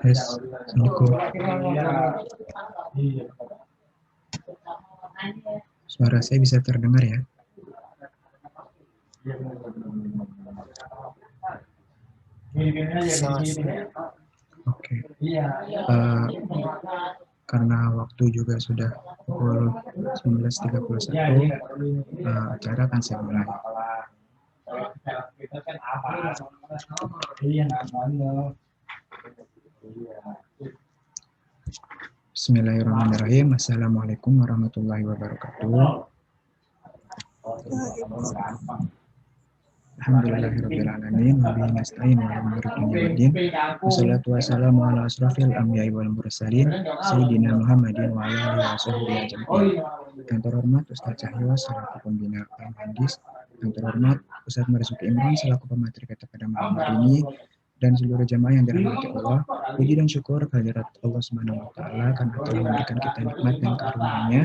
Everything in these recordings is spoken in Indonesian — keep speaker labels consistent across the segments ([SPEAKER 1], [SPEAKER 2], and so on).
[SPEAKER 1] Assalamualaikum. Suara saya bisa terdengar ya? Oke. Karena waktu juga sudah pukul 19.31, acara akan saya mulai. Bismillahirrahmanirrahim. Assalamualaikum warahmatullahi wabarakatuh. Alhamdulillahirrahmanirrahim. Wabihi nasta'in wa ala umuri dunya waddin. Wassalatu wassalamu ala asrofil anbiya'i wal mursalin Sayyidina Muhammadin wa ala alihi wa sahbihi ajma'in. Yang terhormat Ustaz Cahyo selaku pembina Al-Hadis, yang terhormat Ustaz Marzuki Imran selaku pemateri kita pada malam hari ini, dan seluruh jamaah yang dirahmati Allah. Puji dan syukur kehadirat Allah Subhanahu wa taala karena telah memberikan kita nikmat dan karunia-Nya,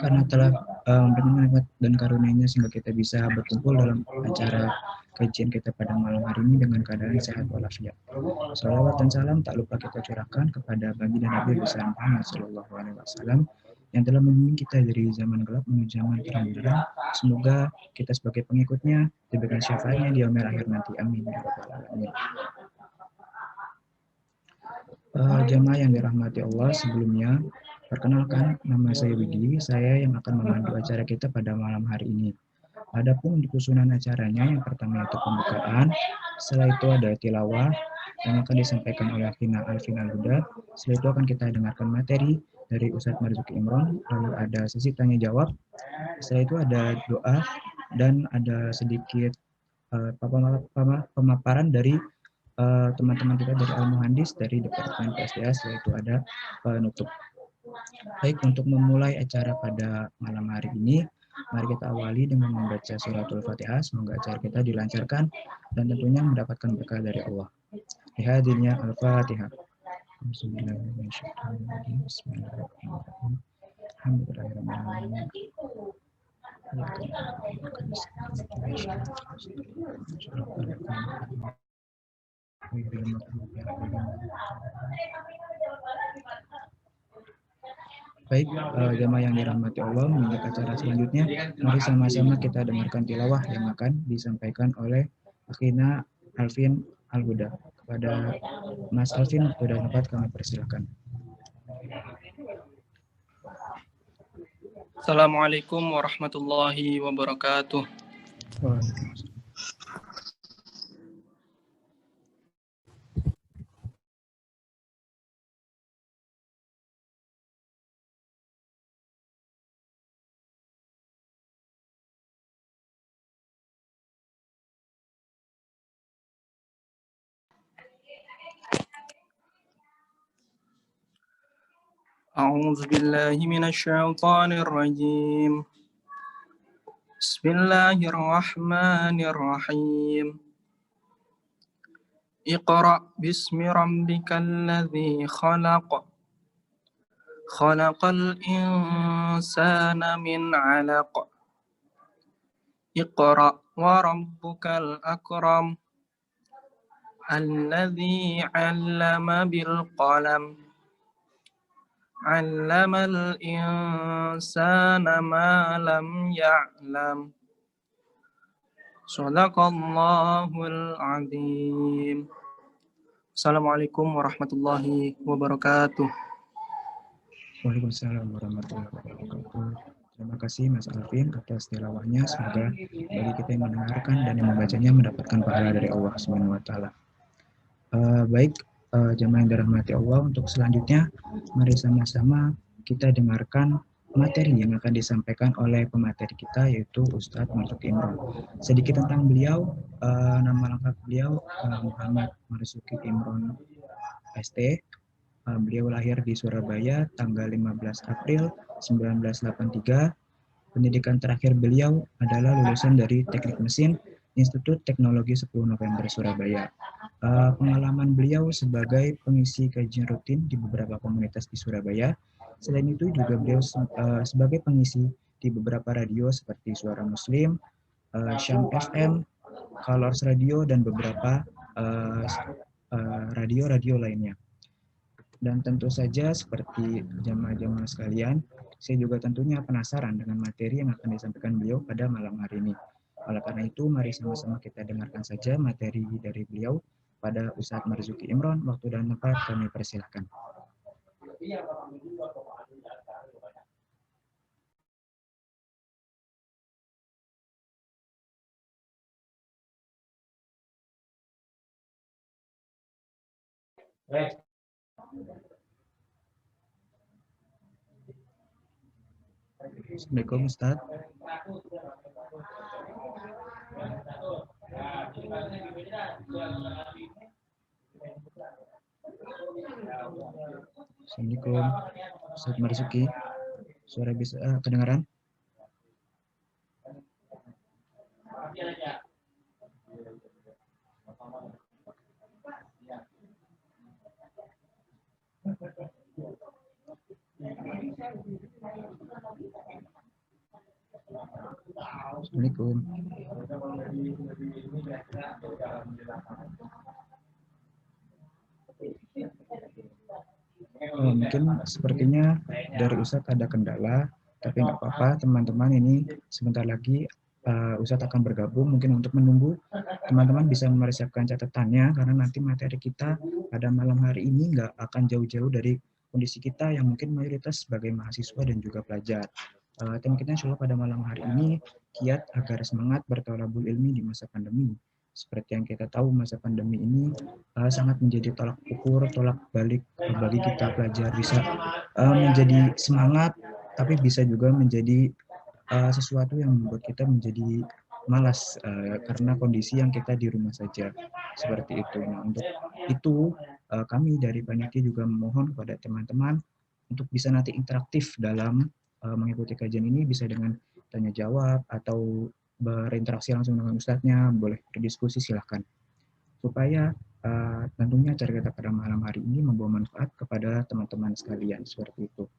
[SPEAKER 1] karena telah memberikan nikmat dan karunia-Nya sehingga kita bisa berkumpul dalam acara kajian kita pada malam hari ini dengan keadaan sehat walafiat. Salawat dan salam tak lupa kita curahkan kepada baginda Nabi besar Muhammad sallallahu alaihi wasallam yang telah membimbing kita dari zaman gelap menuju zaman terang benderang. Semoga kita sebagai pengikutnya diberikan syafaatnya di yaumil akhir nanti. Amin ya rabbal alamin. Jamaah yang dirahmati Allah, sebelumnya perkenalkan, nama saya Widi, saya yang akan memandu acara kita pada malam hari ini. Adapun untuk susunan acaranya, yang pertama itu pembukaan, setelah itu ada tilawah yang akan disampaikan oleh Alvin Al-Huda. Setelah itu akan kita dengarkan materi dari Ustadz Marzuki Imran, lalu ada sesi tanya jawab, setelah itu ada doa, dan ada sedikit pemaparan dari teman-teman kita dari Al-Muhandis dari Departemen PSDA. Setelah itu ada penutup. Baik, untuk memulai acara pada malam hari ini, mari kita awali dengan membaca suratul Fatihah. Semoga acara kita dilancarkan dan tentunya mendapatkan berkah dari Allah. Hadirnya Al-Fatihah. Bismillahirrahmanirrahim. Alhamdulillahirrahmanirrahim. Baik, jamaah yang dirahmati Allah, mengingat acara selanjutnya, mari sama-sama kita dengarkan tilawah yang akan disampaikan oleh Akhina Alvin Al-Huda. Kepada Mas Alvin, sudah dapat kami persilakan.
[SPEAKER 2] Assalamualaikum warahmatullahi wabarakatuh. أعوذ بالله من الشيطان الرجيم. بسم الله الرحمن الرحيم. اقرأ باسم ربك الذي خلق. خلق الإنسان من علق. اقرأ وربك الأكرم. الذي علم بالقلم. علم الإنسان ما لم يعلم. Shadaqallahul azim. Assalamualaikum warahmatullahi wabarakatuh.
[SPEAKER 1] Waalaikumsalam warahmatullahi wabarakatuh. Terima kasih Mas Alvin atas tilawahnya. Semoga bagi kita yang mendengarkan dan yang membacanya mendapatkan pahala dari Allah Subhanahu wa taala. Baik, jamaah yang dirahmati Allah, untuk selanjutnya mari sama-sama kita dengarkan materi yang akan disampaikan oleh pemateri kita, yaitu Ustadz Marzuki Imran. Sedikit tentang beliau, nama lengkap beliau Muhammad Marzuki Imran ST. Beliau lahir di Surabaya tanggal 15 April 1983. Pendidikan terakhir beliau adalah lulusan dari Teknik Mesin Institut Teknologi 10 November Surabaya. Pengalaman beliau sebagai pengisi kajian rutin di beberapa komunitas di Surabaya. Selain itu juga beliau sebagai pengisi di beberapa radio seperti Suara Muslim, Syam FM, Colors Radio, dan beberapa radio-radio lainnya. Dan tentu saja seperti jamaah-jamaah sekalian, saya juga tentunya penasaran dengan materi yang akan disampaikan beliau pada malam hari ini. Oleh karena itu, mari sama-sama kita dengarkan saja materi dari beliau pada Ustadz Marzuki Imron. Waktu dan tempat kami persilahkan. Assalamualaikum Ustaz. Assalamualaikum Ustaz Marzuki. Suara bisa kedengaran? Assalamualaikum. Mungkin sepertinya dari Ustadz ada kendala, tapi nggak apa-apa teman-teman, ini sebentar lagi Ustadz akan bergabung. Mungkin untuk menunggu teman-teman bisa mempersiapkan catatannya, karena nanti materi kita pada malam hari ini nggak akan jauh-jauh dari kondisi kita yang mungkin mayoritas sebagai mahasiswa dan juga pelajar. Tema kita insya Allah pada malam hari ini, kiat agar semangat bertolabul ilmi di masa pandemi. Seperti yang kita tahu, masa pandemi ini sangat menjadi tolak ukur, tolak balik bagi kita pelajar, bisa menjadi semangat, tapi bisa juga menjadi sesuatu yang membuat kita menjadi malas karena kondisi yang kita di rumah saja, seperti itu. Nah, untuk itu kami dari panitia juga memohon kepada teman-teman untuk bisa nanti interaktif dalam mengikuti kajian ini, bisa dengan tanya jawab atau berinteraksi langsung dengan ustadznya, boleh berdiskusi silahkan, supaya tentunya acara kita pada malam hari ini membawa manfaat kepada teman-teman sekalian, seperti itu.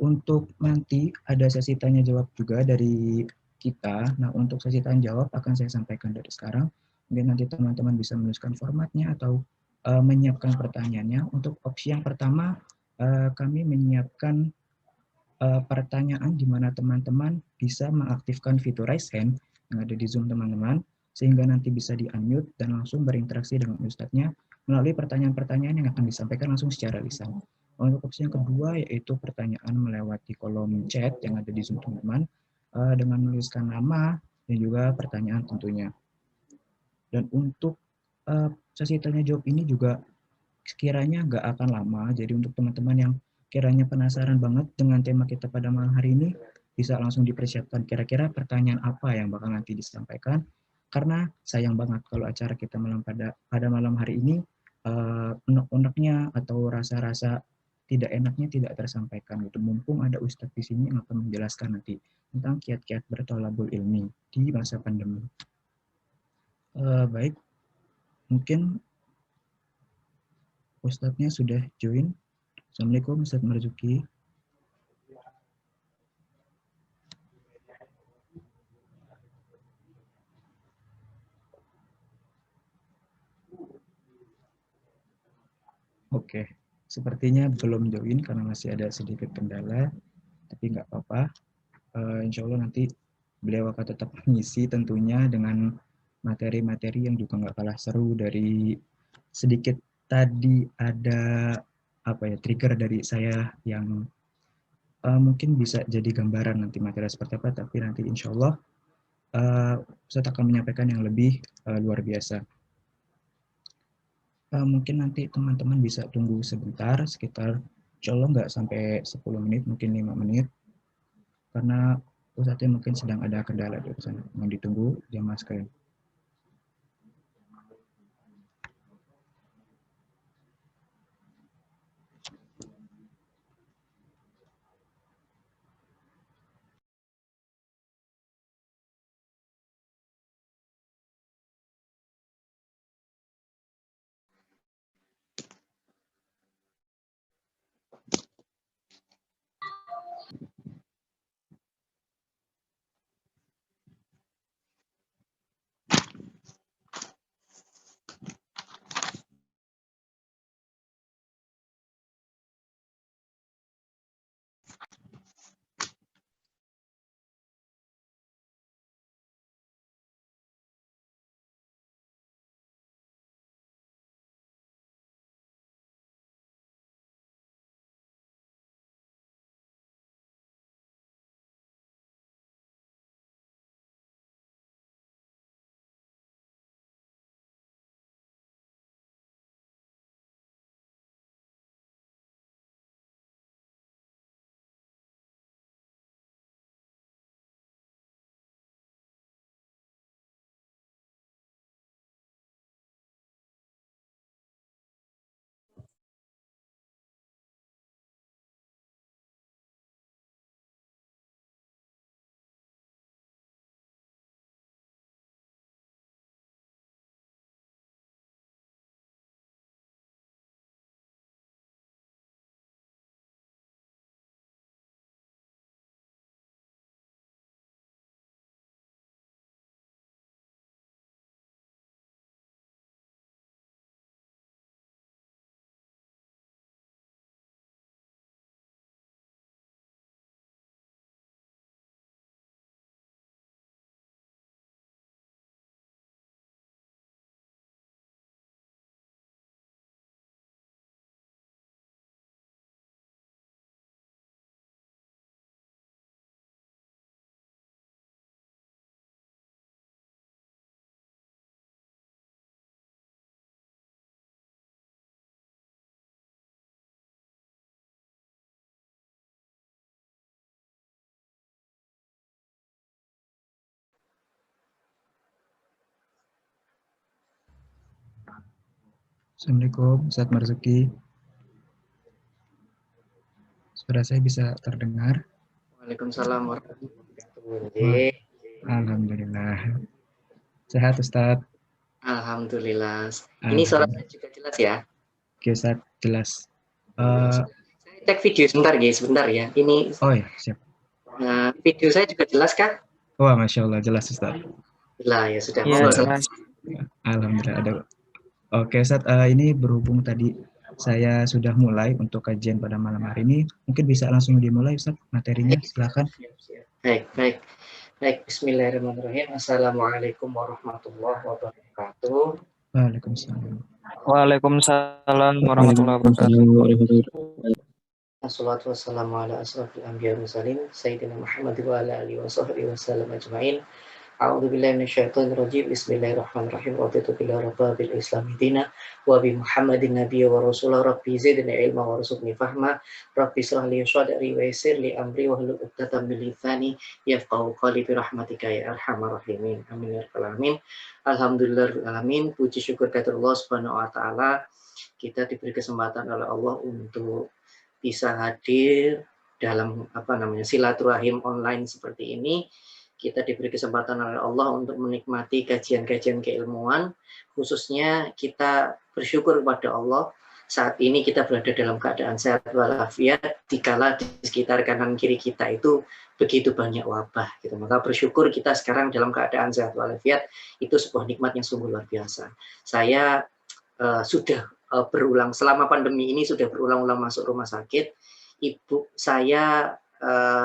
[SPEAKER 1] Untuk nanti ada sesi tanya jawab juga dari kita. Nah, untuk sesi tanya jawab akan saya sampaikan dari sekarang. Mungkin nanti teman-teman bisa menuliskan formatnya atau menyiapkan pertanyaannya. Untuk opsi yang pertama, kami menyiapkan pertanyaan di mana teman-teman bisa mengaktifkan fitur raise hand yang ada di Zoom teman-teman, sehingga nanti bisa di-unmute dan langsung berinteraksi dengan ustadznya melalui pertanyaan-pertanyaan yang akan disampaikan langsung secara lisan. Untuk opsi yang kedua yaitu pertanyaan melewati kolom chat yang ada di Zoom teman-teman dengan menuliskan nama dan juga pertanyaan tentunya. Dan untuk sesi tanya jawab ini juga sekiranya nggak akan lama, jadi untuk teman-teman yang kiranya penasaran banget dengan tema kita pada malam hari ini, bisa langsung dipersiapkan kira-kira pertanyaan apa yang bakal nanti disampaikan, karena sayang banget kalau acara kita pada malam hari ini unek-uneknya atau rasa-rasa tidak enaknya tidak tersampaikan gitu. Mumpung ada Ustadz di sini yang akan menjelaskan nanti tentang kiat-kiat bertolabul ilmi di masa pandemi. Baik, mungkin Ustadznya sudah join. Assalamualaikum Ustadz Marzuki. Oke, sepertinya belum join karena masih ada sedikit kendala, tapi nggak apa-apa. Insya Allah nanti beliau akan tetap mengisi tentunya dengan materi-materi yang juga nggak kalah seru. Dari sedikit tadi ada trigger dari saya yang mungkin bisa jadi gambaran nanti materi seperti apa, tapi nanti insya Allah saya akan menyampaikan yang lebih luar biasa. Mungkin nanti teman-teman bisa tunggu sebentar, sekitar insya Allah nggak sampai 10 menit, mungkin 5 menit, karena pusatnya mungkin sedang ada kendala di sana. Mohon ditunggu jamaah sekalian. Assalamualaikum, Ustaz Marzuki. Suara saya bisa terdengar?
[SPEAKER 3] Waalaikumsalam warahmatullahi wabarakatuh.
[SPEAKER 1] Alhamdulillah. Sehat, Ustaz?
[SPEAKER 3] Alhamdulillah. Ini suara saya juga jelas ya?
[SPEAKER 1] Oke, Ustaz, jelas.
[SPEAKER 3] Saya cek video sebentar, guys. Sebentar ya. Ini.
[SPEAKER 1] Oh ya, siap.
[SPEAKER 3] Video saya juga jelas kah?
[SPEAKER 1] Wah, Masya Allah, jelas, Ustaz.
[SPEAKER 3] Lah, ya sudah.
[SPEAKER 2] Iya, jelas.
[SPEAKER 1] Alhamdulillah ada. Oke, Ustaz, ini berhubung tadi saya sudah mulai untuk kajian pada malam hari ini, mungkin bisa langsung dimulai, Ustaz, materinya. Silakan.
[SPEAKER 3] Baik. Bismillahirrahmanirrahim. Assalamualaikum warahmatullahi wabarakatuh.
[SPEAKER 1] Waalaikumsalam.
[SPEAKER 2] Waalaikumsalam warahmatullahi wabarakatuh.
[SPEAKER 3] Assalatu wassalamu ala asrafil anbiya wal mursalin sayyidina Muhammad wa ala alihi wa sahbihi wasallam ajma'in. A'udzu billahi minasyaitonir rajim. Bismillahirrahmanirrahim. Raditu billahi rabbil bil islam dina wa bi Muhammadin nabiyya wa rasulah. Rabbi zidni ilma wa rzuqni fahma. Rabbi shrah li sadri wa yassir li amri wa hlul 'uqdatam min lisani yafqahu qawli bi rahmatika ya arhamar rahimin. Amin ya rabbal alamin. Alhamdulillahirabbil alamin. Puji syukur kepada Allah Subhanahu wa taala. Kita diberi kesempatan oleh Allah untuk bisa hadir dalam silaturahim online seperti ini. Kita diberi kesempatan oleh Allah untuk menikmati kajian-kajian keilmuan. Khususnya kita bersyukur kepada Allah saat ini kita berada dalam keadaan sehat walafiat, dikala di sekitar kanan kiri kita itu begitu banyak wabah gitu. Maka bersyukur kita sekarang dalam keadaan sehat walafiat, itu sebuah nikmat yang sungguh luar biasa. Saya sudah berulang selama pandemi ini, sudah berulang-ulang masuk rumah sakit. Ibu saya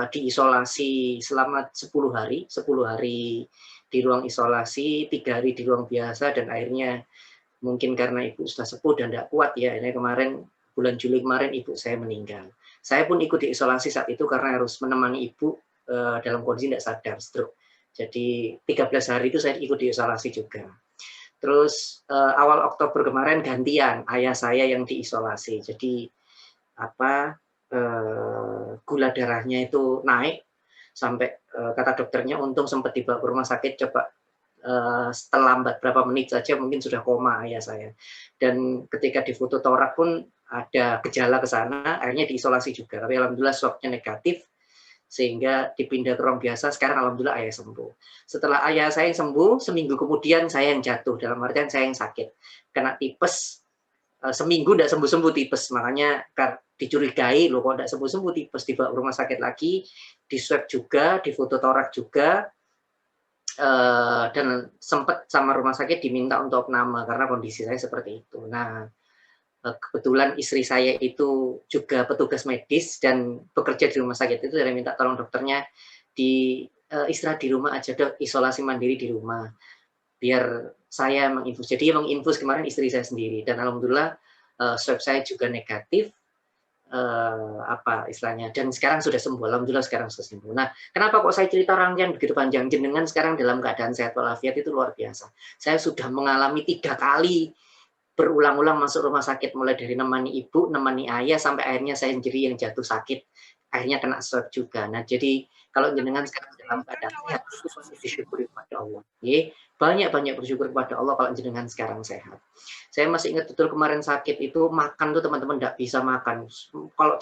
[SPEAKER 3] diisolasi selama 10 hari di ruang isolasi, 3 hari di ruang biasa, dan akhirnya mungkin karena ibu sudah sepuh dan tidak kuat ya, ini kemarin bulan Juli kemarin ibu saya meninggal. Saya pun ikut diisolasi saat itu karena harus menemani ibu dalam kondisi tidak sadar, stroke. Jadi 13 hari itu saya ikut diisolasi juga. Terus awal Oktober kemarin gantian, ayah saya yang diisolasi. Jadi gula darahnya itu naik sampai kata dokternya untung sempat dibawa ke rumah sakit, coba terlambat berapa menit saja mungkin sudah koma ayah saya. Dan ketika difoto torak pun ada gejala ke sana, akhirnya diisolasi juga. Tapi alhamdulillah swabnya negatif sehingga dipindah ke ruang biasa. Sekarang alhamdulillah ayah sembuh. Setelah ayah saya yang sembuh, seminggu kemudian saya yang jatuh, dalam artian saya yang sakit, kena tipes. Seminggu tidak sembuh-sembuh tipes, makanya dicurigai loh kok tidak sembuh-sembuh tipes, dibawa ke rumah sakit lagi, di swab juga, di foto torak juga, dan sempat sama rumah sakit diminta untuk opname karena kondisi saya seperti itu. Nah, kebetulan istri saya itu juga petugas medis dan bekerja di rumah sakit itu, saya minta tolong dokternya di istirahat di rumah aja dok, isolasi mandiri di rumah, biar saya menginfus. Jadi menginfus kemarin istri saya sendiri, dan alhamdulillah swab saya juga negatif, istilahnya, dan sekarang sudah sembuh. Alhamdulillah sekarang sudah sembuh. Nah, kenapa kok saya cerita rangkaian begitu panjang? Jenengan sekarang dalam keadaan sehat walafiat itu luar biasa. Saya sudah mengalami 3 kali berulang-ulang masuk rumah sakit, mulai dari nemani ibu, nemani ayah, sampai akhirnya saya sendiri yang jatuh sakit, akhirnya kena swab juga. Nah, jadi kalau jenengan sekarang dalam keadaan sehat, itu pasti disyukuri kepada Allah. Banyak-banyak bersyukur kepada Allah kalau jenengan sekarang sehat. Saya masih ingat betul kemarin sakit itu, makan tuh teman-teman tidak bisa makan. Kalau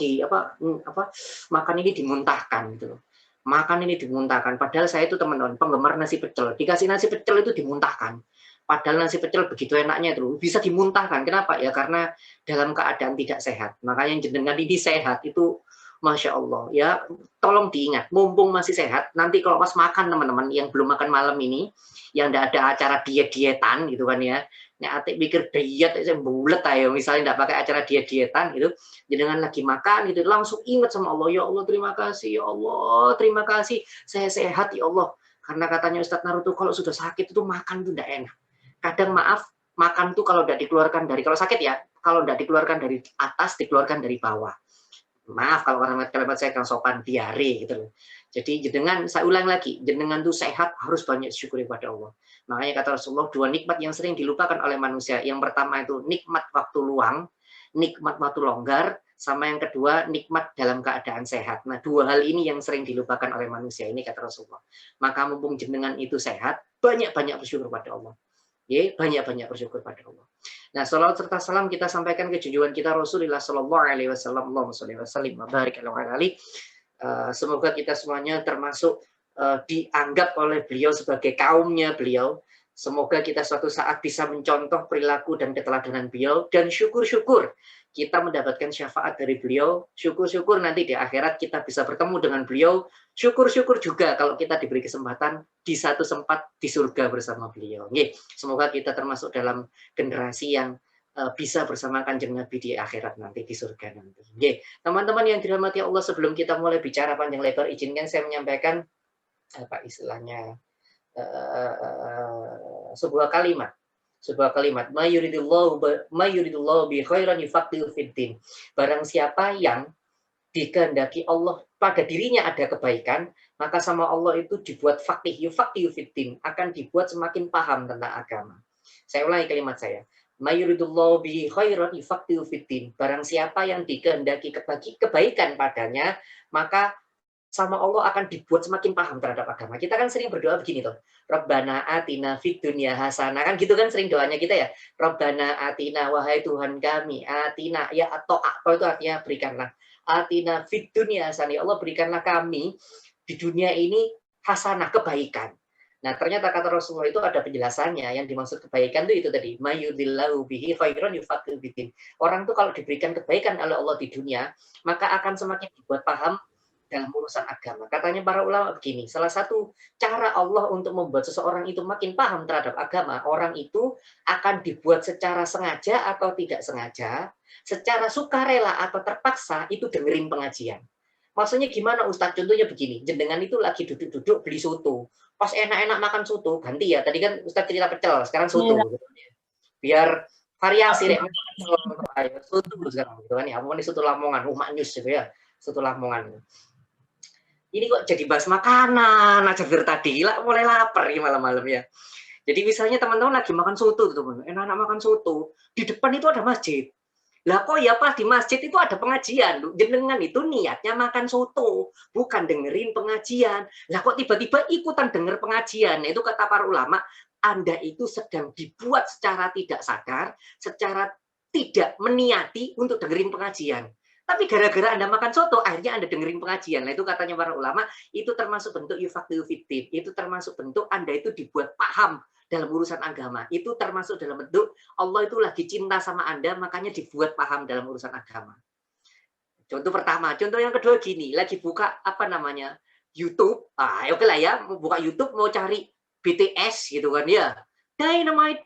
[SPEAKER 3] makan ini dimuntahkan gitu loh. Makan ini dimuntahkan. Padahal saya itu teman-teman penggemar nasi pecel. Dikasih nasi pecel itu dimuntahkan. Padahal nasi pecel begitu enaknya itu bisa dimuntahkan. Kenapa? Ya karena dalam keadaan tidak sehat. Makanya jenengan ini sehat itu Masya Allah ya, tolong diingat, mumpung masih sehat, nanti kalau pas makan teman-teman yang belum makan malam ini, yang tidak ada acara diet-dietan gitu kan ya, atik pikir diet, saya bulet ayo, misalnya tidak pakai acara diet-dietan gitu, jangan lagi makan gitu, langsung ingat sama Allah, ya Allah terima kasih, ya Allah terima kasih, saya sehat ya Allah, karena katanya Ustadz Naruto kalau sudah sakit itu makan itu tidak enak. Kadang maaf, makan tuh kalau tidak dikeluarkan dari, kalau sakit ya, kalau tidak dikeluarkan dari atas, dikeluarkan dari bawah. Maaf kalau kalimat saya kurang sopan, diare gitu loh. Jadi jenengan, saya ulang lagi, jenengan tuh sehat harus banyak syukur kepada Allah. Makanya kata Rasulullah, 2 nikmat yang sering dilupakan oleh manusia. Yang pertama itu nikmat waktu luang, nikmat waktu longgar, sama yang kedua nikmat dalam keadaan sehat. Nah, 2 hal ini yang sering dilupakan oleh manusia, ini kata Rasulullah. Maka mumpung jenengan itu sehat, banyak-banyak bersyukur kepada Allah. Ya, banyak-banyak bersyukur pada Allah. Nah, salawat serta salam kita sampaikan ke junjungan kita Rasulullah Sallallahu Alaihi Wasallam. Allahumma sholli wa sallim wa barik alaihi. Semoga kita semuanya termasuk dianggap oleh beliau sebagai kaumnya beliau. Semoga kita suatu saat bisa mencontoh perilaku dan keteladanan beliau, dan syukur-syukur kita mendapatkan syafaat dari beliau. Syukur-syukur nanti di akhirat kita bisa bertemu dengan beliau. Syukur-syukur juga kalau kita diberi kesempatan di satu tempat di surga bersama beliau. Semoga kita termasuk dalam generasi yang bisa bersama Kanjeng Nabi di akhirat nanti, di surga nanti. Teman-teman yang dirahmati Allah, sebelum kita mulai bicara panjang lebar, izinkan saya menyampaikan apa istilahnya, sebuah kalimat. Mayuridullahu bi khairan yufaqihu fiddin. Barang siapa yang dikehendaki Allah pada dirinya ada kebaikan, maka sama Allah itu dibuat faqih, yufaqihu fiddin, akan dibuat semakin paham tentang agama. Saya ulangi kalimat saya. Mayuridullahu bi khairan yufaqihu fiddin. Barang siapa yang dikehendaki kebaikan padanya, maka sama Allah akan dibuat semakin paham terhadap agama. Kita kan sering berdoa begini tuh. Rabbana atina fid dunya hasanah. Kan gitu kan sering doanya kita ya. Rabbana atina, wahai Tuhan kami, atina, ya atau itu artinya berikanlah. Atina fid dunya hasanah. Ya Allah, berikanlah kami di dunia ini hasanah, kebaikan. Nah, ternyata kata Rasulullah itu ada penjelasannya. Yang dimaksud kebaikan itu tadi, mayudillahu bihi khairan yufaqihu fiddin. Orang tuh kalau diberikan kebaikan oleh Allah di dunia, maka akan semakin dibuat paham dalam urusan agama. Katanya para ulama begini, salah satu cara Allah untuk membuat seseorang itu makin paham terhadap agama, orang itu akan dibuat secara sengaja atau tidak sengaja, secara sukarela atau terpaksa, itu dengerin pengajian. Maksudnya gimana Ustadz? Contohnya begini, jenengan itu lagi duduk-duduk beli soto. Pas enak-enak makan soto, ganti ya. Tadi kan Ustadz cerita pecel, sekarang soto. Gitu. Biar variasi deh. Soto sekarang gitu kan ya. Mau soto Lamongan, maknyus gitu ya. Soto Lamongan. Ini kok jadi bahas makanan aja dari tadi, lah mulai lapar ya malam-malam ya. Jadi misalnya teman-teman lagi makan soto, teman, enak-enak makan soto, di depan itu ada masjid. Lah kok ya pas di masjid itu ada pengajian, jenengan itu niatnya makan soto, bukan dengerin pengajian. Lah kok tiba-tiba ikutan denger pengajian? Itu kata para ulama, Anda itu sedang dibuat secara tidak sadar, secara tidak meniati untuk dengerin pengajian. Tapi gara-gara Anda makan soto, akhirnya Anda dengerin pengajian. Nah, itu katanya para ulama, itu termasuk bentuk yufaqihu fiddin. Itu termasuk bentuk Anda itu dibuat paham dalam urusan agama. Itu termasuk dalam bentuk Allah itu lagi cinta sama Anda, makanya dibuat paham dalam urusan agama. Contoh pertama. Contoh yang kedua gini, lagi buka apa namanya YouTube. Oke lah ya, mau buka YouTube mau cari BTS gitu kan ya. Dynamite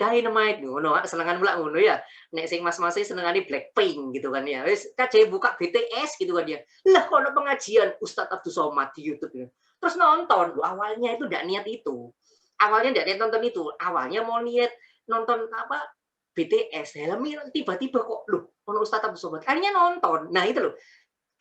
[SPEAKER 3] ngono, senengan pula ngono ya. Nek sing mas-mase senengane Blackpink gitu kan ya. Wis kaje buka BTS gitu kan ya. Lah kok ada pengajian Ustadz Abdul Somad di YouTube ya. Terus nonton. Awalnya itu enggak niat itu. Awalnya enggak niat nonton itu. Awalnya mau niat nonton apa? BTS. Tiba-tiba kok loh, ono Ustadz Abdul Somad. Akhirnya nonton. Nah, itu loh.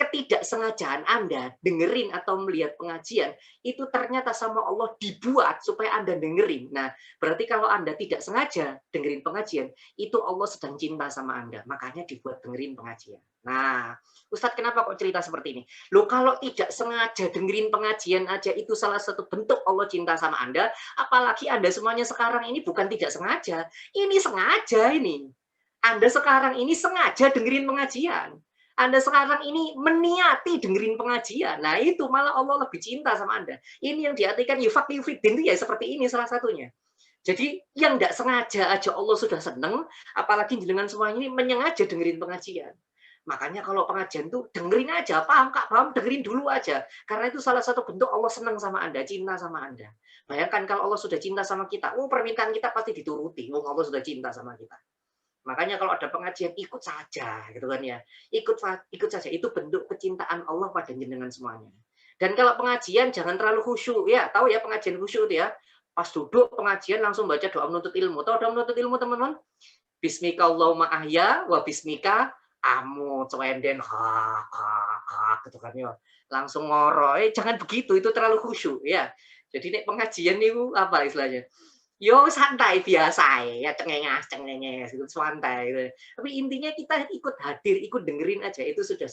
[SPEAKER 3] Ketidaksengajaan Anda dengerin atau melihat pengajian itu ternyata sama Allah dibuat supaya Anda dengerin. Nah, berarti kalau Anda tidak sengaja dengerin pengajian, itu Allah sedang cinta sama Anda. Makanya dibuat dengerin pengajian. Nah, Ustadz kenapa kok cerita seperti ini? Loh, kalau tidak sengaja dengerin pengajian aja itu salah satu bentuk Allah cinta sama Anda, apalagi Anda semuanya sekarang ini bukan tidak sengaja. Ini sengaja ini. Anda sekarang ini sengaja dengerin pengajian. Anda sekarang ini meniati dengerin pengajian. Nah, itu malah Allah lebih cinta sama Anda. Ini yang diartikan yufaqihu fiddin itu ya seperti ini salah satunya. Jadi yang tidak sengaja aja Allah sudah seneng, apalagi dengan semua ini menyengaja dengerin pengajian. Makanya kalau pengajian tuh dengerin aja, paham Kak, paham, dengerin dulu aja. Karena itu salah satu bentuk Allah senang sama Anda, cinta sama Anda. Bayangkan kalau Allah sudah cinta sama kita, permintaan kita pasti dituruti. Allah sudah cinta sama kita. Makanya kalau ada pengajian ikut saja gitu kan ya. Ikut saja, itu bentuk kecintaan Allah pada jenengan semuanya. Dan kalau pengajian jangan terlalu khusyuk ya. Tahu ya pengajian khusyuk itu ya. Pas duduk pengajian langsung baca doa menuntut ilmu. Tahu doa menuntut ilmu teman-teman? Bismika Allahumma ahya wa bismika amut cewenden ha gitu kan ya. Langsung ngoro. Jangan begitu, itu terlalu khusyuk ya. Jadi nek pengajian itu apa istilahnya? Yo santai biasa ya, cengenges gitu, santai gitu. Tapi intinya kita ikut hadir, ikut dengerin aja, itu sudah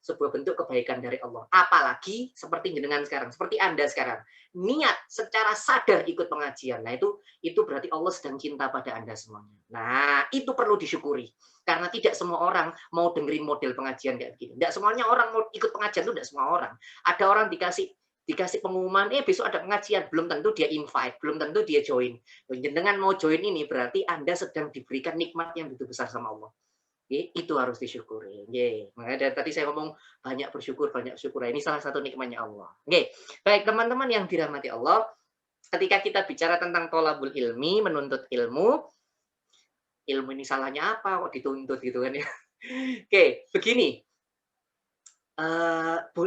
[SPEAKER 3] sebuah bentuk kebaikan dari Allah. Apalagi seperti jenengan sekarang, seperti Anda sekarang, niat secara sadar ikut pengajian. Nah, itu berarti Allah sedang cinta pada Anda semuanya. Nah, itu perlu disyukuri. Karena tidak semua orang mau dengerin model pengajian kayak begini. Tidak semuanya orang mau ikut pengajian, itu tidak semua orang. Ada orang dikasih pengumuman, besok ada pengajian, belum tentu dia invite, belum tentu dia join. Dengan mau join ini berarti Anda sedang diberikan nikmat yang begitu besar sama Allah. Itu harus disyukuri. Makanya dari tadi saya ngomong banyak bersyukur. Ini salah satu nikmatnya Allah. Baik teman-teman yang dirahmati Allah, ketika kita bicara tentang tolabul ilmi, menuntut ilmu ini salahnya apa kok dituntut gitu kan ya. Begini.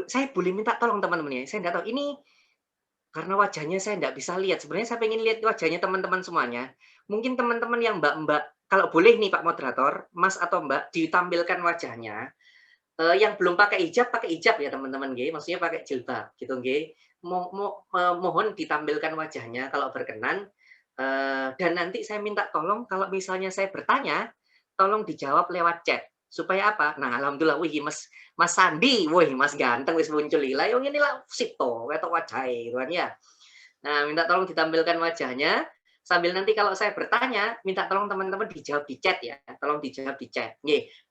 [SPEAKER 3] Saya boleh minta tolong teman-teman ya, saya nggak tahu ini karena wajahnya saya nggak bisa lihat. Sebenarnya saya pengen lihat wajahnya teman-teman semuanya. Mungkin teman-teman yang mbak-mbak, kalau boleh nih Pak Moderator, Mas atau Mbak, ditampilkan wajahnya. Yang belum pakai hijab ya teman-teman, maksudnya pakai jilbab gitu. Mohon ditampilkan wajahnya kalau berkenan. Dan nanti saya minta tolong kalau misalnya saya bertanya, tolong dijawab lewat chat. Supaya apa? Nah, alhamdulillah, wih Mas Sandi, wih Mas ganteng wis muncul lah. Yang inilah sito, wetok wajahe gitu kan ya. Nah, minta tolong ditampilkan wajahnya. Sambil nanti kalau saya bertanya, minta tolong teman-teman dijawab di chat ya. Tolong dijawab di chat.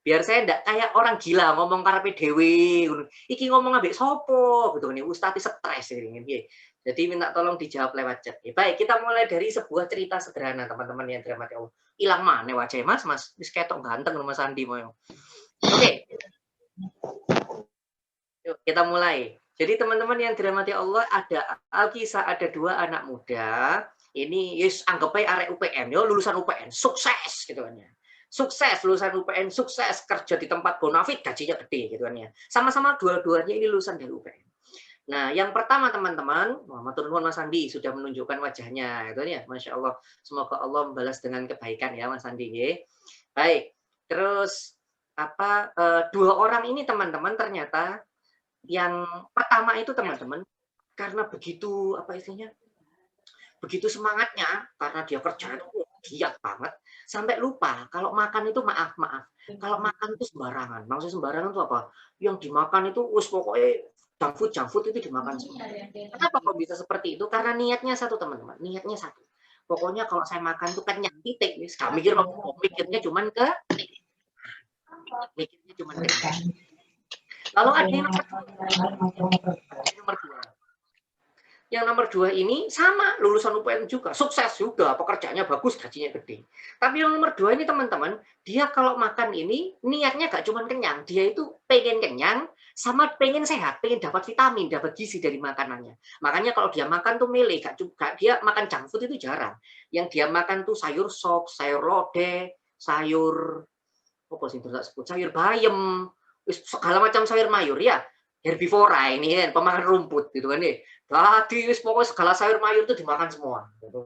[SPEAKER 3] Biar saya enggak kayak orang gila ngomong karepe dhewe. Iki ngomong ambek sopo gitu nih. Ustaz stres ini. Jadi minta tolong dijawab lewat chat. Baik, kita mulai dari sebuah cerita sederhana teman-teman yang dirahmati Allah. Ilang mana wajahnya Mas? Wis ketok ganteng Mas Andi moyo. Oke. Yuk, kita mulai. Jadi teman-teman yang dirahmati Allah, Alkisah ada 2 anak muda. Ini anggap aja arek UPN, lulusan UPN, sukses gitu kan ya. Sukses lulusan UPN, sukses kerja di tempat bonafit, gajinya gede gitu kan ya. Sama-sama dua-duanya ini lulusan dari UPN. Nah, yang pertama teman-teman, matur nuwun Mas Andi sudah menunjukkan wajahnya gitu ya. Masya Allah, semoga Allah membalas dengan kebaikan ya Mas Andi. Baik. Terus 2 orang ini teman-teman ternyata yang pertama itu teman-teman karena begitu begitu semangatnya karena dia kerja itu giat banget sampai lupa kalau makan itu maaf kalau makan itu sembarangan. Maksud sembarangan itu apa? Yang dimakan itu pokoknya junk food itu dimakan semua. Kenapa kok bisa seperti itu? Karena niatnya satu teman-teman, niatnya satu. Pokoknya kalau saya makan itu kenyang titik. Gak mikirnya cuman ke Lalu ada yang nomor 2. Yang nomor 2 ini sama, lulusan UPN juga, sukses juga, pekerjaannya bagus, gajinya gede. Tapi yang nomor 2 ini teman-teman, dia kalau makan ini niatnya gak cuma kenyang, dia itu pengen kenyang sama pengen sehat, pengen dapat vitamin, dapat gizi dari makanannya. Makanya kalau dia makan tuh milih, dia makan junk food itu jarang. Yang dia makan tuh sayur sop, sayur lodeh, sayur bayam, segala macam sayur mayur ya, herbivora ini kan, pemakan rumput gitu kan nih. Tadi pokoknya segala sayur mayur itu dimakan semua. Gitu,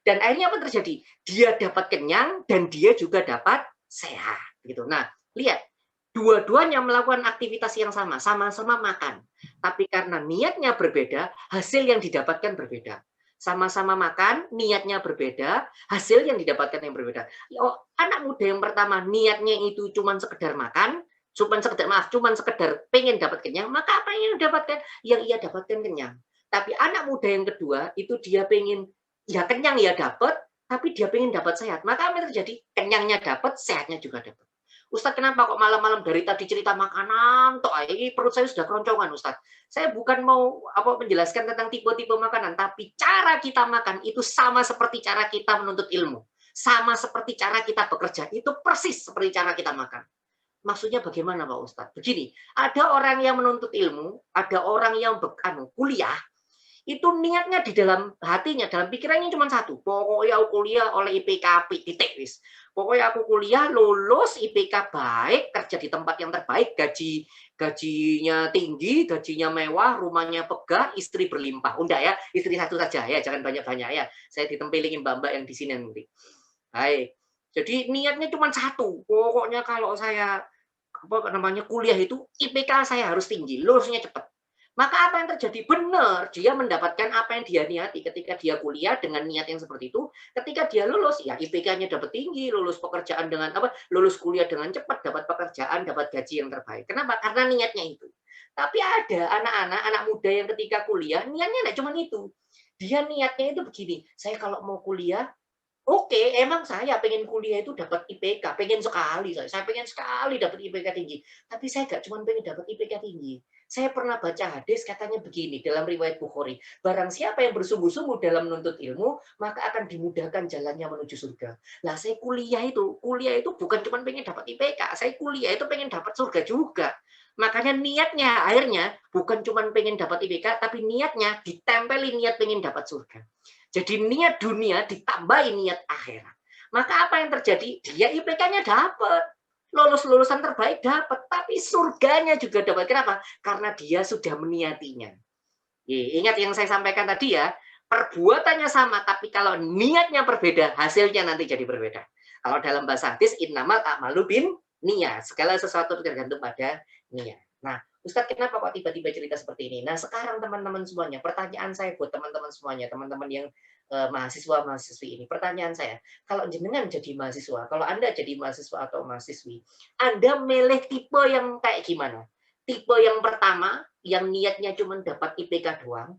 [SPEAKER 3] dan akhirnya apa terjadi? Dia dapat kenyang dan dia juga dapat sehat gitu. Nah, lihat dua-duanya melakukan aktivitas yang sama, sama-sama makan. Tapi karena niatnya berbeda, hasil yang didapatkan berbeda. Sama-sama makan, niatnya berbeda, hasil yang didapatkan yang berbeda. Anak muda yang pertama niatnya itu cuma sekedar makan, cuma sekedar pengen dapat kenyang, maka apa yang didapatkan? Yang ia dapatkan kenyang. Tapi anak muda yang kedua itu dia pengen ya kenyang ya dapat, tapi dia pengen dapat sehat. Maka apa yang terjadi? Kenyangnya dapat, sehatnya juga dapat. Ustadz, kenapa kok malam-malam dari tadi cerita makanan? Ini perut saya sudah keroncongan, Ustadz. Saya bukan mau menjelaskan tentang tipe-tipe makanan, tapi cara kita makan itu sama seperti cara kita menuntut ilmu. Sama seperti cara kita bekerja, itu persis seperti cara kita makan. Maksudnya bagaimana Pak Ustadz? Begini, ada orang yang menuntut ilmu, ada orang yang kuliah, itu niatnya di dalam hatinya, dalam pikirannya cuma satu. Pokoknya aku kuliah oleh IPK titik wis. Pokoknya aku kuliah lulus IPK baik, kerja di tempat yang terbaik, gajinya tinggi, gajinya mewah, rumahnya pegah, istri berlimpah. Udah ya, istri satu saja ya, jangan banyak-banyak ya. Saya ditempelin mbak-mbak yang di sini nanti. Baik. Jadi niatnya cuma satu. Pokoknya kalau saya kuliah itu IPK saya harus tinggi, lulusnya cepat. Maka apa yang terjadi? Benar, dia mendapatkan apa yang dia niati ketika dia kuliah dengan niat yang seperti itu. Ketika dia lulus, ya IPK-nya dapat tinggi, lulus pekerjaan dengan apa? Lulus kuliah dengan cepat, dapat pekerjaan, dapat gaji yang terbaik. Kenapa? Karena niatnya itu. Tapi ada anak-anak, anak muda yang ketika kuliah niatnya tidak cuma itu. Dia niatnya itu begini, saya kalau mau kuliah, oke, emang saya pengen kuliah itu dapat IPK, pengen sekali saya pengen sekali dapat IPK tinggi. Tapi saya nggak cuma pengen dapat IPK tinggi. Saya pernah baca hadis katanya begini dalam riwayat Bukhari, barang siapa yang bersungguh-sungguh dalam menuntut ilmu, maka akan dimudahkan jalannya menuju surga. Lah saya kuliah itu bukan cuma pengen dapat IPK, saya kuliah itu pengen dapat surga juga. Makanya niatnya akhirnya bukan cuma pengen dapat IPK, tapi niatnya ditempeli niat pengen dapat surga. Jadi niat dunia ditambahi niat akhirat. Maka apa yang terjadi? Dia IPK-nya dapat. Lulus-lulusan terbaik dapat. Tapi surganya juga dapat. Kenapa? Karena dia sudah meniatinya. Ingat yang saya sampaikan tadi ya. Perbuatannya sama, tapi kalau niatnya berbeda, hasilnya nanti jadi berbeda. Kalau dalam bahasa hadis, innamal a'malu bin niat. Segala sesuatu tergantung pada niat. Nah, Ustadz, kenapa kok tiba-tiba cerita seperti ini? Nah, sekarang teman-teman semuanya, pertanyaan saya buat teman-teman semuanya, teman-teman yang mahasiswa-mahasiswi ini, pertanyaan saya, kalau jenengan jadi mahasiswa, kalau Anda jadi mahasiswa atau mahasiswi, Anda milih tipe yang kayak gimana? Tipe yang pertama, yang niatnya cuma dapat IPK doang,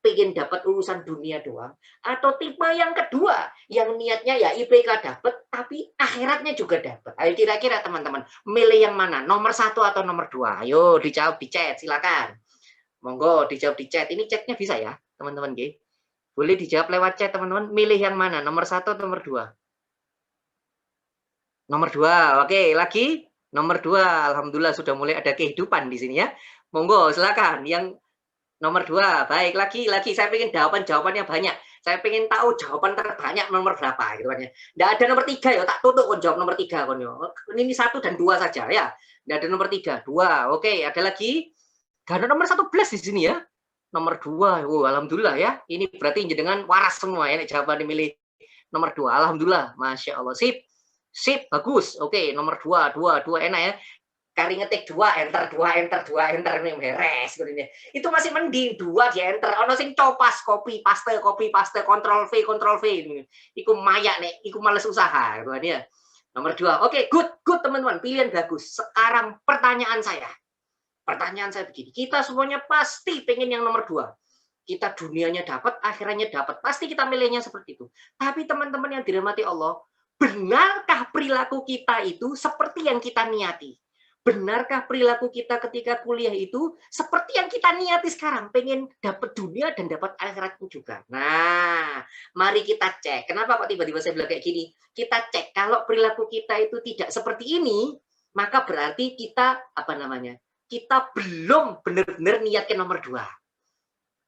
[SPEAKER 3] pengen dapat urusan dunia doang, atau tipe yang kedua yang niatnya ya IPK dapat tapi akhiratnya juga dapat. Ayo kira-kira teman-teman milih yang mana, nomor 1 atau nomor 2? Ayo dijawab di chat, silakan, monggo dijawab di chat. Ini chatnya bisa ya teman-teman, boleh dijawab lewat chat teman-teman. Milih yang mana, nomor 1 atau nomor 2? Nomor 2, oke. Lagi nomor 2, alhamdulillah sudah mulai ada kehidupan di sini ya. Monggo silakan yang nomor 2, baik, lagi, saya pengen jawabannya banyak. Saya pengen tahu jawaban terbanyak nomor berapa, gitu kan ya. Nggak ada nomor 3 ya, tak tutup kon jawab nomor 3 kon yo. Ini 1 dan 2 saja ya. Nggak ada nomor 3, 2. Oke, ada lagi? Gak ada nomor 11 di sini ya. Nomor 2, alhamdulillah ya. Ini berarti dengan waras semua ya, jawaban dimilih nomor 2. Alhamdulillah, Masya Allah. Sip, bagus. Oke, nomor 2 enak ya. Kali ngetik 2 enter ini beres gitu. Itu masih mending 2 di enter. Ono sing copas copy paste control V iku mayak nek iku males usaha gitu ya. Nomor 2. Oke, good teman-teman, pilihan bagus. Sekarang pertanyaan saya begini, kita semuanya pasti pengen yang nomor 2. Kita dunianya dapat, akhirannya dapat. Pasti kita milihnya seperti itu. Tapi teman-teman yang dirahmati Allah, benarkah perilaku kita itu seperti yang kita niati? Benarkah perilaku kita ketika kuliah itu seperti yang kita niati sekarang, pengen dapat dunia dan dapat akhiratnya juga? Nah, mari kita cek. Kenapa kok tiba-tiba saya bilang kayak gini? Kita cek kalau perilaku kita itu tidak seperti ini, maka berarti kita kita belum benar-benar niatkan nomor 2.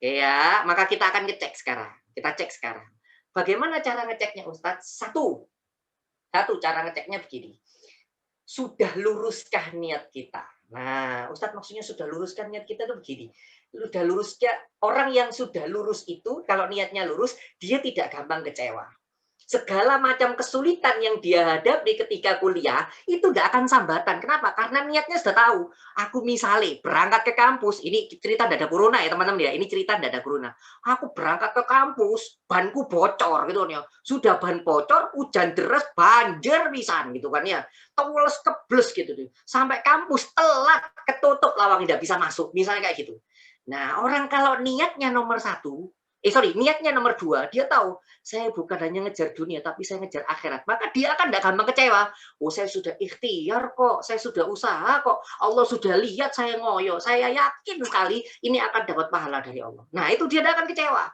[SPEAKER 3] Ya, maka kita akan ngecek sekarang. Kita cek sekarang. Bagaimana cara ngeceknya, Ustadz? Satu cara ngeceknya begini. Sudah luruskah niat kita? Nah, Ustadz maksudnya sudah luruskah niat kita itu begini. Sudah luruskah, orang yang sudah lurus itu, kalau niatnya lurus, dia tidak gampang kecewa. Segala macam kesulitan yang dia hadapi ketika kuliah, itu nggak akan sambatan. Kenapa? Karena niatnya sudah tahu. Aku misalnya berangkat ke kampus, ini cerita tidak ada corona ya teman-teman ya, ini cerita tidak ada corona. Aku berangkat ke kampus, banku bocor gitu kan ya. Sudah ban bocor, hujan deras, banjir pisan gitu kan ya. Teles kebles gitu tuh. Sampai kampus telat, ketutup lawang tidak bisa masuk, misalnya kayak gitu. Nah, orang kalau niatnya nomor 1, niatnya nomor 2, dia tahu saya bukan hanya ngejar dunia, tapi saya ngejar akhirat. Maka dia akan tidak gampang kecewa. Oh, saya sudah ikhtiar kok, saya sudah usaha kok, Allah sudah lihat saya ngoyo, saya yakin sekali ini akan dapat pahala dari Allah. Nah, itu dia tidak akan kecewa.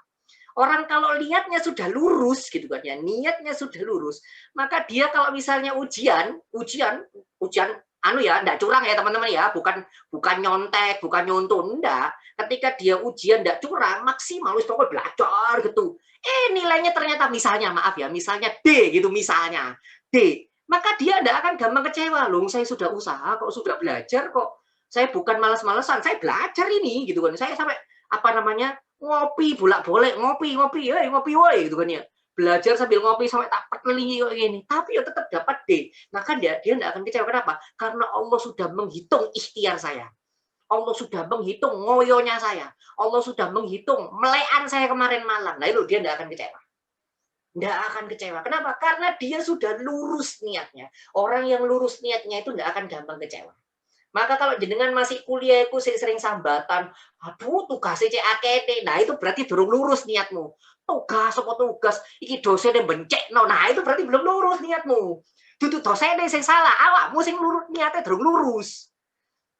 [SPEAKER 3] Orang kalau niatnya sudah lurus gitu kan ya, niatnya sudah lurus, maka dia kalau misalnya ujian enggak curang ya teman-teman ya, bukan nyontek, bukan nyuntun, enggak. Ketika dia ujian enggak curang, maksimal wis pokoknya belajar gitu. Nilainya ternyata misalnya D gitu misalnya. D. Maka dia enggak akan gampang kecewa. Loh, saya sudah usaha kok, sudah belajar kok. Saya bukan malas-malesan, saya belajar ini gitu kan. Saya sampai ngopi bolak-balik, ngopi woi gitu kan ya. Belajar sambil ngopi sampai tak peteli ini, tapi ya tetap dapat D. Maka dia tidak akan kecewa. Kenapa? Karena Allah sudah menghitung ikhtiar saya. Allah sudah menghitung ngoyonya saya. Allah sudah menghitung melekan saya kemarin malam. Nah itu dia tidak akan kecewa. Tidak akan kecewa. Kenapa? Karena dia sudah lurus niatnya. Orang yang lurus niatnya itu tidak akan gampang kecewa. Maka kalau jenengan masih kuliah itu sering sambatan, aduh tugasnya cek akene. Nah itu berarti belum lurus niatmu. Tugas apa tugas? Iki dosennya bencek. Nah itu berarti belum lurus niatmu. Itu dosennya yang salah. Awakmu sing lurus niatnya belum lurus.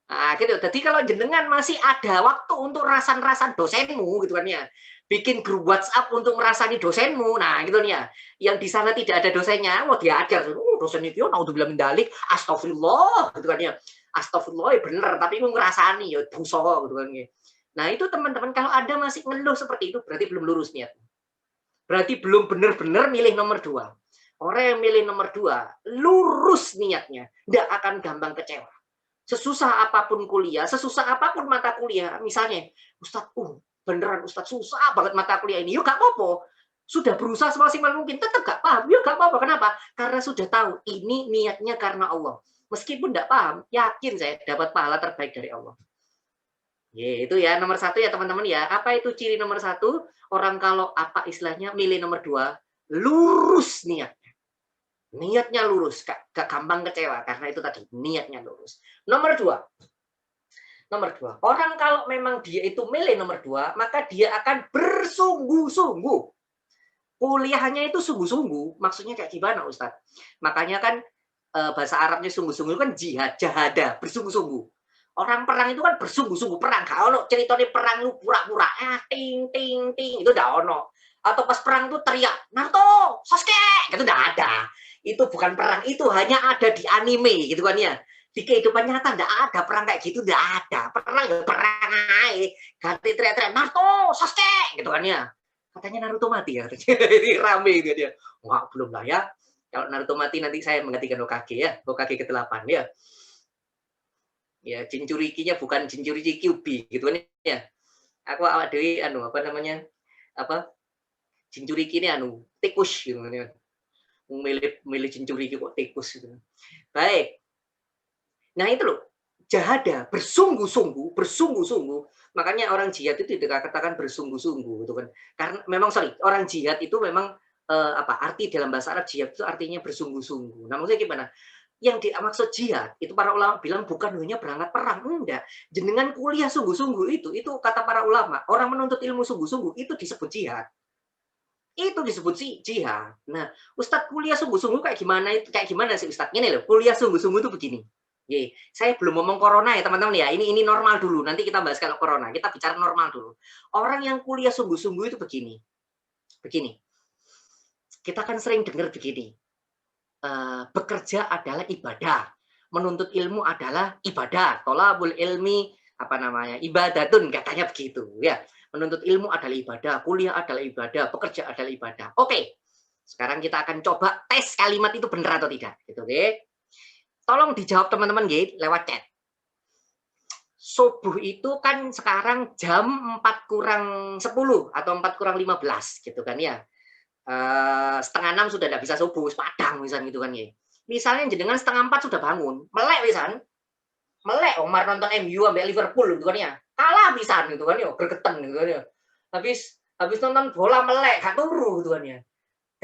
[SPEAKER 3] Nah, gitu. Jadi kalau jenengan masih ada waktu untuk rasan-rasan dosenmu gitu kan ya. Bikin grup WhatsApp untuk merasani dosenmu. Nah, gitu ya. Yang di sana tidak ada dosennya, mau diajar. Dosen itu naudzubillah min dzalik, astagfirullah gitu kan ya. Astagfirullah ya bener, tapi aku ngerasani ya dosa gitu kan ya. Nah, itu teman-teman kalau Anda masih ngeluh seperti itu berarti belum lurus niat. Berarti belum benar-benar milih nomor 2. Orang yang milih nomor 2 lurus niatnya, tidak akan gampang kecewa. Sesusah apapun kuliah, sesusah apapun mata kuliah, misalnya, Ustadz, beneran Ustadz susah banget mata kuliah ini, yuk gak apa-apa. Sudah berusaha semaksimal mungkin, tetap gak paham, yuk gak apa-apa. Kenapa? Karena sudah tahu, ini niatnya karena Allah. Meskipun gak paham, yakin saya dapat pahala terbaik dari Allah. Ya, itu ya, nomor 1 ya teman-teman ya. Apa itu ciri nomor 1? Orang kalau apa istilahnya milih nomor 2, lurus niat. Niatnya lurus, gak gampang kecewa karena itu tadi niatnya lurus. Nomor 2, orang kalau memang dia itu milih nomor 2, maka dia akan bersungguh-sungguh. Kuliahnya itu sungguh-sungguh, maksudnya kayak gimana Ustadz? Makanya kan bahasa Arabnya sungguh-sungguh kan jihad, jahada, bersungguh-sungguh. Orang perang itu kan bersungguh-sungguh perang. Kalau ceritanya perang lu pura-pura, ting ting ting itu udah ono. Atau pas perang tuh teriak, Naruto, Sasuke, itu udah ada. Itu bukan perang, itu hanya ada di anime gitu kan ya. Di kehidupan nyata enggak ada perang kayak gitu, enggak ada. Perang ya perang aja. Ganti teriak-teriak, Naruto, Sasuke, gitu kan ya. Katanya Naruto mati ya. Ini rame gitu dia. Wah, belum lah ya. Kalau Naruto mati nanti saya menggantikan Hokage ya. Hokage ke-8 ya. Ya, Jinchurikinya bukan Jinchuriki Kyuubi gitu kan ya. Aku awak dewi apa namanya? Apa? Jinchuriki ini tikus gitu kan ya. Milih Jinchuriki kok tikus gitu. Baik. Nah, itu loh. Jahada, bersungguh-sungguh. Makanya orang jihad itu tidak katakan bersungguh-sungguh gitu kan. Karena memang orang jihad itu memang arti dalam bahasa Arab jihad itu artinya bersungguh-sungguh. Nah, maksudnya gimana? Yang dimaksud jihad itu para ulama bilang bukan hanya berangkat perang, enggak. Jenengan kuliah sungguh-sungguh itu kata para ulama, orang menuntut ilmu sungguh-sungguh itu disebut jihad. Itu disebut jihad. Nah, Ustadz kuliah sungguh-sungguh kayak gimana sih Ustadz? Ini loh, kuliah sungguh-sungguh itu begini. Saya belum ngomong corona ya teman-teman ya. Ini normal dulu. Nanti kita bahas kalau corona. Kita bicara normal dulu. Orang yang kuliah sungguh-sungguh itu begini. Kita kan sering dengar begini. Bekerja adalah ibadah. Menuntut ilmu adalah ibadah. Tolabul ilmi ibadatun katanya begitu ya. Menuntut ilmu adalah ibadah, kuliah adalah ibadah, bekerja adalah ibadah. Oke. Sekarang kita akan coba tes kalimat itu benar atau tidak, gitu oke. Tolong dijawab teman-teman lewat chat. Subuh itu kan sekarang jam 4:10 atau 4:15 gitu kan ya. 5:30 sudah tidak bisa subuh, padang misalnya gitu kan ya. Misalnya jenengan 3:30 sudah bangun, melek pisan. Melek Omar nonton MU sampai Liverpool gitu kan ya. Kalah pisan gitu kan ya, gregeten gitu kan ya. Habis nonton bola melek, gak turu gitu kan ya.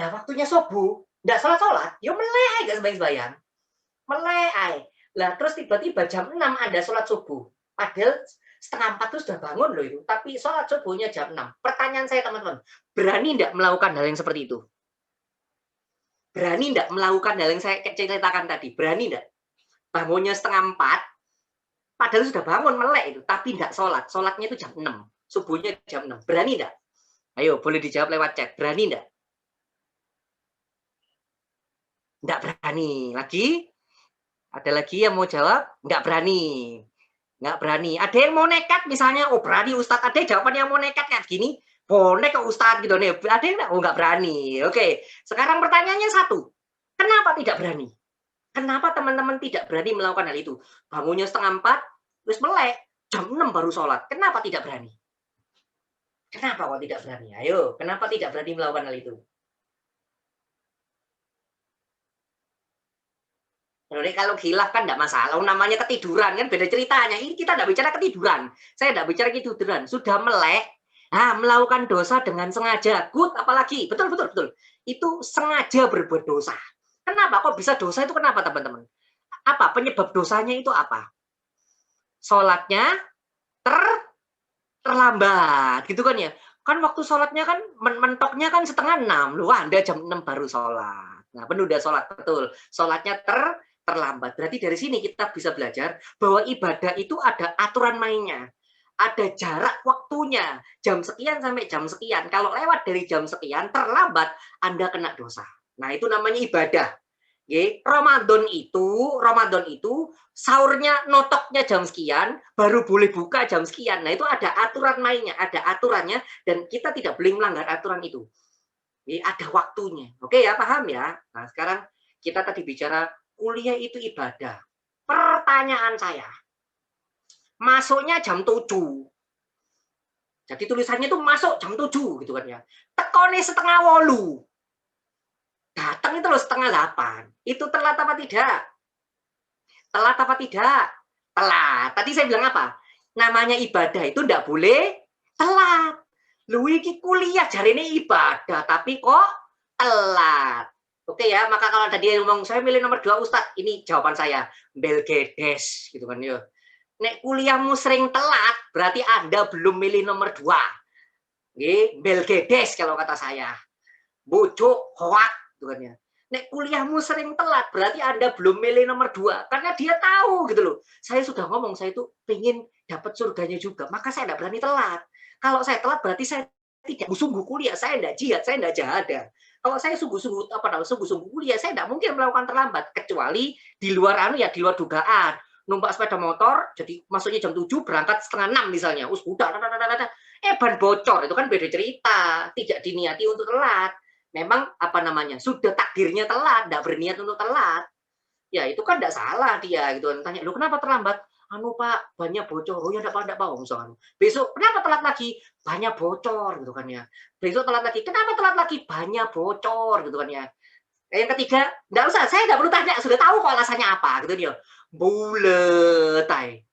[SPEAKER 3] Nah, waktunya subuh, enggak salat, ya melek gak sembahyang. Melek ae. Lah terus tiba-tiba jam 6 ada sholat subuh. Padahal 3:30 itu sudah bangun loh itu, tapi sholat subuhnya jam 6. Pertanyaan saya teman-teman, berani enggak melakukan hal yang seperti itu? Berani enggak melakukan hal yang saya ceritakan tadi? Berani enggak? Bangunnya 3:30, padahal sudah bangun melek itu, tapi enggak sholat. Sholatnya itu jam 6, subuhnya jam 6. Berani enggak? Ayo, boleh dijawab lewat chat. Berani enggak? Enggak berani. Lagi? Ada lagi yang mau jawab? Enggak berani. Nggak berani. Ada yang mau nekat misalnya, oh berani Ustadz. Ada jawaban yang mau nekat kayak gini, boleh kok Ustadz gitu nih. Ada yang nggak berani. Oke, sekarang pertanyaannya satu. Kenapa tidak berani? Kenapa teman-teman tidak berani melakukan hal itu? Bangunnya 3:30, terus melek, jam 6 baru sholat. Kenapa tidak berani? Kenapa kok tidak berani? Ayo, kenapa tidak berani melakukan hal itu? Kalau khilaf kan enggak masalah, namanya ketiduran kan beda ceritanya. Ini kita enggak bicara ketiduran. Saya enggak bicara ketiduran, sudah melek, melakukan dosa dengan sengaja. Good, apalagi? Betul. Itu sengaja berbuat dosa. Kenapa kok bisa dosa itu kenapa, teman-teman? Apa penyebab dosanya itu apa? Sholatnya terlambat, gitu kan ya? Kan waktu sholatnya kan mentoknya kan 5:30. Loh, Anda jam 6 baru sholat. Nah, penunda sholat, betul. Sholatnya terlambat. Berarti dari sini kita bisa belajar bahwa ibadah itu ada aturan mainnya. Ada jarak waktunya. Jam sekian sampai jam sekian. Kalau lewat dari jam sekian, terlambat, Anda kena dosa. Nah, itu namanya ibadah. Ramadan itu sahurnya notoknya jam sekian, baru boleh buka jam sekian. Nah, itu ada aturan mainnya, ada aturannya, dan kita tidak boleh melanggar aturan itu. Ada waktunya. Oke ya, paham ya? Nah, sekarang kita tadi bicara kuliah itu ibadah. Pertanyaan saya, masuknya jam 7. Jadi tulisannya itu masuk jam 7 gitu kan ya. Tekone 7:30. Datang itu loh 7:30. Itu telat apa tidak? Telat apa tidak? Telat. Tadi saya bilang apa? Namanya ibadah itu enggak boleh telat. Lu iki kuliah jarine ibadah, tapi kok telat. Oke ya, maka kalau tadi ngomong saya milih nomor 2 Ustadz, ini jawaban saya, belgedes gitu kan ya. Nek kuliahmu sering telat, berarti Anda belum milih nomor 2. Belgedes kalau kata saya. Bocok, hoak gitu kan ya. Nek kuliahmu sering telat, berarti Anda belum milih nomor 2. Karena dia tahu gitu loh. Saya sudah ngomong, saya itu pengen dapat surganya juga. Maka saya tidak berani telat. Kalau saya telat, berarti saya tidak sungguh kuliah. Saya tidak jihad, saya tidak jahadah. Kalau saya sungguh-sungguh kuliah, saya tidak mungkin melakukan terlambat. Kecuali di luar di luar dugaan. Numpak sepeda motor, jadi masuknya jam 7, berangkat 5:30 misalnya. Udah, ban bocor. Itu kan beda cerita. Tidak diniati untuk telat. Memang sudah takdirnya telat, tidak berniat untuk telat. Ya itu kan tidak salah dia gitu. Tanya, lu kenapa terlambat? Pak, banyak bocor. Oh ya enggak apa-apa misalkan. Besok kenapa telat lagi? Banyak bocor gitu kan ya. Besok telat lagi. Kenapa telat lagi? Banyak bocor gitu kan ya. Yang ketiga, enggak usah, saya enggak perlu tanya, sudah tahu kok alasannya apa gitu dia. Bulet ay.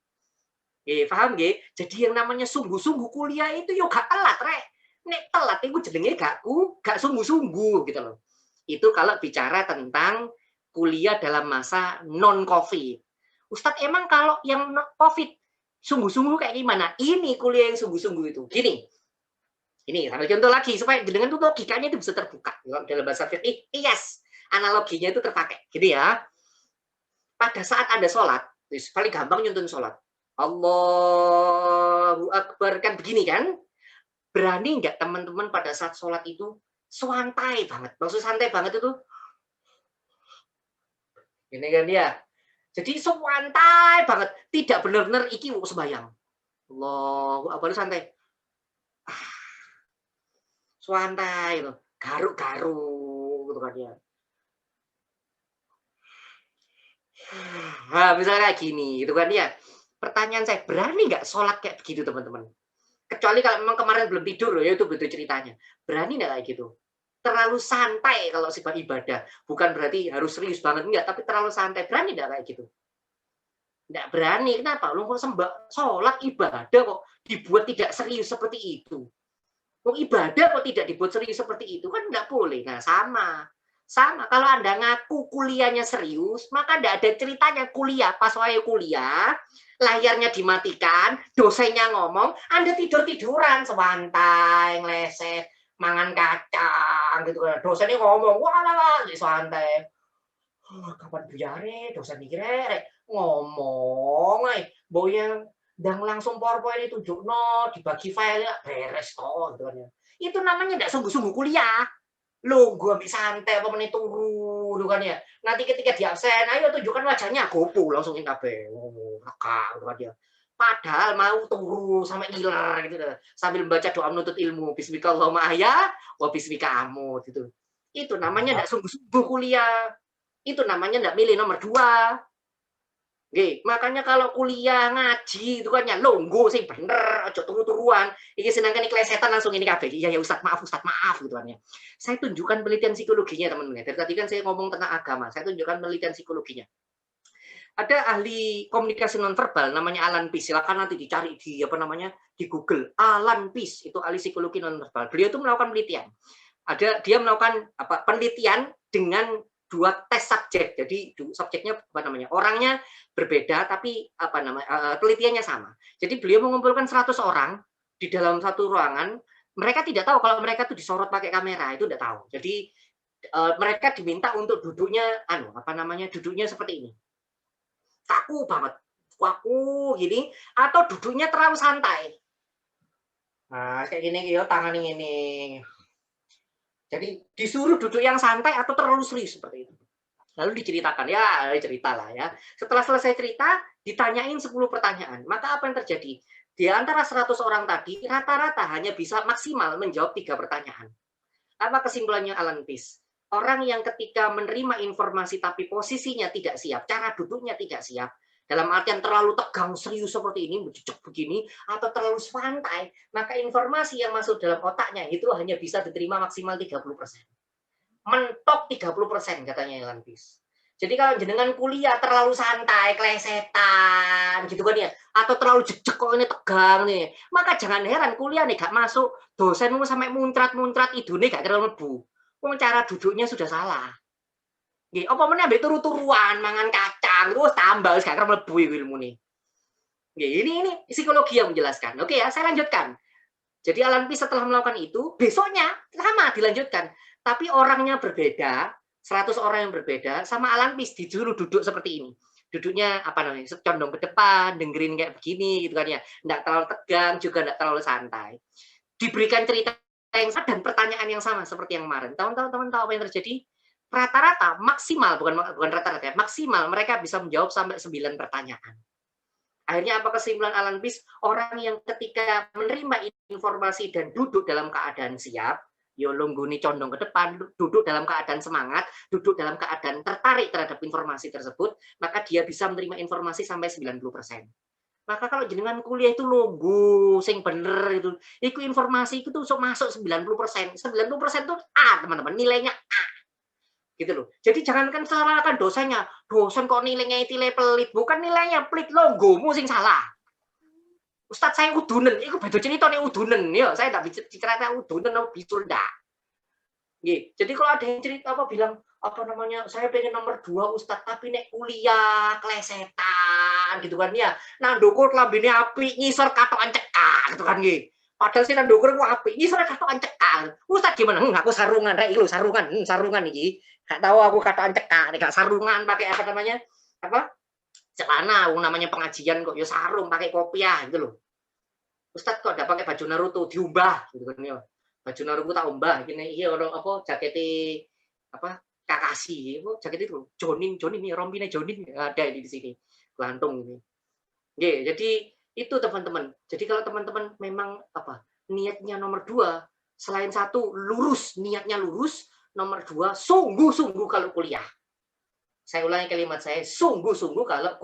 [SPEAKER 3] Paham nggih? Jadi yang namanya sungguh-sungguh kuliah itu yo gak telat, rek. Nek telat itu jenenge gak sungguh-sungguh gitu loh. Itu kalau bicara tentang kuliah dalam masa non-COVID. Ustadz, emang kalau yang COVID sungguh-sungguh kayak gimana? Ini kuliah yang sungguh-sungguh itu. Gini. Ini sambil contoh lagi supaya dengan itu logikanya itu bisa terbuka dalam bahasa fikih. Yes, analoginya itu terpakai. Gitu ya. Pada saat Anda sholat, paling gampang nyuntun sholat. Allahu Akbar kan begini kan? Berani nggak teman-teman pada saat sholat itu santai banget? Maksud santai banget itu ini kan ya. Jadi santai banget, tidak benar-benar iki sembahyang. Allahu Akbar santai. Santai itu, garuk-garuk gitu kan ya. Nah, misalnya kayak gini gitu kan ya. Pertanyaan saya, berani nggak sholat kayak begitu teman-teman? Kecuali kalau memang kemarin belum tidur loh, ya itu betul ceritanya. Berani nggak kayak gitu? Terlalu santai kalau sifat ibadah. Bukan berarti harus serius banget, enggak. Tapi terlalu santai. Berani nggak kayak gitu? Nggak berani. Kenapa? Lu kok sholat ibadah kok dibuat tidak serius seperti itu? Kok ibadah kok tidak dibuat serius seperti itu? Kan nggak boleh. Nah, sama. Kalau Anda ngaku kuliahnya serius, maka nggak ada ceritanya kuliah. Pas saya kuliah, layarnya dimatikan, dosennya ngomong, Anda tidur-tiduran, santai, ngeleset, mangan kacang, gitu. Dosennya ngomong, wah, santai. Kapan biare, dosen mikirnya, ngomong, boyang, dan langsung PowerPoint itu tunjuk, dibagi file, beres, toh, gitu kan. Itu namanya nggak sungguh-sungguh kuliah. Lo gue ambil santai apa menit turu gitu kan ya. Nanti ketika di absen, ayo tunjukkan wajahnya, gopo langsungin kabeh. Raka gitu kan dia. Padahal mau turu sampai ngiler gitu sambil membaca doa menuntut ilmu. Bismillahirrahmanirrahim ahya wa bismika amut gitu. Itu namanya enggak sungguh-sungguh kuliah. Itu namanya enggak milih nomor 2. Makanya kalau kuliah ngaji itu kan ya longgo sih bener, aja turu-turuan. Iki senangkan iki klesetan langsung ini kabeh. Iya ya Ustaz maaf gitu kan ya. Saya tunjukkan penelitian psikologinya teman-teman. Dari tadi kan saya ngomong tentang agama, saya tunjukkan penelitian psikologinya. Ada ahli komunikasi nonverbal namanya Alan Pease, silakan nanti dicari di apa namanya di Google. Alan Pease itu ahli psikologi nonverbal. Beliau itu melakukan penelitian. Dia melakukan penelitian dengan 2 tes subjek. Jadi subjeknya apa namanya? Orangnya berbeda tapi penelitiannya sama. Jadi beliau mengumpulkan 100 orang di dalam satu ruangan. Mereka tidak tahu kalau mereka itu disorot pakai kamera, itu tidak tahu. Jadi mereka diminta untuk duduknya duduknya seperti ini. Kaku banget, kaku gini, atau duduknya terlalu santai. Nah, kayak gini, yo tangan ini. Jadi disuruh duduk yang santai atau terlalu serius seperti itu. Lalu diceritakan, ya ceritalah ya. Setelah selesai cerita, ditanyain 10 pertanyaan. Maka apa yang terjadi? Di antara 100 orang tadi, rata-rata hanya bisa maksimal menjawab 3 pertanyaan. Apa kesimpulannya Alan Pease? Orang yang ketika menerima informasi tapi posisinya tidak siap, cara duduknya tidak siap, dalam artian terlalu tegang, serius seperti ini, menjejak begini, atau terlalu santai, maka informasi yang masuk dalam otaknya itu hanya bisa diterima maksimal 30%. Mentok 30% katanya Alan Pease. Jadi kalau jenengan kuliah terlalu santai, klesetan, gitu kan ya, atau terlalu jejak kok ini tegang nih, maka jangan heran kuliah nih gak masuk, dosenmu sampai muncrat-muncrat idune gak terlalu lebu. Cara duduknya sudah salah. Nggih, apa meneh ambek turu-turuan, mangan kacang, terus tambah wis gak mlebu ilmune. Nggih, ini psikologi yang menjelaskan. Oke ya, saya lanjutkan. Jadi Alan Pease setelah melakukan itu, besoknya sama dilanjutkan. Tapi orangnya berbeda, 100 orang yang berbeda, sama Alan Pease disuruh duduk seperti ini. Duduknya condong ke depan, dengerin kayak begini gitu kan ya. Enggak terlalu tegang, juga enggak terlalu santai. Diberikan cerita yang sama dan pertanyaan yang sama seperti yang kemarin. Teman-teman tahu apa yang terjadi? Rata-rata maksimal, bukan rata-rata ya, maksimal mereka bisa menjawab sampai 9 pertanyaan. Akhirnya apa kesimpulan Alan Pease? Orang yang ketika menerima informasi dan duduk dalam keadaan siap, yo longgone condong ke depan, duduk dalam keadaan semangat, duduk dalam keadaan tertarik terhadap informasi tersebut, maka dia bisa menerima informasi sampai 90%. Maka kalau jenengan kuliah itu longgo, sing bener itu informasi itu tuh masuk 90%. 90% itu A, teman-teman, nilainya A. Gitu loh. Jadi jangankan salahkan dosennya. Dosen kok nilainya itu pelit, bukan nilainya pelit, longgomu sing salah. Ustadz saya udunen, itu beda cerita nih udunen ya. Saya enggak bicara udunen atau bisul enggak. Jadi kalau ada yang cerita bilang saya pengen nomor 2 Ustadz, tapi nek kuliah klesetan gitu kan ya. Nah ndukur lambene apik, ngisor katokan cekak gitu kan nggih. Padahal sih nang ndukur ku apik, ngisor katokan cekak. Ustadz gimana? Aku sarungan rek lho, sarungan iki. Gak tahu aku katokan cekak, gak sarungan pakai celana, namanya pengajian kok ya sarung pakai kopiah gitu loh. Ustadz kok enggak pakai baju Naruto diumbah gitu kan ya. Baju Naruto tak umbah gini orang jakete Kakashi jaket itu Jonin nih rompine Jonin ada di sini gelantung ini. Jadi itu teman-teman. Jadi kalau teman-teman memang niatnya nomor 2 selain 1 lurus, niatnya lurus, nomor 2 sungguh-sungguh kalau kuliah. Saya ulangi kalimat saya, sungguh-sungguh kalau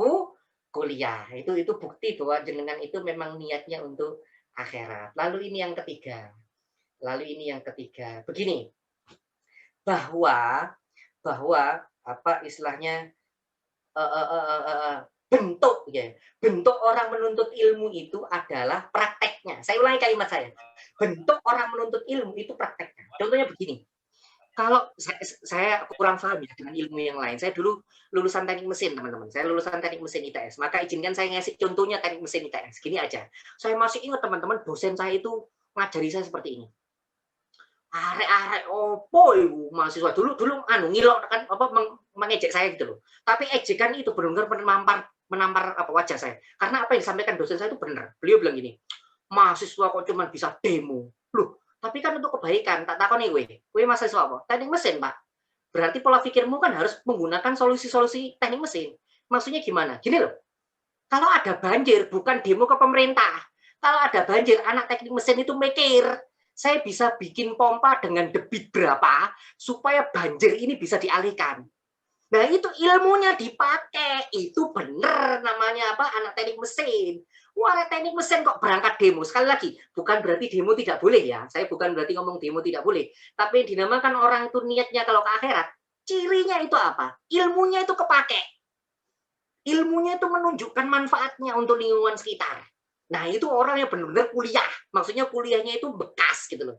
[SPEAKER 3] kuliah. Itu bukti bahwa jenengan itu memang niatnya untuk akhirat. Lalu ini yang ketiga. Begini. Bahwa istilahnya bentuk orang menuntut ilmu itu adalah prakteknya. Saya ulangi kalimat saya. Bentuk orang menuntut ilmu itu prakteknya. Contohnya begini. Kalau saya kurang paham ya dengan ilmu yang lain. Saya dulu lulusan teknik mesin, teman-teman. Saya lulusan teknik mesin ITS. Maka izinkan saya ngasih contohnya teknik mesin ITS. Gini aja. Saya masih ingat teman-teman, dosen saya itu ngajari saya seperti ini. Arek-arek opo ibu mahasiswa dulu ngilok kan mengejek saya gitu loh. Tapi ejekan itu benar-benar menampar wajah saya. Karena apa yang disampaikan dosen saya itu benar. Beliau bilang gini, mahasiswa kok cuma bisa demo. Loh, tapi kan untuk kebaikan. Tak takoni kowe mahasiswa apa? Teknik mesin, Pak. Berarti pola pikirmu kan harus menggunakan solusi-solusi teknik mesin. Maksudnya gimana? Gini loh. Kalau ada banjir bukan demo ke pemerintah. Kalau ada banjir anak teknik mesin itu mikir, saya bisa bikin pompa dengan debit berapa supaya banjir ini bisa dialihkan. Nah itu ilmunya dipakai, itu benar namanya anak teknik mesin. Wah teknik mesin kok berangkat demo. Sekali lagi, bukan berarti demo tidak boleh ya. Saya bukan berarti ngomong demo tidak boleh. Tapi yang dinamakan orang itu niatnya kalau ke akhirat, cirinya itu apa? Ilmunya itu kepake. ilmunya itu menunjukkan manfaatnya untuk lingkungan sekitar. Nah, itu orang yang benar-benar kuliah. Maksudnya kuliahnya itu bekas gitu loh.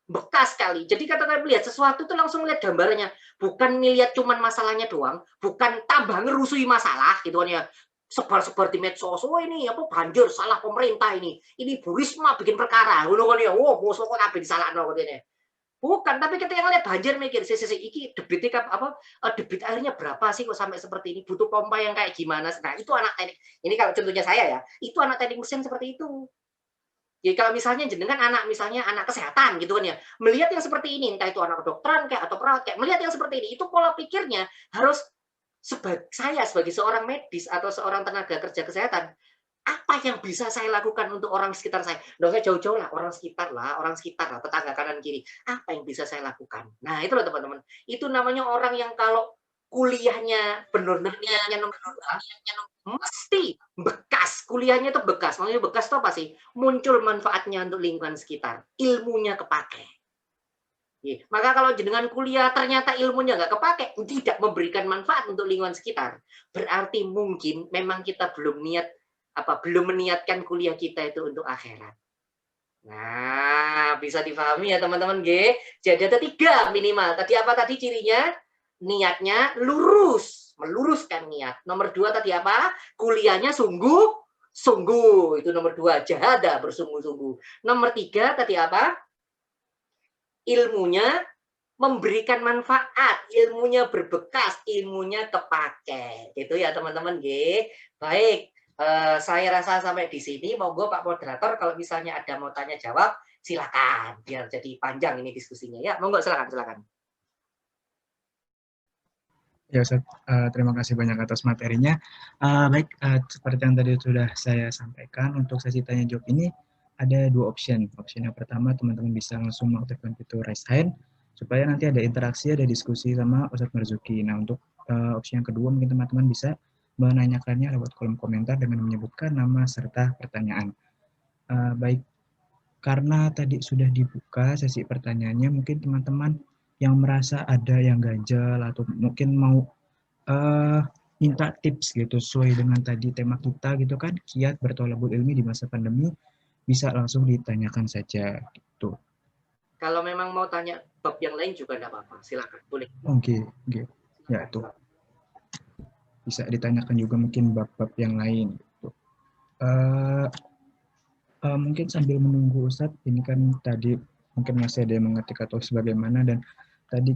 [SPEAKER 3] Bekas sekali. Jadi katakan lihat sesuatu itu langsung lihat gambarnya. Bukan ngelihat cuman masalahnya doang. Bukan tambah ngerusui masalah gitu kan ya. Sebar-sebar di medsos. Oh ini apa banjir, salah pemerintah ini. Ini Bu Risma bikin perkara. Ngono kan ya. Oh, bos kok kabeh disalahno katanya. Bukan, tapi ketika ngeliat banjir mikir, iki debitnya apa debit airnya berapa sih kok sampai seperti ini? Butuh pompa yang kayak gimana? Nah, itu anak teknik. Ini kalau contohnya saya ya, itu anak teknik mesin seperti itu. Jadi kalau misalnya jenengan misalnya anak kesehatan gitu kan ya, melihat yang seperti ini, entah itu anak kedokteran kayak atau perawat kayak, melihat yang seperti ini, itu pola pikirnya harus saya sebagai seorang medis atau seorang tenaga kerja kesehatan, apa yang bisa saya lakukan untuk orang sekitar saya? Nggak usah jauh-jauh lah, orang sekitar lah, tetangga kanan kiri. Apa yang bisa saya lakukan? Nah, itu loh teman-teman. Itu namanya orang yang kalau kuliahnya benar-benar niatnya nomor dua, mesti bekas. Kuliahnya itu bekas. Maksudnya bekas itu apa sih? Muncul manfaatnya untuk lingkungan sekitar. Ilmunya kepake. Maka kalau jenengan kuliah ternyata ilmunya nggak kepake, tidak memberikan manfaat untuk lingkungan sekitar, berarti mungkin memang kita belum meniatkan kuliah kita itu untuk akhirat. Nah, bisa difahami ya teman-teman, G. Jadi ada 3 minimal. Tadi apa tadi cirinya? Niatnya lurus, meluruskan niat. Nomor 2 tadi apa? Kuliahnya sungguh-sungguh. Itu nomor 2, jahada, bersungguh-sungguh. Nomor 3 tadi apa? Ilmunya memberikan manfaat, ilmunya berbekas, ilmunya kepake. Gitu ya teman-teman, G. Baik. Saya rasa sampai di sini. Monggo Pak Moderator kalau misalnya ada mau tanya jawab silakan biar jadi panjang ini diskusinya ya. Monggo silakan.
[SPEAKER 1] Ya Ustaz, terima kasih banyak atas materinya. Baik, seperti yang tadi sudah saya sampaikan, untuk sesi tanya jawab ini ada 2 option. Option yang pertama, teman-teman bisa langsung mengaktifkan fitur raise hand supaya nanti ada interaksi, ada diskusi sama Ustadz Marzuki. Nah, untuk opsi yang kedua mungkin teman-teman bisa menanyakannya lewat kolom komentar dengan menyebutkan nama serta pertanyaan. Baik, karena tadi sudah dibuka sesi pertanyaannya, mungkin teman-teman yang merasa ada yang ganjal atau mungkin mau minta tips gitu sesuai dengan tadi tema kita gitu kan, kiat bertolabul ilmi di masa pandemi, bisa langsung ditanyakan saja gitu.
[SPEAKER 3] Kalau memang mau tanya bab yang lain juga tidak apa-apa, silakan, boleh.
[SPEAKER 1] Oke. Ya itu. Bisa ditanyakan juga mungkin bab-bab yang lain gitu. Mungkin sambil menunggu Ustadz, ini kan tadi mungkin masih ada yang mengetik atau sebagaimana, dan tadi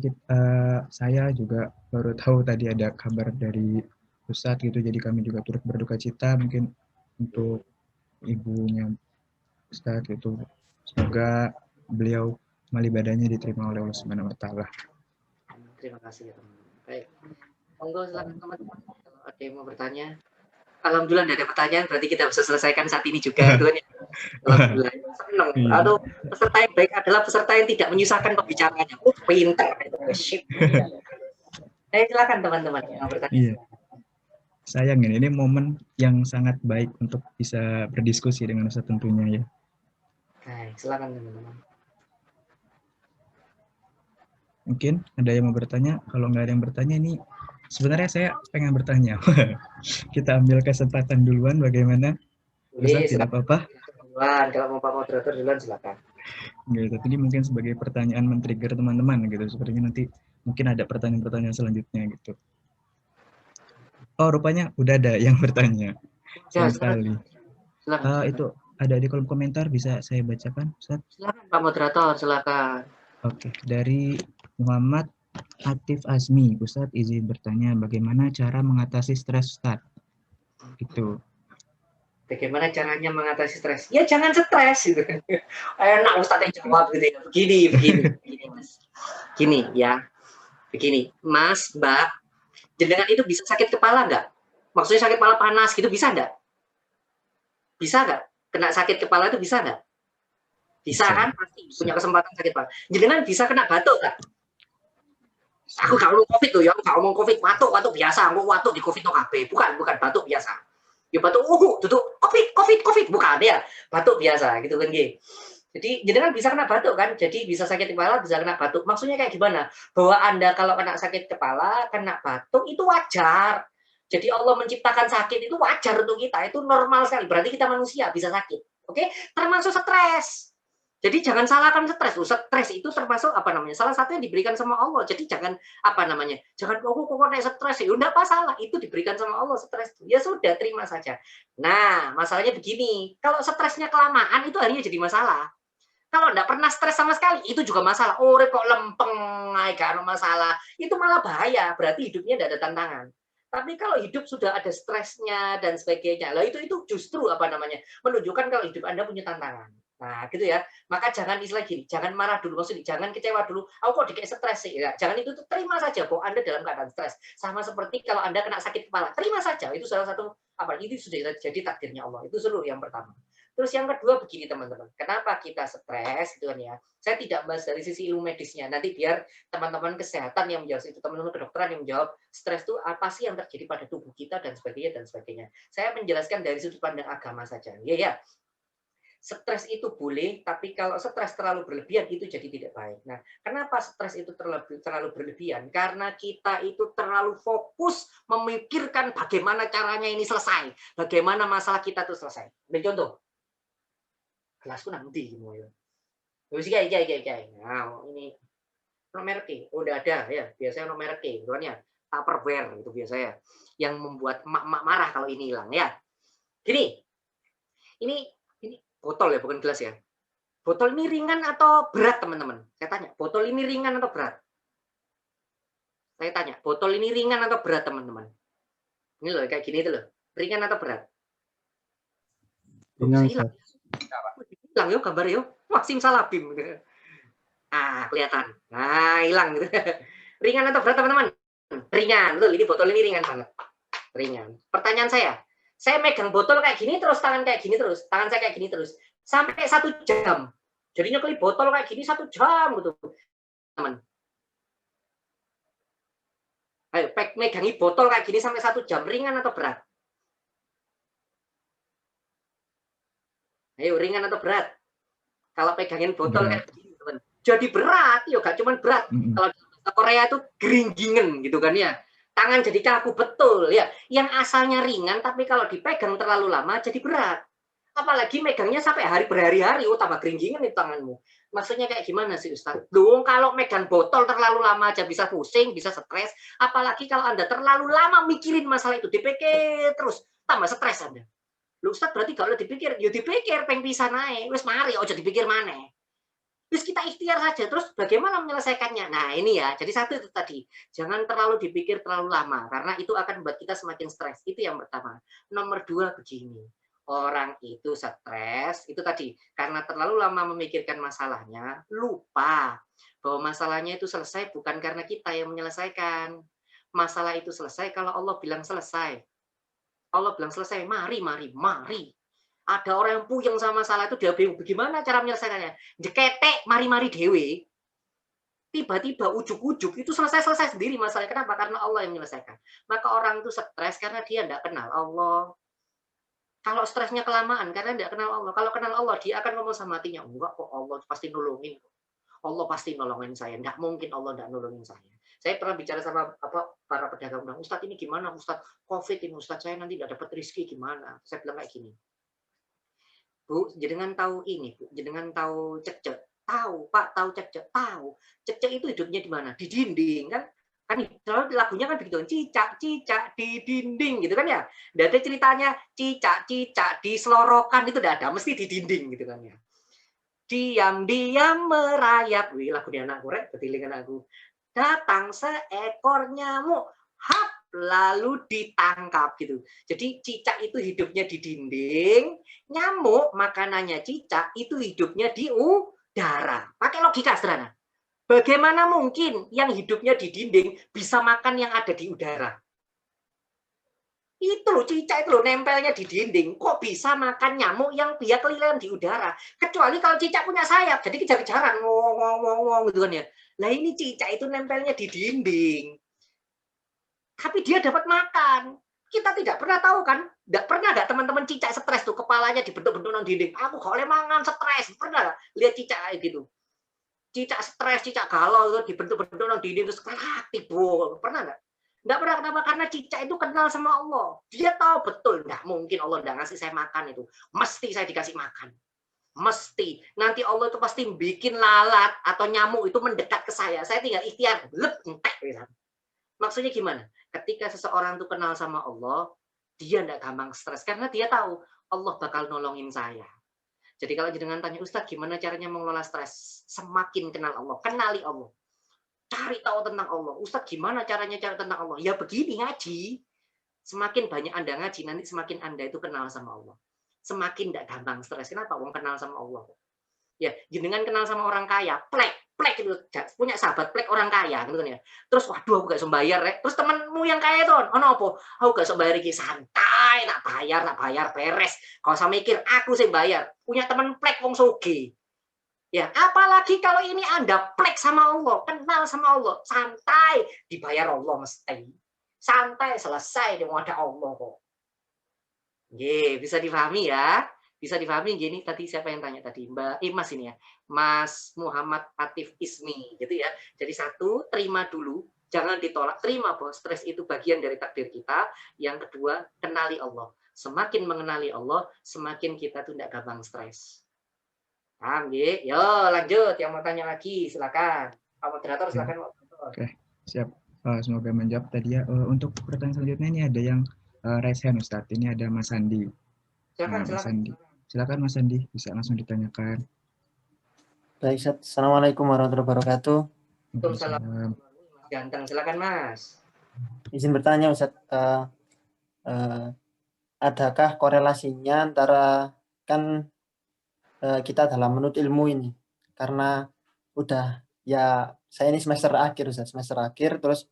[SPEAKER 1] saya juga baru tahu tadi ada kabar dari Ustadz gitu, jadi kami juga turut berduka cita mungkin untuk ibunya Ustadz gitu. Semoga beliau amal ibadahnya diterima oleh Allah Subhanahu wa taala.
[SPEAKER 3] Terima kasih ya teman-teman. Baik. Monggo silakan teman-teman kalau ada yang mau bertanya. Alhamdulillah tidak ada pertanyaan, berarti kita bisa selesaikan saat ini juga. Itu kan ya. Alhamdulillah. Senang. Atau peserta yang baik adalah peserta yang tidak menyusahkan pembicaraannya. Pintar. Silakan teman-teman yang bertanya.
[SPEAKER 1] Iya. Sayang ini momen yang sangat baik untuk bisa berdiskusi dengan Ustadz tentunya ya.
[SPEAKER 3] Baik, silakan teman-teman.
[SPEAKER 1] Mungkin ada yang mau bertanya. Kalau nggak ada yang bertanya, ini sebenarnya saya pengen bertanya. Kita ambil kesempatan duluan, bagaimana? Ustaz, tidak apa-apa?
[SPEAKER 3] Kalau mau Pak Moderator duluan, silakan.
[SPEAKER 1] Gitu. Ini mungkin sebagai pertanyaan men-trigger teman-teman gitu. Sepertinya nanti mungkin ada pertanyaan-pertanyaan selanjutnya gitu. Oh, rupanya udah ada yang bertanya. Sayang sekali. Itu ada di kolom komentar, bisa saya bacakan, Ustaz?
[SPEAKER 3] Silakan Pak Moderator, silakan.
[SPEAKER 1] Oke, dari Muhammad Atif Azmi, Ustadz izin bertanya bagaimana cara mengatasi stres, Ustadz? Gitu.
[SPEAKER 3] Bagaimana caranya mengatasi stres? Ya jangan stres gitu. Enak Ustadz yang jawab gitu ya. Begini Mas. Gini ya. Begini, Mas, Mbak, jenengan itu bisa sakit kepala nggak? Maksudnya sakit kepala panas gitu bisa nggak? Bisa nggak? Kena sakit kepala itu bisa nggak? Bisa kan? Pasti punya kesempatan sakit kepala. Jenengan bisa kena batuk nggak? Aku gak ngomong COVID tuh ya, aku gak ngomong COVID, batuk biasa, aku batuk di COVID no KB, bukan batuk biasa. Ya batuk, duduk COVID, bukan ya, batuk biasa gitu kan G. Jadi jenengan bisa kena batuk kan, jadi bisa sakit kepala, bisa kena batuk. Maksudnya kayak gimana? Bahwa Anda kalau kena sakit kepala, kena batuk itu wajar. Jadi Allah menciptakan sakit itu wajar untuk kita, itu normal sekali. Berarti kita manusia bisa sakit. Oke, termasuk stres. Jadi jangan salahkan stres. Stres itu termasuk apa namanya? Salah satu yang diberikan sama Allah. Jadi jangan apa namanya? Jangan kok naik stres ya. Enggak masalah. Itu diberikan sama Allah stres. Ya sudah, terima saja. Nah, masalahnya begini. Kalau stresnya kelamaan itu akhirnya jadi masalah. Kalau enggak pernah stres sama sekali, itu juga masalah. Oh, kok lempeng, gak ada masalah. Itu malah bahaya. Berarti hidupnya enggak ada tantangan. Tapi kalau hidup sudah ada stresnya dan sebagainya, lah itu justru apa namanya? Menunjukkan kalau hidup Anda punya tantangan. Nah, gitu ya. Maka jangan istilah gini, jangan marah dulu, maksudnya jangan kecewa dulu. Aku kok dikasih stres sih? Ya, jangan itu terima saja bahwa Anda dalam keadaan stres. Sama seperti kalau Anda kena sakit kepala, terima saja. Itu salah satu apa? Itu sudah jadi takdirnya Allah. Itu seluruh yang pertama. Terus yang kedua begini teman-teman, kenapa kita stres gitu kan ya? Saya tidak bahas dari sisi ilmu medisnya. Nanti biar teman-teman kesehatan yang menjawab itu, teman-teman kedokteran yang menjawab stres itu apa sih yang terjadi pada tubuh kita dan sebagainya dan sebagainya. Saya menjelaskan dari sudut pandang agama saja. Ya. Stres itu boleh, tapi kalau stres terlalu berlebihan itu jadi tidak baik. Nah, kenapa stres itu terlalu berlebihan? Karena kita itu terlalu fokus memikirkan bagaimana caranya ini selesai, bagaimana masalah kita itu selesai. Ambil contoh, kelasku nanti mau ya. Terus Nah, ini nomor K, udah ada ya, biasanya nomor K, soalnya Tupperware itu biasanya yang membuat emak-emak marah kalau ini hilang ya. Gini, ini botol ya, bukan gelas ya. Botol ini ringan atau berat, teman-teman? Saya tanya, botol ini ringan atau berat? Saya tanya, botol ini ringan atau berat, teman-teman? Ini loh, kayak gini itu loh. Ringan atau berat?
[SPEAKER 1] Ringan,
[SPEAKER 3] hilang yuk gambar yuk. Maksim Salabim. Ah, kelihatan. Nah, hilang gitu. Ringan atau berat, teman-teman? Ringan. Loh, ini botol ini ringan banget. Ringan. Pertanyaan saya megang botol kayak gini terus, tangan kayak gini terus, tangan saya kayak gini terus, sampai 1 jam. Jadinya kali botol kayak gini 1 jam gitu, teman. Ayo, megangi botol kayak gini sampai 1 jam, ringan atau berat? Ayo, ringan atau berat? Kalau pegangin botol kayak gini, teman. Jadi berat, yo gak cuman berat. Kalau di Korea itu geringgingen gitu kan ya. Tangan jadi kaku betul ya. Yang asalnya ringan tapi kalau dipegang terlalu lama jadi berat. Apalagi megangnya sampai berhari-hari, oh tambah geringgingan itu tanganmu. Maksudnya kayak gimana sih Ustaz? Dong kalau megang botol terlalu lama aja bisa pusing, bisa stres. Apalagi kalau Anda terlalu lama mikirin masalah itu, dipikir terus, tambah stres Anda. Lu Ustaz berarti kalau dipikir, ya dipikir peng bisa naik, wis mari ojo dipikir maneh. Terus kita ikhtiar saja, terus bagaimana menyelesaikannya? Nah ini ya, jadi satu itu tadi, jangan terlalu dipikir terlalu lama, karena itu akan membuat kita semakin stres, itu yang pertama. Nomor 2 begini, orang itu stres, itu tadi, karena terlalu lama memikirkan masalahnya, lupa bahwa masalahnya itu selesai bukan karena kita yang menyelesaikan. Masalah itu selesai kalau Allah bilang selesai. Allah bilang selesai, mari. Ada orang yang puyeng sama masalah itu, dia bingung bagaimana cara menyelesaikannya. Jeketek, mari dewe. Tiba-tiba ujuk-ujuk itu selesai sendiri masalah. Kenapa? Karena Allah yang menyelesaikan. Maka orang itu stres karena dia tidak kenal Allah. Kalau stresnya kelamaan karena tidak kenal Allah. Kalau kenal Allah, dia akan ngomong sama hatinya, enggak kok, Allah pasti nolongin. Allah pasti nolongin saya. Tidak mungkin Allah tidak nolongin saya. Saya pernah bicara sama para pedagang, Ustadz ini gimana? Ustadz COVID ini, Ustadz saya nanti tidak dapat rezeki gimana? Saya bilang kayak gini. Bu, jenengan tahu ini, Bu. Jenengan tahu cecek? Tahu, Pak, tahu cecek? Tahu. Cecek itu hidupnya di mana? Di dinding, kan? Kan selalu lagunya kan begitu, cicak di dinding gitu kan ya. Tidak ada ceritanya cicak di selorokan, itu tidak ada, mesti di dinding gitu kan ya. Diam-diam merayap, wih lagunya anakku rek, betilingan aku. Datang seekor nyamuk, hap, lalu ditangkap gitu. Jadi cicak itu hidupnya di dinding, nyamuk makanannya cicak itu hidupnya di udara. Pakai logika sederhana. Bagaimana mungkin yang hidupnya di dinding bisa makan yang ada di udara? Itu loh, cicak itu loh nempelnya di dinding. Kok bisa makan nyamuk yang dia keliling di udara? Kecuali kalau cicak punya sayap, jadi kejar-kejaran ngomong gitu kan ya. Nah ini cicak itu nempelnya di dinding. Tapi dia dapat makan. Kita tidak pernah tahu kan? Tidak pernah ada teman-teman cicak stres tuh kepalanya dibentuk-bentuk nang dinding. Aku kalau mangan stres, pernah lihat cicak kayak gitu. Cicak stres, cicak galau itu dibentuk-bentuk nang dinding terus tiba. Pernah nggak? Enggak pernah. Kenapa? Karena cicak itu kenal sama Allah. Dia tahu betul, enggak mungkin Allah enggak ngasih saya makan itu. Mesti saya dikasih makan. Mesti. Nanti Allah itu pasti bikin lalat atau nyamuk itu mendekat ke saya. Saya tinggal ikhtiar, lep, entek. Maksudnya gimana? Ketika seseorang itu kenal sama Allah, dia enggak gampang stres. Karena dia tahu Allah bakal nolongin saya. Jadi kalau jenengan tanya, Ustadz, gimana caranya mengelola stres? Semakin kenal Allah, kenali Allah. Cari tahu tentang Allah. Ustadz, gimana caranya cari tentang Allah? Ya begini, ngaji. Semakin banyak Anda ngaji, nanti semakin Anda itu kenal sama Allah. Semakin tidak gampang stres. Kenapa? Wong kenal sama Allah. Ya, jenengan kenal sama orang kaya, plek itu punya sahabat plek orang kaya, gitu kan ya. Terus waduh aku gak sembayar, terus temanmu yang kaya itu, ono apa? Aku gak sembayar iki, santai, tak bayar beres. Kalau saya mikir aku sih bayar. Punya teman plek wong soge. Ya, apalagi kalau ini Anda plek sama Allah, kenal sama Allah, santai, dibayar Allah mesti. Santai, selesai, dia mau ada Allah kok. Bisa dipahami ya? Bisa dipahami gini, tadi siapa yang tanya tadi? Mbak Mas ini ya, Mas Muhammad Atif Ismi, gitu ya. Jadi satu, terima dulu, jangan ditolak, terima bahwa stres itu bagian dari takdir kita. Yang kedua, kenali Allah. Semakin mengenali Allah, semakin kita tuh tidak gampang stres. Paham, ya? Yo, lanjut. Yang mau tanya lagi, silakan. Pak moderator, silakan.
[SPEAKER 1] Oke, siap. Semoga menjawab tadi ya. Untuk pertanyaan selanjutnya ini ada yang raise hand, Ustadz. Ini ada Mas Sandi.
[SPEAKER 3] Silakan,
[SPEAKER 1] Mas Sandi. Silakan Mas Sandi, bisa langsung ditanyakan.
[SPEAKER 4] Baik, Ustadz. Assalamualaikum warahmatullahi wabarakatuh.
[SPEAKER 3] Waalaikumsalam. Ganteng, silakan Mas.
[SPEAKER 4] Izin bertanya, Ustadz. Adakah korelasinya antara kan kita dalam menurut ilmu ini? Karena udah ya saya ini semester akhir, Ustadz. Semester akhir terus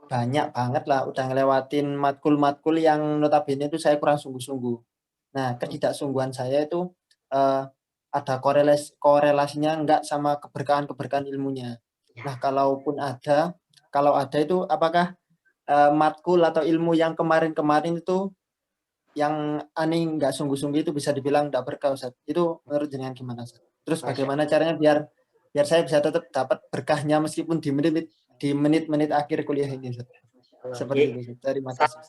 [SPEAKER 4] banyak banget lah udah ngelewatin matkul-matkul yang notabene itu saya kurang sungguh-sungguh. Nah, ketidaksungguhan saya itu ada korelasinya enggak sama keberkahan ilmunya. Nah, kalau ada itu apakah matkul atau ilmu yang kemarin-kemarin itu yang aneh enggak sungguh-sungguh itu bisa dibilang enggak berkah, Ustaz. Itu menurut jenengan gimana, Ustaz? Terus bagaimana caranya biar saya bisa tetap dapat berkahnya meskipun di menit-menit akhir kuliah ini, Ustaz. Seperti itu. Terima kasih.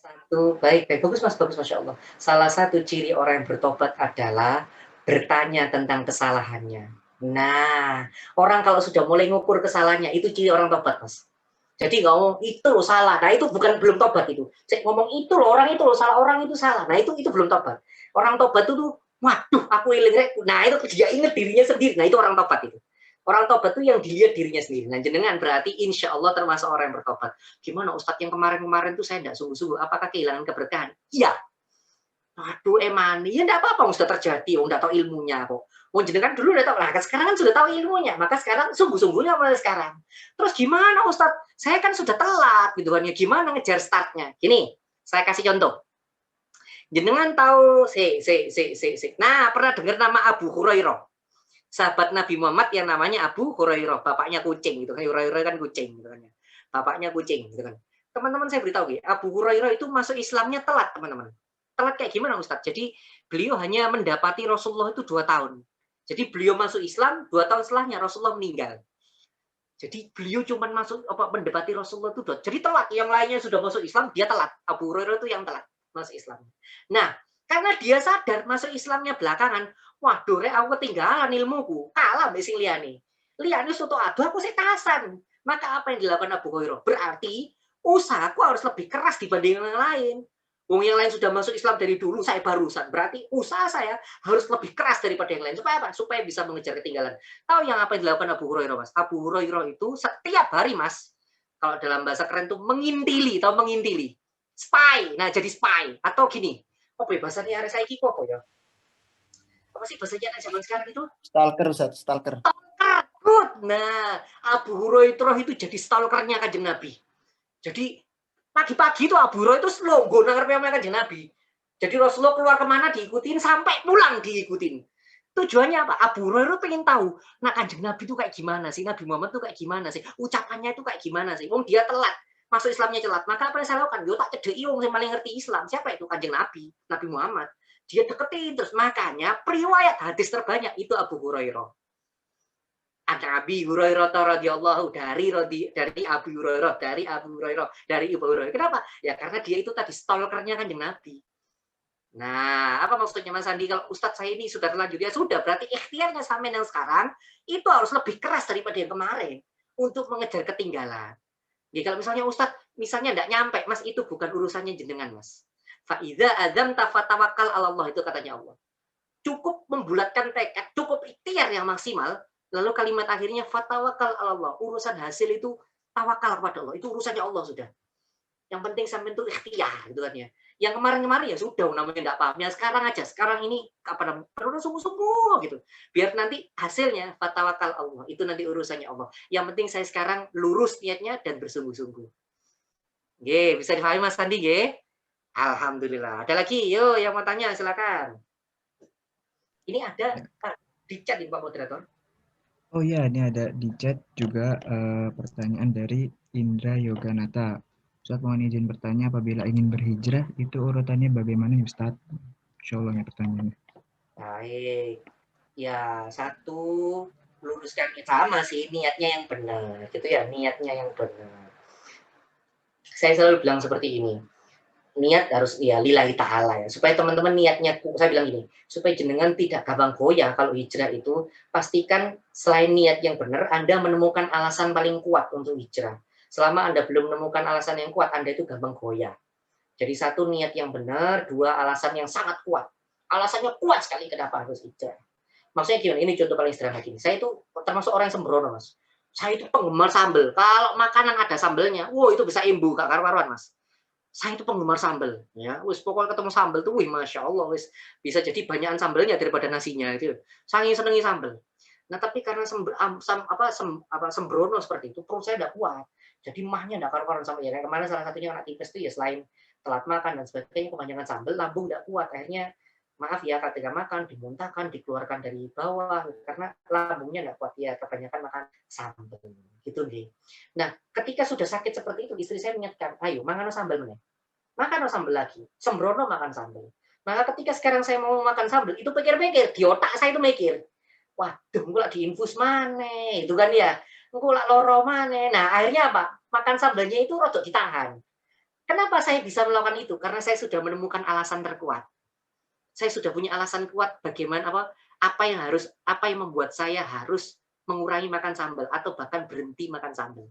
[SPEAKER 3] Baik, bagus Mas, bagus, Masya Allah. Salah satu ciri orang yang bertobat adalah bertanya tentang kesalahannya. Nah, orang kalau sudah mulai ngukur kesalahannya, itu ciri orang tobat, Mas. Jadi ngomong itu loh salah, nah itu belum tobat itu. Saya ngomong itu loh orang itu loh salah, orang itu salah, nah itu belum tobat. Orang tobat itu tuh, waduh, aku iling, nah itu dia ingat dirinya sendiri, nah itu orang tobat itu. Orang tobat itu yang dilihat dirinya sendiri. Nah, jenengan berarti insya Allah termasuk orang yang bertobat. Gimana Ustadz yang kemarin-kemarin tuh saya tidak sungguh-sungguh. Apakah kehilangan keberkahan? Iya. Aduh, emani. Ya enggak apa-apa, sudah terjadi. Udah tahu ilmunya kok. Jenengan dulu udah tahu. Nah, sekarang kan sudah tahu ilmunya. Maka sekarang sungguh-sungguhnya mulai sekarang. Terus gimana Ustadz? Saya kan sudah telat gitu kan. Ya gimana ngejar startnya? Gini, saya kasih contoh. Jenengan tahu Nah, pernah dengar nama Abu Hurairah? Sahabat Nabi Muhammad yang namanya Abu Hurairah, bapaknya kucing gitu kan. Hurairah kan kucing gitu kan. Bapaknya kucing gitu kan. Teman-teman saya beritahu ya, Abu Hurairah itu masuk Islamnya telat, teman-teman. Telat kayak gimana Ustadz? Jadi beliau hanya mendapati Rasulullah itu 2 tahun. Jadi beliau masuk Islam 2 tahun setelahnya Rasulullah meninggal. Jadi beliau cuma mendapati Rasulullah itu 2. Jadi telat, yang lainnya sudah masuk Islam, dia telat. Abu Hurairah itu yang telat masuk Islam. Nah, karena dia sadar masuk Islamnya belakangan, waduh, aku ketinggalan ilmuku, kalah mbek sing liyane. Liyane soto aduh aku sik tasan. Maka apa yang dilakukan Abu Hurairah? Berarti usahaku harus lebih keras dibanding yang lain. Wong yang lain sudah masuk Islam dari dulu, saya barusan. Berarti usaha saya harus lebih keras daripada yang lain. Supaya apa? Supaya bisa mengejar ketinggalan. Tahu yang apa yang dilakukan Abu Hurairah, Mas? Abu Hurairah itu setiap hari, Mas, kalau dalam bahasa keren itu mengintili, tahu mengintili. Spy. Nah, jadi spy. Atau gini, apa ya bahasanya hari saiki kok apa ya? Apa sih bahasanya zaman sekarang itu?
[SPEAKER 4] Stalker, Ustaz, stalker.
[SPEAKER 3] Good. Nah, Abu Hurairah itu jadi stalkernya Kanjeng Nabi. Jadi pagi-pagi itu Abu Hurairah itu longgo ngarepe Kanjeng Nabi. Jadi Rasulullah keluar kemana diikutin, sampai pulang diikutin. Tujuannya apa? Abu Hurairah pengen tahu, nah Kanjeng Nabi itu kayak gimana sih? Nabi Muhammad itu kayak gimana sih? Ucapannya itu kayak gimana sih? Wong dia telat. Masuk Islamnya telat, maka apa yang saya lakukan? Yo tak cedeki wong sing paling ngerti Islam. Siapa itu? Kanjeng Nabi, Nabi Muhammad. Dia deketin terus, makanya periwayat hadis terbanyak itu Abu Hurairah. Ada Abi Hurairah radhiyallahu dari Abi Hurairah, dari Abu Hurairah, dari Ibu Hurairah. Kenapa? Ya karena dia itu tadi stalkernya Kanjeng Nabi. Nah, apa maksudnya Mas Andi? Kalau Ustadz saya ini sudah terlanjur, ya sudah, berarti ikhtiarnya sampean yang sekarang itu harus lebih keras daripada yang kemarin untuk mengejar ketinggalan. Ya, kalau misalnya Ustadz, misalnya tidak nyampe, Mas, itu bukan urusannya jenengan, Mas. Fa'idha adam tafatawakal Allah, itu katanya Allah. Cukup membulatkan tekad, cukup ikhtiar yang maksimal, lalu kalimat akhirnya fatawakal Allah. Urusan hasil itu tawakal kepada Allah, itu urusannya Allah sudah. Yang penting sampai itu ikhtiar gitu kan ya. Yang kemarin-kemarin ya sudah namanya enggak paham. Ya sekarang aja, sekarang ini apa namanya sungguh-sungguh gitu. Biar nanti hasilnya fatawakal Allah. Itu nanti urusannya Allah. Yang penting saya sekarang lurus niatnya dan bersungguh-sungguh. Nggih, bisa dipahami Mas Andi nggih? Alhamdulillah. Ada lagi? Yo yang mau tanya silakan. Ini ada di chat nih Pak Moderator.
[SPEAKER 1] Oh iya, ini ada di chat juga pertanyaan dari Indra Yoganata. Ustaz mohon izin bertanya, apabila ingin berhijrah, itu urutannya bagaimana Ustaz? Insya Allah ya pertanyaannya.
[SPEAKER 3] Baik. Ya, satu, luruskan sama sih, niatnya yang benar. Gitu ya, niatnya yang benar. Saya selalu bilang seperti ini. Niat harus ya lillahi ta'ala ya. Supaya teman-teman niatnya, saya bilang gini, supaya jenengan tidak gampang goyah kalau hijrah itu, pastikan selain niat yang benar, Anda menemukan alasan paling kuat untuk hijrah. Selama Anda belum menemukan alasan yang kuat, Anda itu gampang goyah. Jadi satu, niat yang benar, dua, alasan yang sangat kuat. Alasannya kuat sekali kenapa harus hijrah. Maksudnya gimana? Ini contoh paling sederhana gini. Saya itu termasuk orang yang sembrono, Mas. Saya itu penggemar sambel. Kalau makanan ada sambelnya, wow itu bisa imbu, gak karuan, Mas. Saya itu penggemar sambel, ya. Wis pokoknya ketemu sambel tuh, wih masya Allah, wis bisa jadi banyakan sambelnya daripada nasinya itu. Saking senengi sambel. Nah tapi karena sembrono seperti itu, perut saya tidak kuat. Jadi mahnya tidak karuan sampai ya. Kemarin salah satunya anak tipes itu ya selain telat makan dan sebagainya, kebanyakan sambel, lambung tidak kuat. Akhirnya maaf ya ketika makan dimuntahkan, dikeluarkan dari bawah karena lambungnya nggak kuat ya kebanyakan makan sambal gitu deh. Nah ketika sudah sakit seperti itu istri saya mengingatkan, ayo makan sambal nih, makan sambal lagi, sembrono makan sambal. Maka ketika sekarang saya mau makan sambal itu pikir-pikir di otak saya itu mikir, waduh gue lagi infus mana itu kan ya, gue lagi loro mana. Nah akhirnya apa? Makan sambalnya itu rodok ditahan. Kenapa saya bisa melakukan itu? Karena saya sudah menemukan alasan terkuat. Saya sudah punya alasan kuat bagaimana apa yang membuat saya harus mengurangi makan sambal atau bahkan berhenti makan sambal.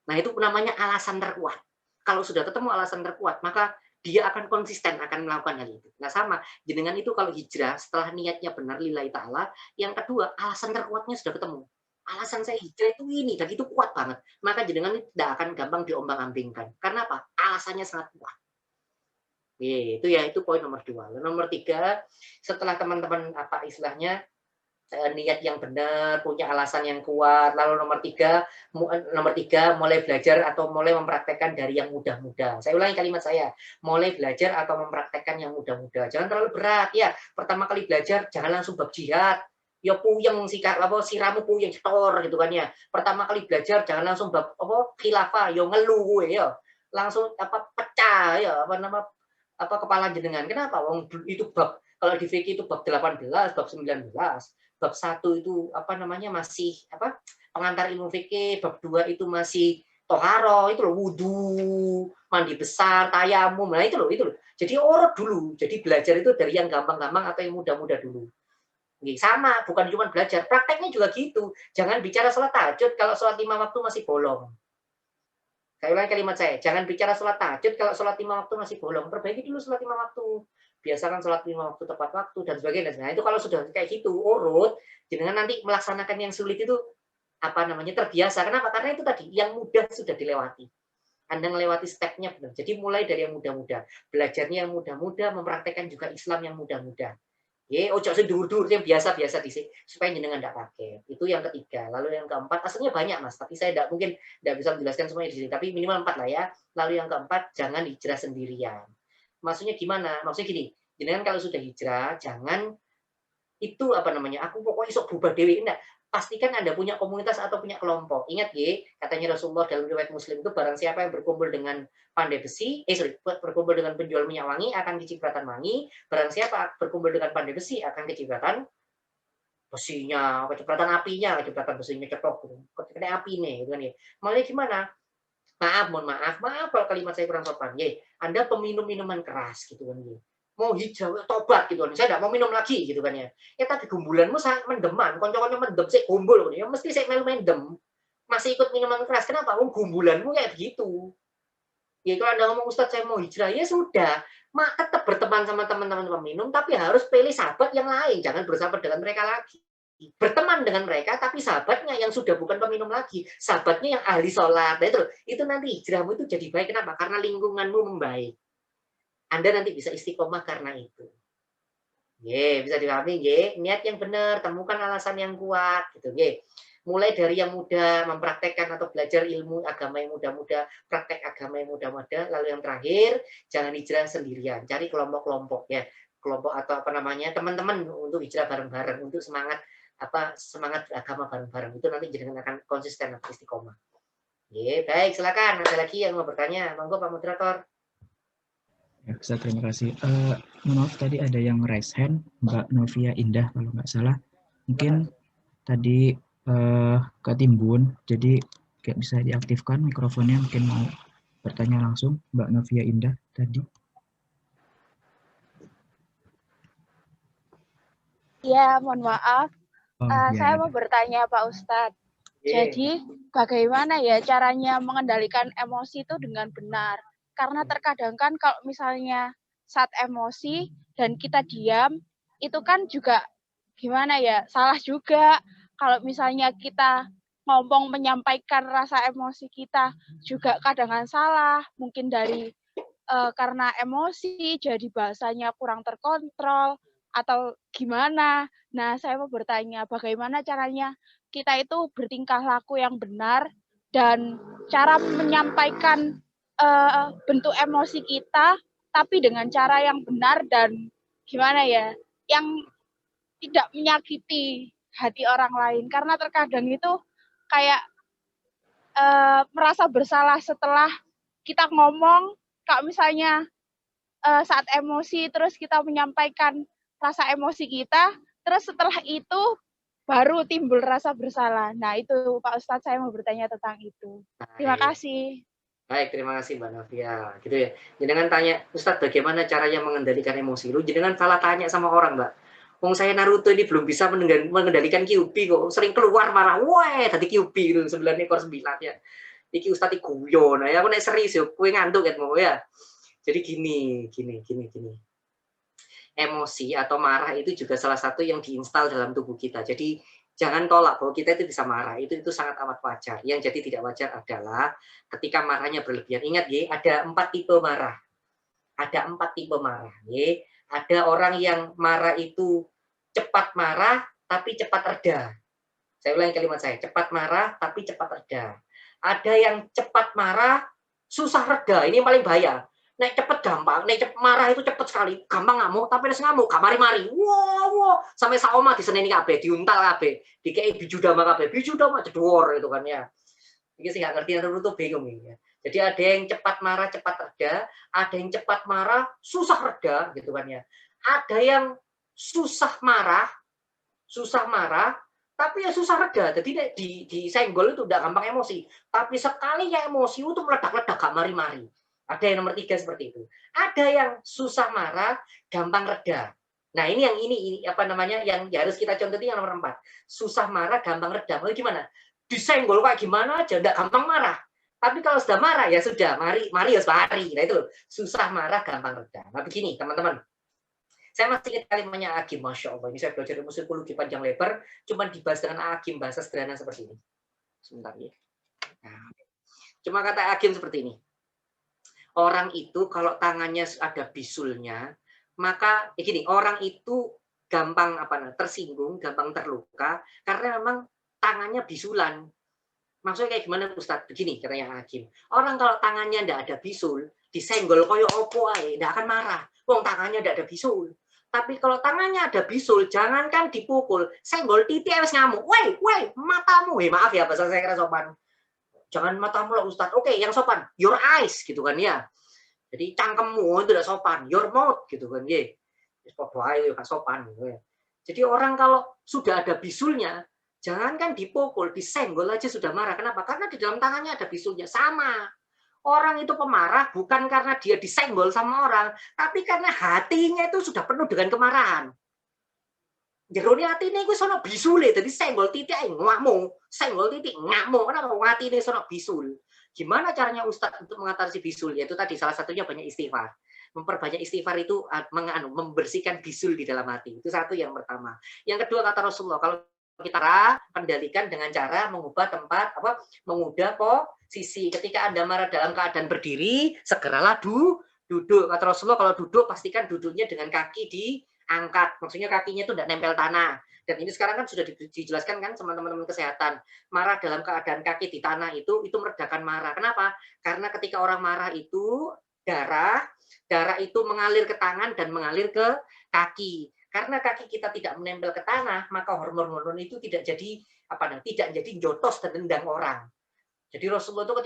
[SPEAKER 3] Nah, itu namanya alasan terkuat. Kalau sudah ketemu alasan terkuat, maka dia akan konsisten akan melakukan hal itu. Nah, sama jenengan itu kalau hijrah setelah niatnya benar lillahi ta'ala, yang kedua alasan terkuatnya sudah ketemu. Alasan saya hijrah itu ini dan itu kuat banget. Maka jenengan tidak akan gampang diombang-ambingkan. Karena apa? Alasannya sangat kuat. Itu ya, itu poin nomor 2. Nomor 3, setelah teman-teman apa istilahnya niat yang benar, punya alasan yang kuat. Lalu nomor 3 mulai belajar atau mulai mempraktekkan dari yang mudah-mudah. Saya ulangi kalimat saya, mulai belajar atau mempraktekkan yang mudah-mudah. Jangan terlalu berat ya. Pertama kali belajar jangan langsung bab jihad. Ya puyeng siramu puyeng cetor gitu kan ya. Pertama kali belajar jangan langsung bab khilafah, ya ngeluh ya. Langsung pecah ya kepala jenengan. Kenapa? Wong itu bab kalau di fikih itu bab 18, bab 19. Bab 1 itu masih pengantar ilmu fikih, bab 2 itu masih toharo, itu loh wudu, mandi besar, tayamum. Nah itu loh. Jadi urut dulu. Jadi belajar itu dari yang gampang-gampang atau yang mudah-mudah dulu. Sama, bukan cuma belajar, prakteknya juga gitu. Jangan bicara sholat tahajud kalau sholat 5 waktu masih bolong. Saya ulangi kalimat saya, jangan bicara sholat tahajud kalau sholat 5 waktu masih bolong. Perbaiki dulu sholat 5 waktu. Biasakan sholat 5 waktu tepat waktu dan sebagainya. Nah itu kalau sudah kayak gitu, urut, jangan nanti melaksanakan yang sulit itu terbiasa. Kenapa? Karena itu tadi, yang mudah sudah dilewati. Anda melewati stepnya benar. Jadi mulai dari yang mudah-mudah. Belajarnya yang mudah-mudah, mempraktekkan juga Islam yang mudah-mudah. Ojo sing dur-dur yang biasa-biasa dhisik supaya jenengan ndak pakai. Itu yang ketiga. Lalu yang keempat, aslinya banyak Mas, tapi saya mungkin ndak bisa menjelaskan semuanya di sini, tapi minimal 4 lah ya. Lalu yang keempat, jangan hijrah sendirian. Maksudnya gimana? Maksudnya gini, jenengan kalau sudah hijrah jangan itu aku pokoknya sok berubah dewi. Enggak. Pastikan Anda punya komunitas atau punya kelompok. Ingat katanya Rasulullah dalam riwayat Muslim itu barang siapa yang berkumpul dengan pandai besi, berkumpul dengan penjual minyak wangi akan kecipratan wangi, barang siapa berkumpul dengan pandai besi akan kecipratan besinya, kecepatan apinya, kecepatan besinya cetok gitu. Kena api nih, gitu kan ya. Malah gimana? Mohon maaf kalau kalimat saya kurang sopan. Ye, Anda peminum minuman keras gitu kan ya. Mau hijau, tobat gitu kan. Saya tidak mau minum lagi gitu kan ya. Ya tapi gumbulanmu sangat mendeman, konco-konco mendem, saya gumbul ya mesti saya melu mendem. Masih ikut minuman keras. Kenapa? Gumbulanmu kayak begitu. Ya kalau Anda ngomong Ustadz saya mau hijrah, ya sudah. Tetap berteman sama teman-teman peminum, tapi harus pilih sahabat yang lain. Jangan bersahabat dengan mereka lagi. Berteman dengan mereka, tapi sahabatnya yang sudah bukan peminum lagi. Sahabatnya yang ahli sholat. Nah, itu nanti hijrahmu itu jadi baik. Kenapa? Karena lingkunganmu membaik. Anda nanti bisa istiqomah karena itu. Bisa dipahami, niat yang benar, temukan alasan yang kuat, gitu. Mulai dari yang muda mempraktekkan atau belajar ilmu agama yang muda-muda, praktek agama yang muda-muda, lalu yang terakhir jangan hijrah sendirian, cari kelompok-kelompok ya, kelompok atau apa namanya teman-teman untuk hijrah bareng-bareng, untuk semangat agama bareng-bareng, itu nanti jadi akan konsisten atau istiqomah. Baik, silakan ada lagi yang mau bertanya, monggo Pak Moderator.
[SPEAKER 1] Ya, terima kasih. Maaf tadi ada yang raise hand, Mbak Novia Indah kalau nggak salah, mungkin tadi ketimbun, jadi kayak bisa diaktifkan mikrofonnya, mungkin mau bertanya langsung Mbak Novia Indah tadi.
[SPEAKER 5] Ya, mohon maaf.
[SPEAKER 1] Ya,
[SPEAKER 5] saya mau bertanya Pak Ustadz. Jadi bagaimana ya caranya mengendalikan emosi itu dengan benar? Karena terkadang kan kalau misalnya saat emosi dan kita diam, itu kan juga gimana ya, salah juga. Kalau misalnya kita ngomong menyampaikan rasa emosi kita juga kadang salah, mungkin dari karena emosi jadi bahasanya kurang terkontrol atau gimana. Nah, saya mau bertanya bagaimana caranya kita itu bertingkah laku yang benar dan cara menyampaikan bentuk emosi kita tapi dengan cara yang benar dan gimana ya, yang tidak menyakiti hati orang lain, karena terkadang itu kayak merasa bersalah setelah kita ngomong. Kalau misalnya saat emosi terus kita menyampaikan rasa emosi kita, terus setelah itu baru timbul rasa bersalah. Nah itu Pak Ustadz, saya mau bertanya tentang itu. Terima kasih.
[SPEAKER 3] Baik, terima kasih Mbak Novia. Gitu ya. Jenengan tanya, Ustadz bagaimana caranya mengendalikan emosi? Lu jenengan salah tanya sama orang, Mbak. Wong saya Naruto ini belum bisa mengendalikan Kyuubi kok. Sering keluar marah, wah tadi Kyuubi itu 9 ekor 9 ya. Iki Ustadz guyon, ya aku nek serius ya, kowe ngantuk ya mau ya. Jadi gini. Emosi atau marah itu juga salah satu yang diinstal dalam tubuh kita. Jadi jangan tolak bahwa kita itu bisa marah. Itu sangat amat wajar. Yang jadi tidak wajar adalah ketika marahnya berlebihan. Ingat ya, ada 4 tipe marah. Ada 4 tipe marah. Ya. Ada orang yang marah itu cepat marah tapi cepat reda. Saya ulangi kalimat saya, cepat marah tapi cepat reda. Ada yang cepat marah susah reda. Ini yang paling bahaya. Nek cepet gampang, nek cepet marah itu cepet sekali, gampang ngamuk, tapi nek ngamuk kamari-mari, wow, sampai saoma diseneni kabeh, diuntal kabeh, dikei biju dama kabeh, biju dama jedor itu kan ya. Ini sih nggak ngerti, Naruto bingung ini ya. Jadi ada yang cepat marah cepat reda, ada yang cepat marah susah reda gitu kan ya. Ada yang susah marah tapi ya susah reda. Jadi di senggol itu udah gampang emosi, tapi sekali ya emosi itu meledak-ledak kamari-mari. Ada yang nomor 3 seperti itu. Ada yang susah marah, gampang reda. Nah ini apa namanya yang harus kita contoh yang nomor 4. Susah marah, gampang reda. Mau gimana? Disenggol kayak gimana aja, enggak gampang marah. Tapi kalau sudah marah ya sudah, mari harus lari. Nah itu susah marah, gampang reda. Nah begini teman-teman. Saya masih ingat kalimatnya Agim, Masya Allah. Ini saya belajar ilmu psikologi panjang lebar, cuma dibahas dengan Agim, bahasa sederhana seperti ini. Sebentar ya. Nah, cuma kata Agim seperti ini. Orang itu kalau tangannya ada bisulnya, maka gini, orang itu gampang tersinggung, gampang terluka karena memang tangannya bisulan. Maksudnya kayak gimana Ustadz? Begini katanya Hakim. Orang kalau tangannya tidak ada bisul, disenggol koyo opo ae, tidak akan marah. Wong tangannya tidak ada bisul. Tapi kalau tangannya ada bisul, jangankan dipukul, senggol titik wis ngamuk. Woi, matamu. Maaf ya bahasa saya kira sopan. Jangan matamu lah Ustadz. Oke, yang sopan, your eyes gitu kan ya. Jadi cangkemmu itu tidak sopan, your mouth gitu kan ya. Podo ae yo gak sopan gitu ya. Jadi orang kalau sudah ada bisulnya, jangankan dipukul, disenggol aja sudah marah. Kenapa? Karena di dalam tangannya ada bisulnya. Sama. Orang itu pemarah bukan karena dia disenggol sama orang, tapi karena hatinya itu sudah penuh dengan kemarahan. Jerone atine iku sono bisule, dadi senggol titik ngamuk, senggol titik ngamuk. Kenapa atine sono bisul? Gimana caranya Ustadz untuk mengatasi bisul? Yaitu tadi salah satunya banyak istighfar. Memperbanyak istighfar itu membersihkan bisul di dalam hati. Itu satu yang pertama. Yang kedua kata Rasulullah, kalau kita kendalikan dengan cara mengubah tempat mengubah posisi. Ketika Anda marah dalam keadaan berdiri, segeralah duduk. Kata Rasulullah, kalau duduk pastikan duduknya dengan kaki diangkat. Maksudnya kakinya itu tidak nempel tanah. Dan ini sekarang kan sudah dijelaskan kan sama teman-teman kesehatan. Marah dalam keadaan kaki di tanah itu meredakan marah. Kenapa? Karena ketika orang marah itu darah itu mengalir ke tangan dan mengalir ke kaki. Karena kaki kita tidak menempel ke tanah, maka hormon-hormon itu tidak jadi jotos dan tendang orang. Jadi Rasulullah itu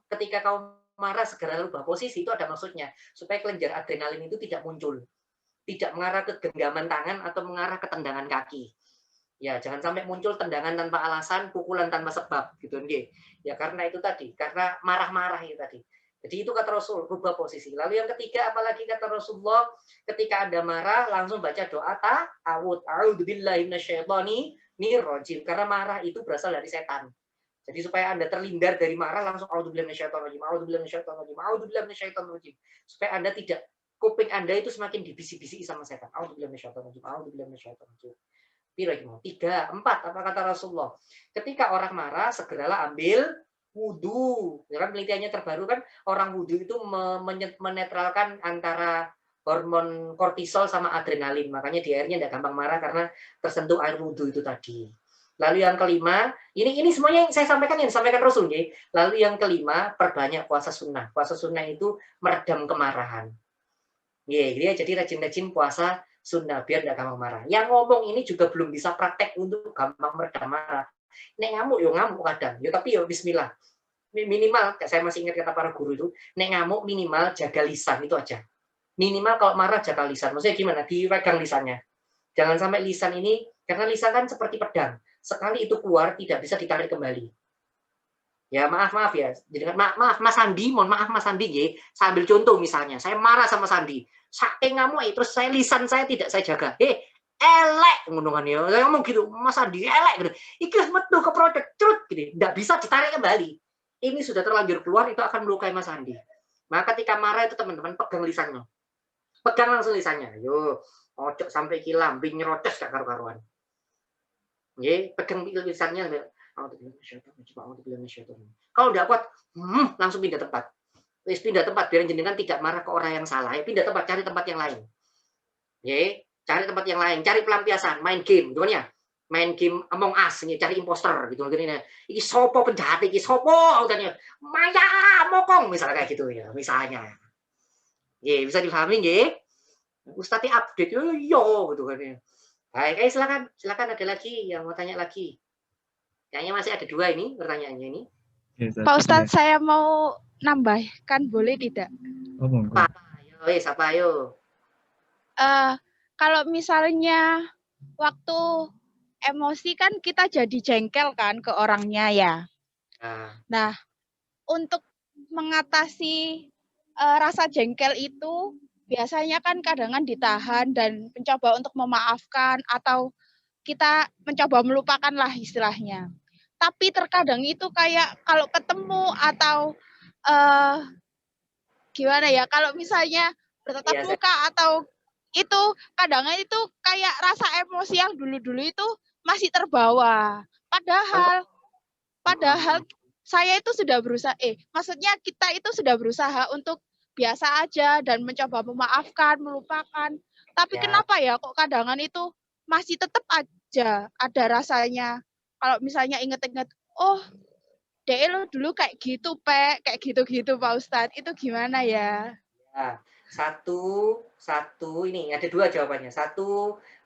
[SPEAKER 3] ketika kamu marah segera rubah posisi, itu ada maksudnya supaya kelenjar adrenalin itu tidak muncul. Tidak mengarah ke genggaman tangan atau mengarah ke tendangan kaki. Ya, jangan sampai muncul tendangan tanpa alasan, pukulan tanpa sebab, gitu nggih. Ya karena itu tadi, karena marah-marah itu tadi. Jadi itu kata Rasul, rubah posisi. Lalu yang ketiga, apalagi kata Rasulullah, ketika Anda marah, langsung baca doa ta'awud. A'udzubillahi minasyaitonir rajim. Karena marah itu berasal dari setan. Jadi supaya Anda terhindar dari marah, langsung a'udzubillahi minasyaitonir rajim. A'udzubillahi minasyaitonir rajim. A'udzubillahi minasyaitonir rajim. Supaya Anda tidak, kuping Anda itu semakin dibisik-bisiki sama setan. A'udzubillahi minasyaitonir rajim. A'udzubillahi minasyaitonir rajim. 3, 4, apa kata Rasulullah? Ketika orang marah, segeralah ambil wudhu. Ya kan penelitiannya terbaru kan orang wudhu itu menetralkan antara hormon kortisol sama adrenalin. Makanya di airnya tidak gampang marah karena tersentuh air wudhu itu tadi. Lalu yang kelima, ini semuanya yang saya sampaikan yang disampaikan Rasul. Ya. Lalu yang kelima, perbanyak puasa sunnah. Puasa sunnah itu meredam kemarahan. Ya, jadi rajin-rajin puasa sunnah biar tidak gampang marah. Yang ngomong ini juga belum bisa praktek untuk gampang meredam marah. Nek ngamuk kadang. Tapi bismillah. Minimal, saya masih ingat kata para guru itu, nek ngamuk minimal jaga lisan itu aja. Minimal kalau marah jaga lisan. Maksudnya gimana? Dipegang lisannya. Jangan sampai lisan ini, karena lisan kan seperti pedang. Sekali itu keluar tidak bisa ditarik kembali. Ya maaf ya. Jadi maaf Mas Sandi, mohon maaf Mas Sandi ya. Saya ambil contoh misalnya, saya marah sama Sandi. Saking ngamuk terus lisan saya tidak saya jaga. Elek ngomongnya. Saya ngomong gitu, Mas Sandi elek gitu. Iki metu ke produk cerut gitu. Enggak bisa ditarik kembali. Ini sudah terlanjur keluar, itu akan melukai Mas Sandi. Maka ketika marah itu teman-teman pegang lisannya. Pegang langsung lisannya. Yo, ojo sampai lambing nyerotes gak karu-karuan. Nggih, pegang lisannya. Kalau udah kuat, langsung pindah tempat. Pindah tempat biar jenengan tidak marah ke orang yang salah. Pindah tempat, cari tempat yang lain. Nggih, cari tempat yang lain, cari pelampiasan, main game, gimana ya? Main game Among Us, cari imposter gitu gini. Iki sopo penjahat iki, sopo katanya. Maya mokong misalnya kayak gitu ya, misalnya. Nggih, bisa dipahami nggih? Ustadz update yo gitu kan ya. Baik, silakan ada lagi yang mau tanya lagi. Kayaknya masih ada 2 ini pertanyaannya ini.
[SPEAKER 5] Pak Ustadz, saya mau nambahkan, boleh tidak?
[SPEAKER 1] Oh, monggo.
[SPEAKER 3] Siapa ayo?
[SPEAKER 5] Kalau misalnya waktu emosi kan kita jadi jengkel kan ke orangnya ya. Nah, untuk mengatasi rasa jengkel itu biasanya kan kadang-kadang ditahan dan mencoba untuk memaafkan atau kita mencoba melupakan lah istilahnya. Tapi terkadang itu kayak kalau ketemu atau gimana ya, kalau misalnya bertatap muka atau itu kadang-kadang itu kayak rasa emosi yang dulu-dulu itu masih terbawa. Padahal saya itu sudah berusaha, maksudnya kita itu sudah berusaha untuk biasa aja dan mencoba memaafkan, melupakan. Tapi kenapa ya kok kadang-kadang itu masih tetap aja ada rasanya. Kalau misalnya inget-inget, oh, lo dulu kayak gitu, kayak gitu-gitu Pak Ustadz. Itu gimana ya?
[SPEAKER 3] Ya, satu ini ada 2 jawabannya. 1,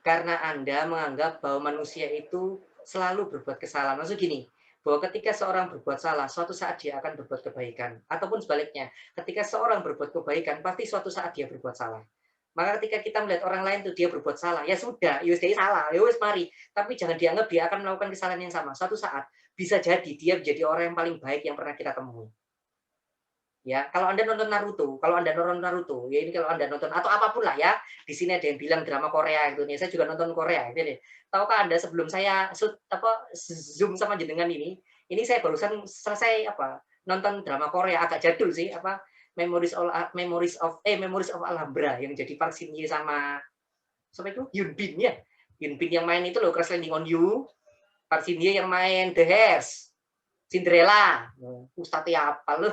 [SPEAKER 3] karena Anda menganggap bahwa manusia itu selalu berbuat kesalahan. Maksud gini, bahwa ketika seorang berbuat salah, suatu saat dia akan berbuat kebaikan. Ataupun sebaliknya, ketika seorang berbuat kebaikan, pasti suatu saat dia berbuat salah. Maka ketika kita melihat orang lain tuh dia berbuat salah, ya sudah, ya dia salah, ya wis mari. Tapi jangan dianggap dia akan melakukan kesalahan yang sama. Suatu saat bisa jadi dia menjadi orang yang paling baik yang pernah kita temui. Ya, kalau Anda nonton Naruto, ya ini kalau Anda nonton atau apapun lah ya, di sini ada yang bilang drama Korea gitu nih. Saya juga nonton Korea gitu nih. Tahukah Anda sebelum saya zoom sama jenengan ini saya barusan selesai nonton drama Korea agak jadul sih, Memories of Alhambra yang jadi Park Shin Hye sama siapa itu? Yoon Bin ya. Yoon Bin yang main itu loh Crash Landing on You. Park Shin Hye yang main The Hairs. Cinderella, Ustadz apa lu?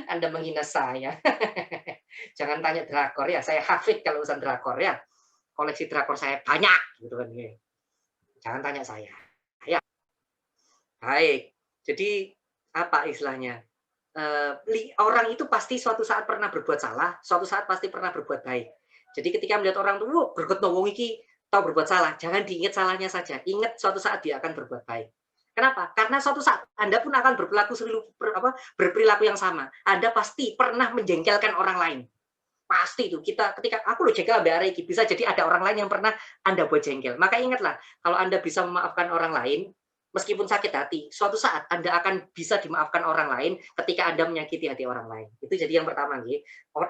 [SPEAKER 3] Anda menghina saya. Jangan tanya drakor ya, saya hafid kalau urusan drakor ya. Koleksi drakor saya banyak, gitu kan. Jangan tanya saya. Ya, baik. Jadi apa istilahnya? Orang itu pasti suatu saat pernah berbuat salah, suatu saat pasti pernah berbuat baik. Jadi ketika melihat orang tuh, bergetno wong iki tahu berbuat salah, jangan diingat salahnya saja. Ingat suatu saat dia akan berbuat baik. Kenapa? Karena suatu saat Anda pun akan berperilaku yang sama. Anda pasti pernah menjengkelkan orang lain. Pasti itu. Ketika aku lo jengkel ambil Areki, bisa jadi ada orang lain yang pernah Anda buat jengkel. Maka ingatlah, kalau Anda bisa memaafkan orang lain, meskipun sakit hati, suatu saat Anda akan bisa dimaafkan orang lain ketika Anda menyakiti hati orang lain. Itu jadi yang pertama,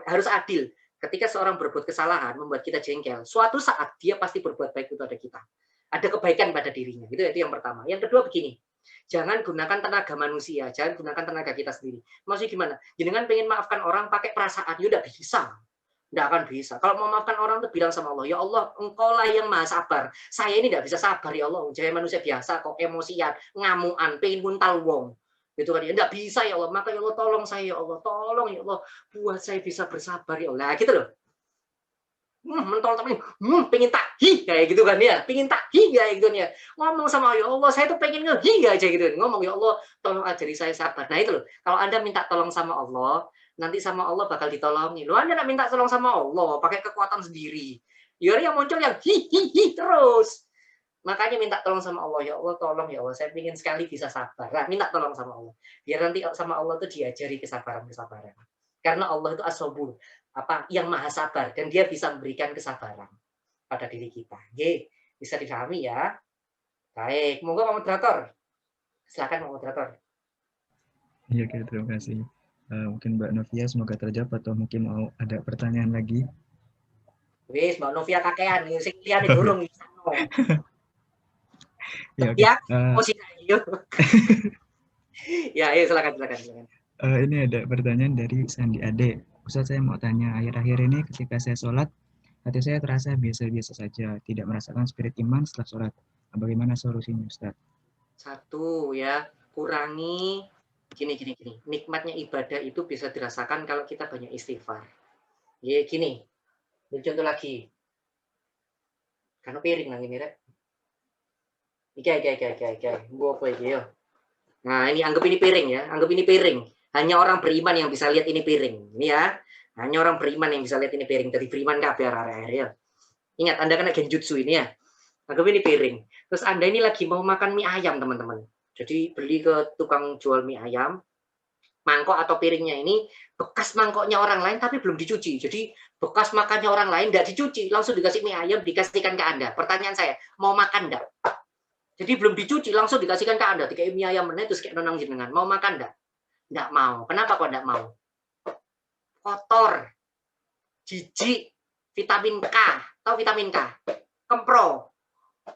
[SPEAKER 3] harus adil. Ketika seorang berbuat kesalahan, membuat kita jengkel, suatu saat dia pasti berbuat baik kepada kita. Ada kebaikan pada dirinya. Itu yang pertama. Yang kedua begini, jangan gunakan tenaga manusia, jangan gunakan tenaga kita sendiri. Maksudnya gimana? Jangan pengen maafkan orang pakai perasaan, ya udah bisa. Nggak akan bisa. Kalau mau maafkan orang tuh bilang sama Allah, ya Allah, engkau lah yang maha sabar. Saya ini nggak bisa sabar ya Allah. Saya manusia biasa kok, emosian, ngamuan, pengen muntal wong. Itu kan ya, nggak bisa ya Allah. Maka ya Allah tolong saya ya Allah, tolong ya Allah, buat saya bisa bersabar ya Allah. Nah, gitu loh. Mentol tapi pengen tak kayak gitu kan ya, pengen tak kayak gitu ya, ngomong sama ya Allah saya tuh pengen aja gitu, ngomong ya Allah tolong ajari saya sabar. Nah itu loh, kalau Anda minta tolong sama Allah, nanti sama Allah bakal ditolongi. Lo Anda nak minta tolong sama Allah pakai kekuatan sendiri, ya yang muncul yang terus. Makanya minta tolong sama Allah, ya Allah tolong ya Allah saya pengen sekali bisa sabar. Nah, minta tolong sama Allah biar nanti sama Allah tuh diajari kesabaran, karena Allah itu as-sabur, yang maha sabar, dan dia bisa memberikan kesabaran pada diri kita. Oke, bisa dipahami ya. Baik, monggo Pak Moderator. Silakan Pak Moderator.
[SPEAKER 1] Iya, oke, terima kasih. Mungkin Mbak Novia semoga terjawab atau mungkin mau ada pertanyaan lagi.
[SPEAKER 3] Wis, Mbak Novia kakean, sing liyane durung iki.
[SPEAKER 1] Ya, oke.
[SPEAKER 3] Ya, ayo silakan.
[SPEAKER 1] Ini ada pertanyaan dari Sandi Ade. Ustaz, saya mau tanya, akhir-akhir ini ketika saya sholat, hati saya terasa biasa-biasa saja, tidak merasakan spirit iman setelah sholat. Bagaimana solusinya, Ustaz?
[SPEAKER 3] Satu ya, kurangi gini. Nikmatnya ibadah itu bisa dirasakan kalau kita banyak istighfar. Ya gini, contoh lagi. Karena piring lagi nih, Rek. Iki. Gua apa iki yo? Nah, ini anggap ini piring ya, Hanya orang beriman yang bisa lihat ini piring. Ini ya. Hanya orang beriman yang bisa lihat ini piring. Dari beriman kabeh arek-arek ya. Ingat, Anda kena genjutsu ini ya. Anggap ini piring. Terus Anda ini lagi mau makan mie ayam, teman-teman. Jadi beli ke tukang jual mie ayam. Mangkok atau piringnya ini bekas mangkoknya orang lain tapi belum dicuci. Jadi bekas makannya orang lain enggak dicuci, langsung dikasih mie ayam, dikasihkan ke Anda. Pertanyaan saya, mau makan enggak? Jadi belum dicuci, langsung dikasihkan ke Anda. Kayak mie ayam meneh terus kayak nonang jenengan. Mau makan enggak? Enggak mau. Kenapa kok enggak mau? Kotor, jijik, vitamin K, tahu vitamin K? Kempro,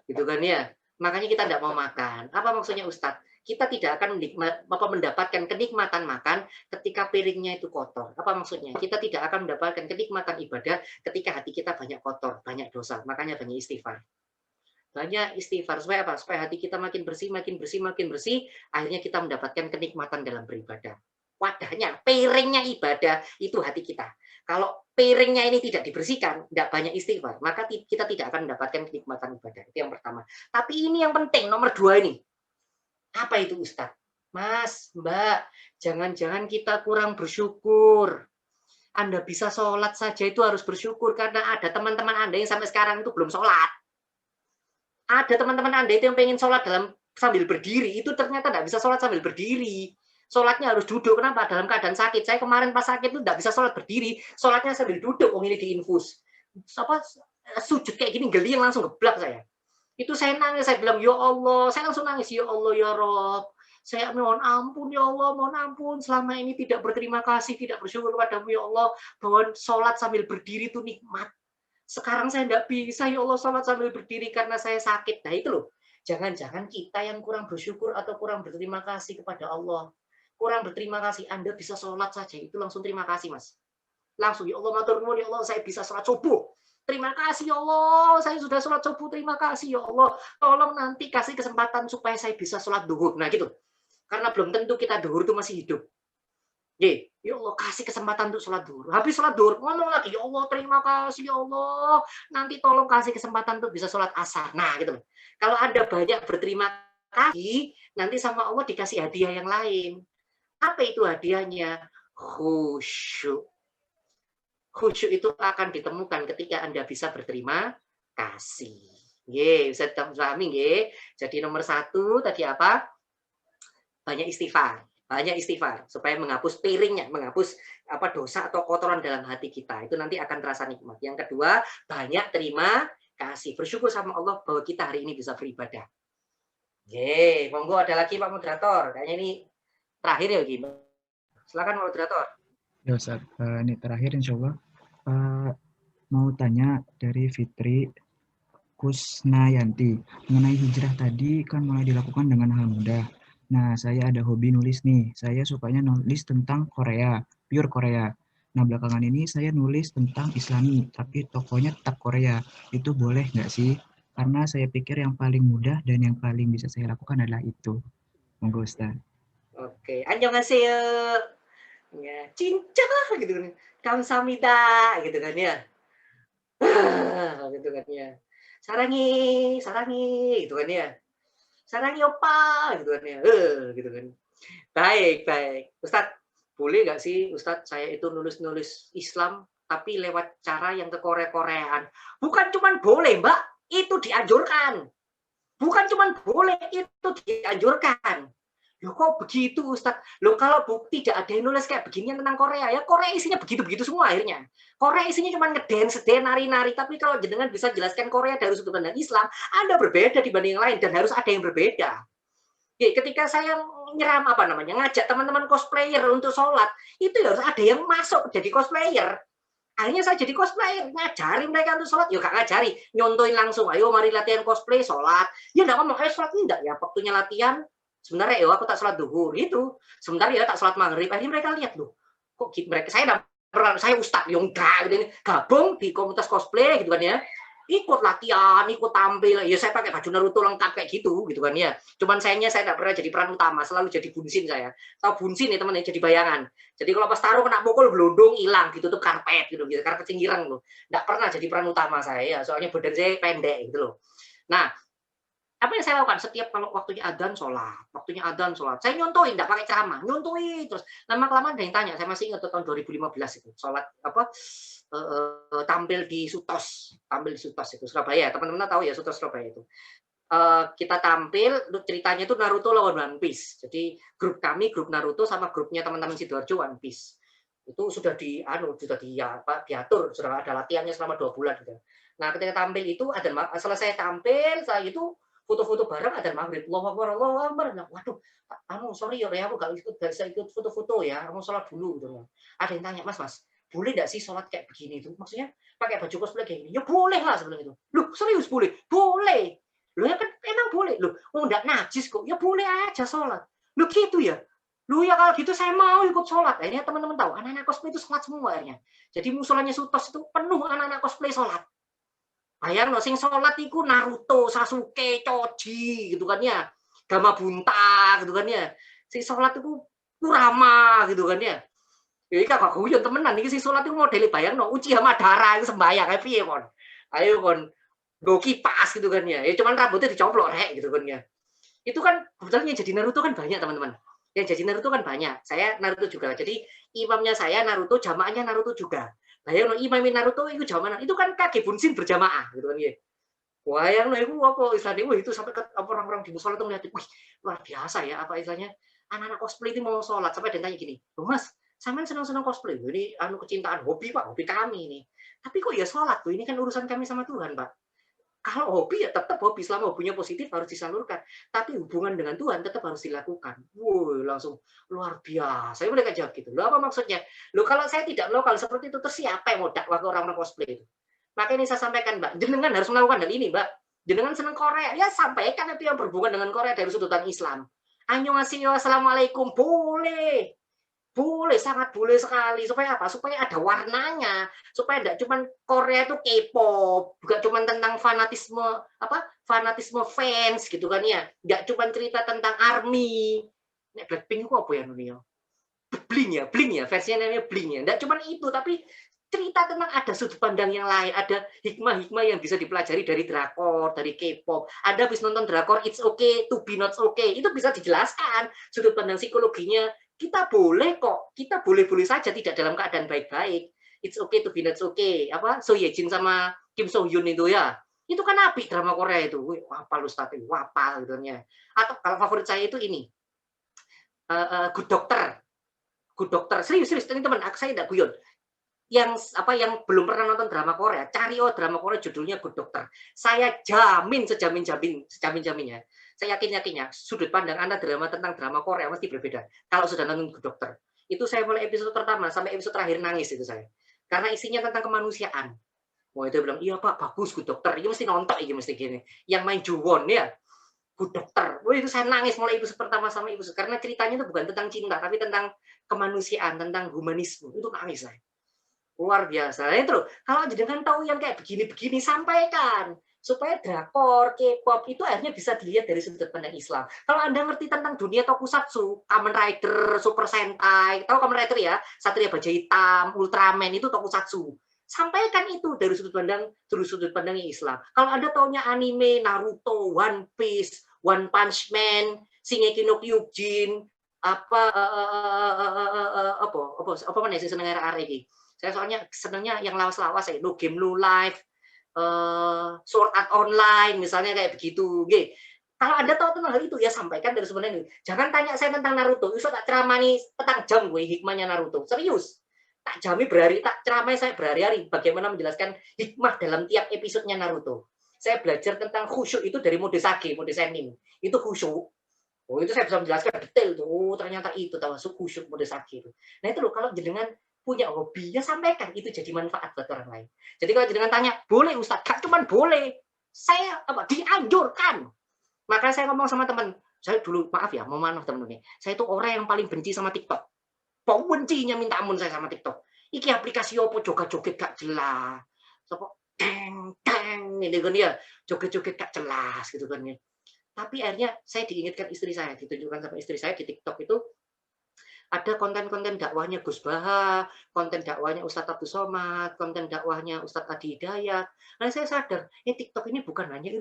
[SPEAKER 3] gitu kan ya. Makanya kita enggak mau makan. Apa maksudnya Ustadz? Kita tidak akan mendapatkan kenikmatan makan ketika piringnya itu kotor. Apa maksudnya? Kita tidak akan mendapatkan kenikmatan ibadah ketika hati kita banyak kotor, banyak dosa. Makanya banyak istighfar. Banyak istighfar supaya apa? Supaya hati kita makin bersih, akhirnya kita mendapatkan kenikmatan dalam beribadah. Wadahnya, piringnya ibadah itu hati kita. Kalau piringnya ini tidak dibersihkan, tidak banyak istighfar, maka kita tidak akan mendapatkan kenikmatan ibadah. Itu yang pertama. Tapi ini yang penting, nomor 2 ini. Apa itu Ustadz? Mas, Mbak, jangan-jangan kita kurang bersyukur. Anda bisa sholat saja itu harus bersyukur karena ada teman-teman Anda yang sampai sekarang itu belum sholat. Ada teman-teman Anda itu yang pengen sholat sambil berdiri, itu ternyata tidak bisa sholat sambil berdiri. Sholatnya harus duduk. Kenapa? Dalam keadaan sakit. Saya kemarin pas sakit itu nggak bisa sholat berdiri. Sholatnya sambil duduk. Ini diinfus. Sujud kayak gini, geli yang langsung geblak saya. Itu saya nangis. Saya bilang, ya Allah. Saya langsung nangis. Ya Allah, ya Rob. Saya mohon ampun, ya Allah. Mohon ampun. Selama ini tidak berterima kasih. Tidak bersyukur kepadamu, ya Allah. Bahwa sholat sambil berdiri itu nikmat. Sekarang saya nggak bisa, ya Allah, sholat sambil berdiri karena saya sakit. Nah itu loh. Jangan-jangan kita yang kurang bersyukur atau kurang berterima kasih kepada Allah. Kurang berterima kasih, Anda bisa sholat saja, itu langsung terima kasih, Mas. Langsung, ya Allah, matur nuwun, ya Allah, saya bisa sholat subuh. Terima kasih, ya Allah, saya sudah sholat subuh, terima kasih, ya Allah. Tolong nanti kasih kesempatan supaya saya bisa sholat duhur. Nah, gitu. Karena belum tentu kita duhur itu masih hidup. Ya Allah, kasih kesempatan untuk sholat duhur. Habis sholat duhur, ngomong lagi, ya Allah, terima kasih, ya Allah. Nanti tolong kasih kesempatan untuk bisa sholat asar. Nah, gitu. Kalau Anda banyak berterima kasih, nanti sama Allah dikasih hadiah yang lain. Apa itu hadiahnya? Khusyuk. Khusyuk itu akan ditemukan ketika Anda bisa berterima kasih. Bisa dipahami, Jadi nomor 1 tadi apa? Banyak istighfar. Banyak istighfar supaya menghapus piringnya, menghapus dosa atau kotoran dalam hati kita. Itu nanti akan terasa nikmat. Yang kedua, banyak terima kasih. Bersyukur sama Allah bahwa kita hari ini bisa beribadah. Monggo ada lagi Pak Moderator. Kayaknya ini terakhir ya gimana? Silakan moderator.
[SPEAKER 1] Ya Ustaz, ini terakhir insya Allah. Mau tanya dari Fitri Kusnayanti. Mengenai hijrah tadi kan mulai dilakukan dengan hal mudah. Nah, saya ada hobi nulis nih. Saya sukanya nulis tentang Korea, pure Korea. Nah, belakangan ini saya nulis tentang Islami, tapi tokohnya tetap Korea. Itu boleh nggak sih? Karena saya pikir yang paling mudah dan yang paling bisa saya lakukan adalah itu. Monggo Ustaz.
[SPEAKER 3] Oke, annyeonghaseyo. Ya, cinca gitu kan. Kamsahamnida gitu kan ya. Gitu kan ya. Sarangi gitu kan ya. Sarangi opa gitu kan ya. Gitu kan. Baik. Ustadz, boleh nggak sih Ustadz saya itu nulis Islam tapi lewat cara yang ke-Korea-Koreaan? Bukan cuman boleh, Mbak, itu dianjurkan. Bukan cuman boleh, itu dianjurkan. Loh kok begitu Ustadz? Loh kalau tidak ada yang nulis kayak beginian tentang Korea, ya Korea isinya begitu-begitu semua akhirnya. Korea isinya cuma ngedance, nari-nari. Tapi kalau jenengan bisa jelaskan Korea dari sudut pandang Islam, Anda berbeda dibanding yang lain dan harus ada yang berbeda. Ketika saya ngajak teman-teman cosplayer untuk sholat, itu harus ada yang masuk jadi cosplayer. Akhirnya saya jadi cosplayer, ngajarin mereka untuk sholat. Ya gak ngajari, nyontoin langsung, ayo mari latihan cosplay, sholat. Ya enggak ngomong, ayo sholat, enggak ya, waktunya latihan, sebenarnya ya aku tak sholat duhur, itu. Sebentar ya tak sholat maghrib, akhirnya mereka lihat, loh, kok mereka, saya ustadz, ya enggak, gitu, gabung di komunitas cosplay, gitu kan ya. Ikut latihan, ikut tampil, ya saya pakai baju Naruto lengkap kayak gitu kan ya. Cuman sayangnya saya nggak pernah jadi peran utama, selalu jadi bunsin saya. Tahu bunsin ya teman-teman, jadi bayangan. Jadi kalau pas taruh kena pukul blondong hilang, ditutup karpet gitu, karpet cinggiran loh. Nggak pernah jadi peran utama saya, soalnya badan saya pendek gitu loh. Nah, apa yang saya lakukan setiap kalau waktunya adzan sholat, saya nyontoin, nggak pakai ceramah, nyontoin terus. Lama-kelamaan ada yang tanya, saya masih ingat tahun 2015 itu sholat tampil di Sutos itu Surabaya, teman-teman tahu ya Sutos Surabaya itu. Kita tampil, ceritanya itu Naruto lawan One Piece. Jadi grup kami, grup Naruto sama grupnya teman-teman Sidoarjo One Piece. Itu sudah diatur, sudah ada latihannya selama 2 bulan gitu. Nah, ketika tampil itu selesai tampil, saya itu foto-foto bareng adzan maghrib. Allahu Akbar. Nah, waduh, sorry ya, aku nggak bisa ikut foto-foto ya, kamu sholat dulu gitu. Ada yang tanya, Mas, boleh nggak sih sholat kayak begini itu? Maksudnya pakai baju cosplay kayak gini? Ya boleh lah sebenarnya itu. Loh, serius boleh? Boleh. Loh ya kan emang boleh. Loh, nggak najis kok. Ya boleh aja sholat. Loh gitu ya? Loh ya kalau gitu saya mau ikut sholat. Akhirnya teman-teman tahu, anak-anak cosplay itu sholat semua akhirnya. Jadi musolanya Sutos itu penuh anak-anak cosplay sholat. Bayang sing sholat iku Naruto, Sasuke, Choji gitu kan ya. Gamabunta gitu kan ya. Sing sholat itu Kurama gitu kan ya. Iki kagak guyon temenan iki sing sholat iku modele bayangno Uchiha Madara iku sembayang kae piye kon. Ayo kon go kipas gitu kan ya. Ya cuman rambutnya dicoplok rek gitu kan ya. Itu kan kebetulan yang jadi Naruto kan banyak teman-teman. Yang jadi Naruto kan banyak. Saya Naruto juga. Jadi imamnya saya Naruto, jamaahnya Naruto juga. Bayangno imam Naruto itu jamaah. Itu kan kage bunsin berjamaah gitu kan ya. Bayangno iku apa istilahnya itu sampai ke orang-orang di musola itu melihat, wih luar biasa ya apa istilahnya anak-anak cosplay itu mau sholat, sampai ada yang tanya gini, loh Mas, sampean senang-senang cosplay, ini kecintaan hobi Pak, hobi kami ini. Tapi kok ya sholat tuh, ini kan urusan kami sama Tuhan Pak. Kalau hobi ya tetap hobi, selama hobinya positif harus disalurkan. Tapi hubungan dengan Tuhan tetap harus dilakukan. Wuh, langsung luar biasa. Saya mereka jawab gitu. Loh, apa maksudnya? Loh, kalau saya tidak melakukan seperti itu, terus siapa yang mau dakwah ke orang-orang cosplay itu? Maka ini saya sampaikan, Mbak. Jenengan harus melakukan hal ini, Mbak. Jenengan senang Korea, ya sampaikan itu yang berhubungan dengan Korea dari sudutan Islam. Annyeonghaseyo, assalamualaikum, boleh. Boleh, sangat boleh sekali. Supaya apa? Supaya ada warnanya. Supaya tidak cuma Korea itu K-pop, bukan cuma tentang fanatisme fans gitu kan ya. Tidak cuma cerita tentang ARMY. Nek Blackpink itu apa ya Nunio? Bling ya, versinya namanya Bling ya. Tidak cuma itu, tapi cerita tentang ada sudut pandang yang lain, ada hikmah-hikmah yang bisa dipelajari dari drakor, dari K-pop. Ada habis nonton drakor It's Okay to be not okay, itu bisa dijelaskan sudut pandang psikologinya. Kita boleh kok, kita boleh-boleh saja tidak dalam keadaan baik-baik. It's okay to be not okay. So Ye Jin sama Kim So Hyun itu ya. Itu kan apik drama Korea itu. Wih, wapal Ustaz, wapal gitu ya. Atau kalau favorit saya itu ini. Good Doctor. Good Doctor. Serius teman-teman, saya tidak guyon. Yang belum pernah nonton drama Korea, cari drama Korea judulnya Good Doctor. Saya jamin sejamin-jaminnya. Saya yakin-yakinnya sudut pandang Anda tentang drama Korea mesti berbeda. Kalau sudah nonton Good Doctor, itu saya mulai episode pertama sampai episode terakhir nangis itu saya. Karena isinya tentang kemanusiaan. Wah itu bilang, iya Pak, bagus Good Doctor. Ini mesti nonton, ini mesti gini. Yang main Juwon ya, Good Doctor. Wah itu saya nangis mulai episode pertama sampai episode. Karena ceritanya itu bukan tentang cinta, tapi tentang kemanusiaan, tentang humanisme. Itu nangis saya. Luar biasa. Itu kalau jenengan tahu yang kayak begini-begini, sampaikan. Supaya drakor, K-pop itu akhirnya bisa dilihat dari sudut pandang Islam. Kalau Anda ngerti tentang dunia tokusatsu, Kamen Rider, Super Sentai, tahu Kamen Rider ya? Satria Baja Hitam, Ultraman itu tokusatsu. Sampaikan itu dari sudut pandangnya Islam. Kalau Anda taunya anime, Naruto, One Piece, One Punch Man, Shingeki no Kyojin, apa mana sih seneng arek iki. Saya soalnya senengnya yang lawas-lawas ya, No Game No Life, Sword Art Online misalnya kayak begitu. Oke. Kalau Anda tahu tentang hal itu ya sampaikan dari sebenarnya. Jangan tanya saya tentang Naruto. Ustaz tak ceramani petang jam gue hikmahnya Naruto. Serius. Tak jami tak ceramai saya berhari-hari bagaimana menjelaskan hikmah dalam tiap episodenya Naruto. Saya belajar tentang khusyuk itu dari mode sage, mode senin. Itu khusyuk. Oh, itu saya bisa menjelaskan detail tuh. Oh, ternyata itu termasuk khusyuk mode sage itu. Nah, itu loh kalau jenengan punya hobi ya sampaikan itu jadi manfaat buat orang lain. Jadi kalau jenengan tanya, boleh Ustaz? Gak cuma boleh. Saya dianjurkan. Maka saya ngomong sama teman, saya dulu maaf ya, mohon maaf teman-teman. Saya itu orang yang paling benci sama TikTok. Bencinya minta ampun saya sama TikTok. Iki aplikasi opo joget-joget gak jelas. Sopo teng ini kan ya, joget-joget gak jelas gitu kan ya. Tapi akhirnya saya diingatkan istri saya, ditunjukkan sama istri saya di TikTok itu ada konten-konten dakwahnya Gus Baha, konten dakwahnya Ustadz Abdul Somad, konten dakwahnya Ustadz Adi Hidayat. Nah saya sadar, TikTok ini bukan hanya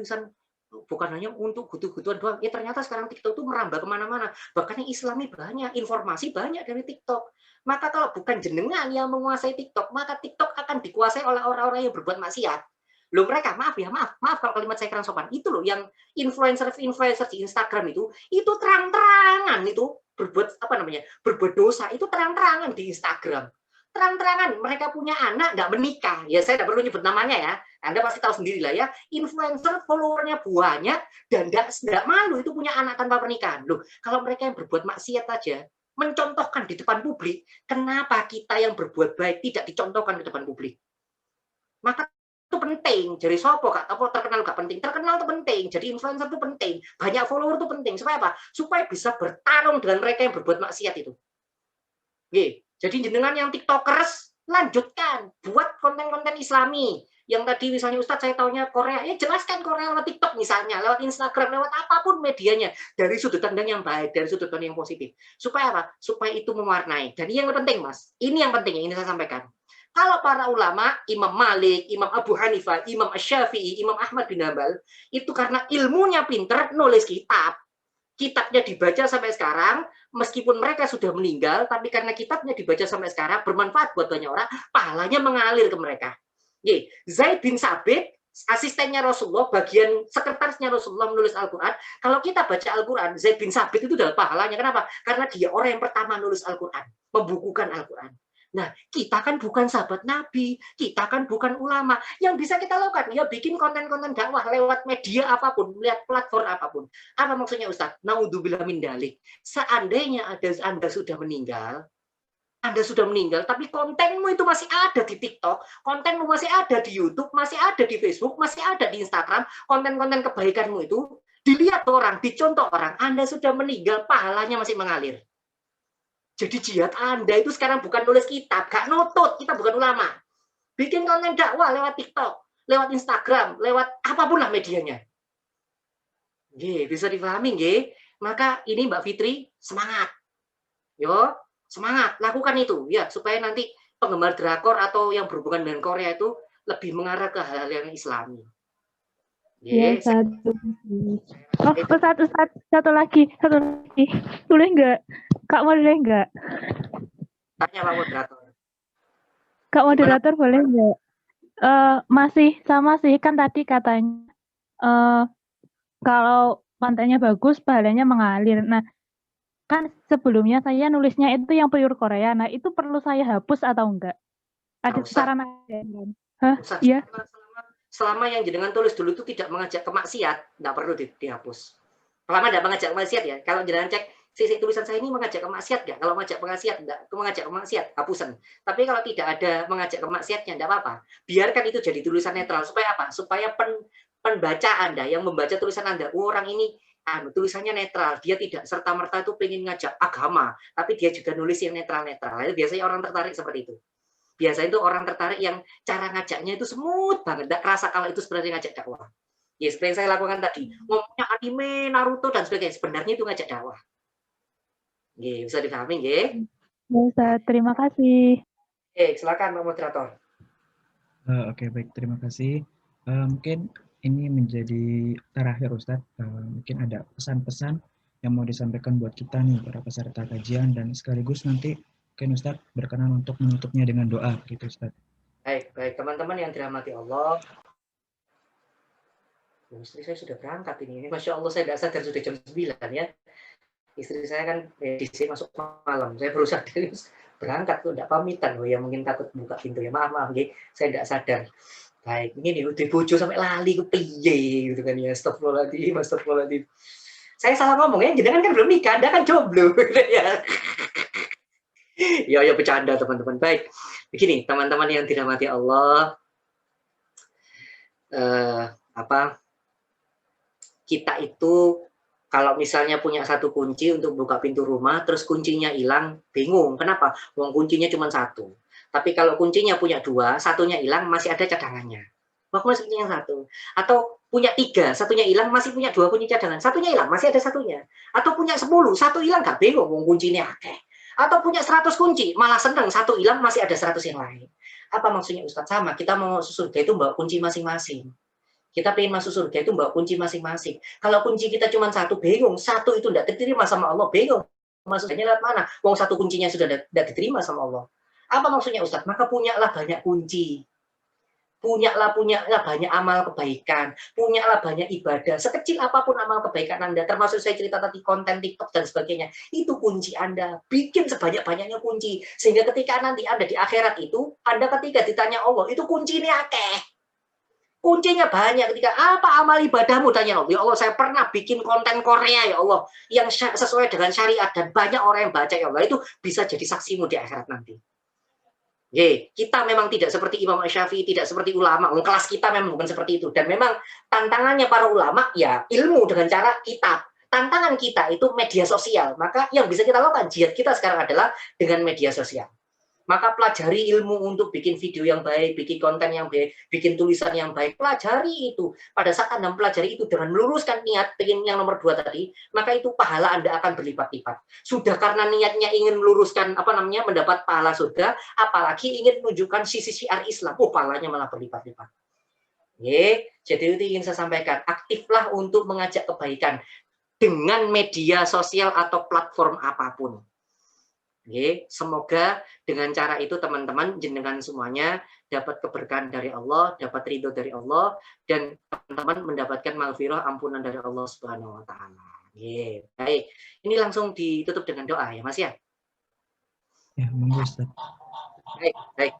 [SPEAKER 3] untuk butuh-butuhan doang. Ternyata sekarang TikTok itu merambah kemana-mana. Bahkan yang Islami banyak, informasi banyak dari TikTok. Maka kalau bukan jenengan yang menguasai TikTok, maka TikTok akan dikuasai oleh orang-orang yang berbuat maksiat. Loh mereka, maaf kalau kalimat saya kurang sopan. Itu loh yang influencer di Instagram itu terang-terangan itu berbuat dosa itu terang-terangan di Instagram. Terang-terangan mereka punya anak nggak menikah ya, saya tidak perlu nyebut namanya ya, Anda pasti tahu sendiri lah ya, influencer followernya banyak dan tidak malu itu punya anak tanpa pernikahan. Loh kalau mereka yang berbuat maksiat aja mencontohkan di depan publik, kenapa kita yang berbuat baik tidak dicontohkan di depan publik? Maka itu penting. Jadi sopo kak, apa terkenal gak penting? Terkenal itu penting. Jadi influencer itu penting. Banyak follower itu penting. Supaya apa? Supaya bisa bertarung dengan mereka yang berbuat maksiat itu. Oke. Jadi jenengan yang tiktokers lanjutkan, buat konten-konten Islami. Yang tadi misalnya Ustadz saya taunya Korea, ya jelaskan Korea lewat TikTok misalnya, lewat Instagram, lewat apapun medianya, dari sudut pandang yang baik, dari sudut pandang yang positif. Supaya apa? Supaya itu mewarnai. Dan ini yang penting Mas, ini yang penting yang ini saya sampaikan. Kalau para ulama, Imam Malik, Imam Abu Hanifah, Imam Asy-Syafi'i, Imam Ahmad bin Hanbal, itu karena ilmunya pinter, nulis kitab. Kitabnya dibaca sampai sekarang, meskipun mereka sudah meninggal, tapi karena kitabnya dibaca sampai sekarang, bermanfaat buat banyak orang, pahalanya mengalir ke mereka. Zaid bin Sabit asistennya Rasulullah, bagian sekretarisnya Rasulullah menulis Al-Quran. Kalau kita baca Al-Quran, Zaid bin Sabit itu adalah pahalanya. Kenapa? Karena dia orang yang pertama nulis Al-Quran, membukukan Al-Quran. Nah, kita kan bukan sahabat Nabi, kita kan bukan ulama. Yang bisa kita lakukan, ya bikin konten-konten dakwah lewat media apapun, lewat platform apapun. Apa maksudnya Ustaz? Naudzubillah min dalik. Seandainya Anda sudah meninggal, tapi kontenmu itu masih ada di TikTok, kontenmu masih ada di YouTube, masih ada di Facebook, masih ada di Instagram, konten-konten kebaikanmu itu dilihat orang, dicontoh orang, Anda sudah meninggal, pahalanya masih mengalir. Jadi jihad Anda itu sekarang bukan nulis kitab, gak nutut, kita bukan ulama. Bikin konten dakwah lewat TikTok, lewat Instagram, lewat apapun lah medianya. Nggih, bisa dipahami nggih? Maka ini Mbak Fitri, semangat. Yo, semangat, lakukan itu ya supaya nanti penggemar drakor atau yang berhubungan dengan Korea itu lebih mengarah ke hal-hal yang Islami.
[SPEAKER 6] Ya, satu. Oh, Ustaz, satu lagi. Boleh nggak? Kak moderator nggak?
[SPEAKER 3] Tanya Pak Moderator.
[SPEAKER 6] Kak moderator boleh nggak? Masih sama sih, kan tadi katanya kalau kontennya bagus, pahalanya mengalir. Nah, kan sebelumnya saya nulisnya itu yang pure Korea. Nah, itu perlu saya hapus atau enggak? Ada saran kan? Hah? Iya.
[SPEAKER 3] Selama yang jenengan tulis dulu itu tidak mengajak ke maksiat, enggak perlu dihapus. Selama tidak mengajak ke maksiat ya. Kalau jenengan cek sisi tulisan saya ini mengajak ke maksiat enggak? Kalau mengajak ke maksiat enggak, mengajak ke maksiat hapusan. Tapi kalau tidak ada mengajak ke maksiatnya enggak apa-apa. Biarkan itu jadi tulisan netral supaya apa? Supaya pembaca Anda yang membaca tulisan Anda, orang ini tulisannya netral, dia tidak serta-merta itu pengen ngajak agama, tapi dia juga nulis yang netral-netral. Itu biasanya orang tertarik seperti itu. Biasanya itu orang tertarik yang cara ngajaknya itu smooth banget, tidak kerasa kalau itu sebenarnya ngajak dakwah. Ya seperti yang saya lakukan tadi, ngomongnya anime, Naruto dan sebagainya, sebenarnya itu ngajak dakwah. Nggih, bisa dipahami nggih?
[SPEAKER 6] Ustaz, terima kasih.
[SPEAKER 3] Silakan Pak Moderator.
[SPEAKER 1] Oke, baik, terima kasih. Mungkin ini menjadi terakhir Ustadz, mungkin ada pesan-pesan yang mau disampaikan buat kita nih para peserta kajian, dan sekaligus nanti mungkin Ustadz berkenan untuk menutupnya dengan doa gitu Ustadz.
[SPEAKER 3] Baik teman-teman yang dirahmati Allah. Istri saya sudah berangkat ini. Masya Allah, saya tidak sadar sudah jam 9 ya. Istri saya kan medisi masuk malam. Saya baru sadar berangkat tuh, tidak pamitan. Oh ya, mungkin takut buka pintu ya. Maaf, saya tidak sadar. Baik, ini udah bojo sampai lali ke piye gitu kan ya. Astagfirullahaladzim. Saya salah ngomong ya, jenengan kan belum nikah, Anda kan jomblo gitu ya. Ya bercanda teman-teman. Baik, begini teman-teman yang dirahmati Allah, kita itu kalau misalnya punya satu kunci untuk buka pintu rumah, terus kuncinya hilang, bingung. Kenapa? Wong kuncinya cuma satu. Tapi kalau kuncinya punya dua, satunya hilang, masih ada cadangannya. Masih punya yang satu. Atau punya tiga, satunya hilang, masih punya dua kunci cadangan. Satunya hilang, masih ada satunya. Atau punya 10, satu hilang, gak bingung, wong kuncinya akeh. Atau punya 100 kunci, malah seneng, satu hilang, masih ada 100 yang lain. Apa maksudnya Ustadz? Sama, kita mau masuk surga itu bawa kunci masing-masing. Kita pengen masuk surga itu bawa kunci masing-masing. Kalau kunci kita cuma satu, bingung. Satu itu tidak diterima sama Allah, bingung. Maksudnya lewat mana? Wong satu kuncinya sudah tidak diterima sama Allah. Apa maksudnya Ustadz? Maka punyalah banyak kunci. Punyalah banyak amal kebaikan. Punyalah banyak ibadah. Sekecil apapun amal kebaikan Anda, termasuk saya cerita tadi konten TikTok dan sebagainya. Itu kunci Anda. Bikin sebanyak-banyaknya kunci. Sehingga ketika nanti Anda di akhirat itu, Anda ketika ditanya Allah, itu kuncinya akeh. Kuncinya banyak. Ketika apa amal ibadahmu, tanya Allah. Ya Allah, saya pernah bikin konten Korea ya Allah, yang sesuai dengan syariat, dan banyak orang yang baca ya Allah. Itu bisa jadi saksimu di akhirat nanti. Kita memang tidak seperti Imam Syafi'i, tidak seperti ulama. Kelas kita memang bukan seperti itu. Dan memang tantangannya para ulama ya ilmu dengan cara kitab. Tantangan kita itu media sosial. Maka yang bisa kita lakukan, jihad kita sekarang adalah dengan media sosial. Maka pelajari ilmu untuk bikin video yang baik, bikin konten yang baik, bikin tulisan yang baik. Pelajari itu. Pada saat Anda pelajari itu dengan meluruskan niat, pengen yang nomor 2 tadi, maka itu pahala Anda akan berlipat-lipat. Sudah karena niatnya ingin meluruskan, mendapat pahala surga, apalagi ingin menunjukkan sisi syiar Islam, pahalanya malah berlipat-lipat. Jadi itu ingin saya sampaikan, aktiflah untuk mengajak kebaikan dengan media sosial atau platform apapun. Semoga dengan cara itu teman-teman jenengan semuanya dapat keberkahan dari Allah, dapat ridho dari Allah, dan teman-teman mendapatkan maghfirah ampunan dari Allah Subhanahu wa taala. Baik. Ini langsung ditutup dengan doa ya Mas ya.
[SPEAKER 1] Ya, monggo Ustaz.
[SPEAKER 3] Baik.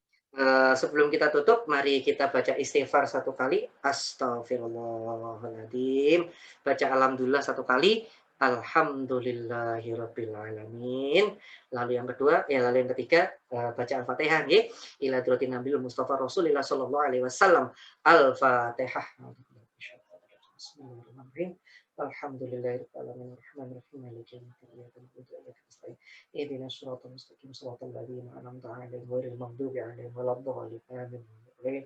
[SPEAKER 3] Sebelum kita tutup, mari kita baca istighfar satu kali. Astaghfirullahaladzim. Baca alhamdulillah satu kali. Alhamdulillahirrabbilalamin. Lalu yang kedua, lalu yang ketiga, baca Al-Fatihah. Ila hadratin Nabil Mustafa Rasulillah sallallahu alaihi wasallam. Al-Fatihah. Bismillahirrahmanirrahim. Alhamdulillahirrahmanirrahim. Rahmanirrahim. Maliki yaumiddin. Iyyaka na'budu wa iyyaka nasta'in. Ihdinas siratal mustaqim. Siratal ladzina an'amta 'alaihim ghairil maghdubi 'alaihim waladdallin. Amin.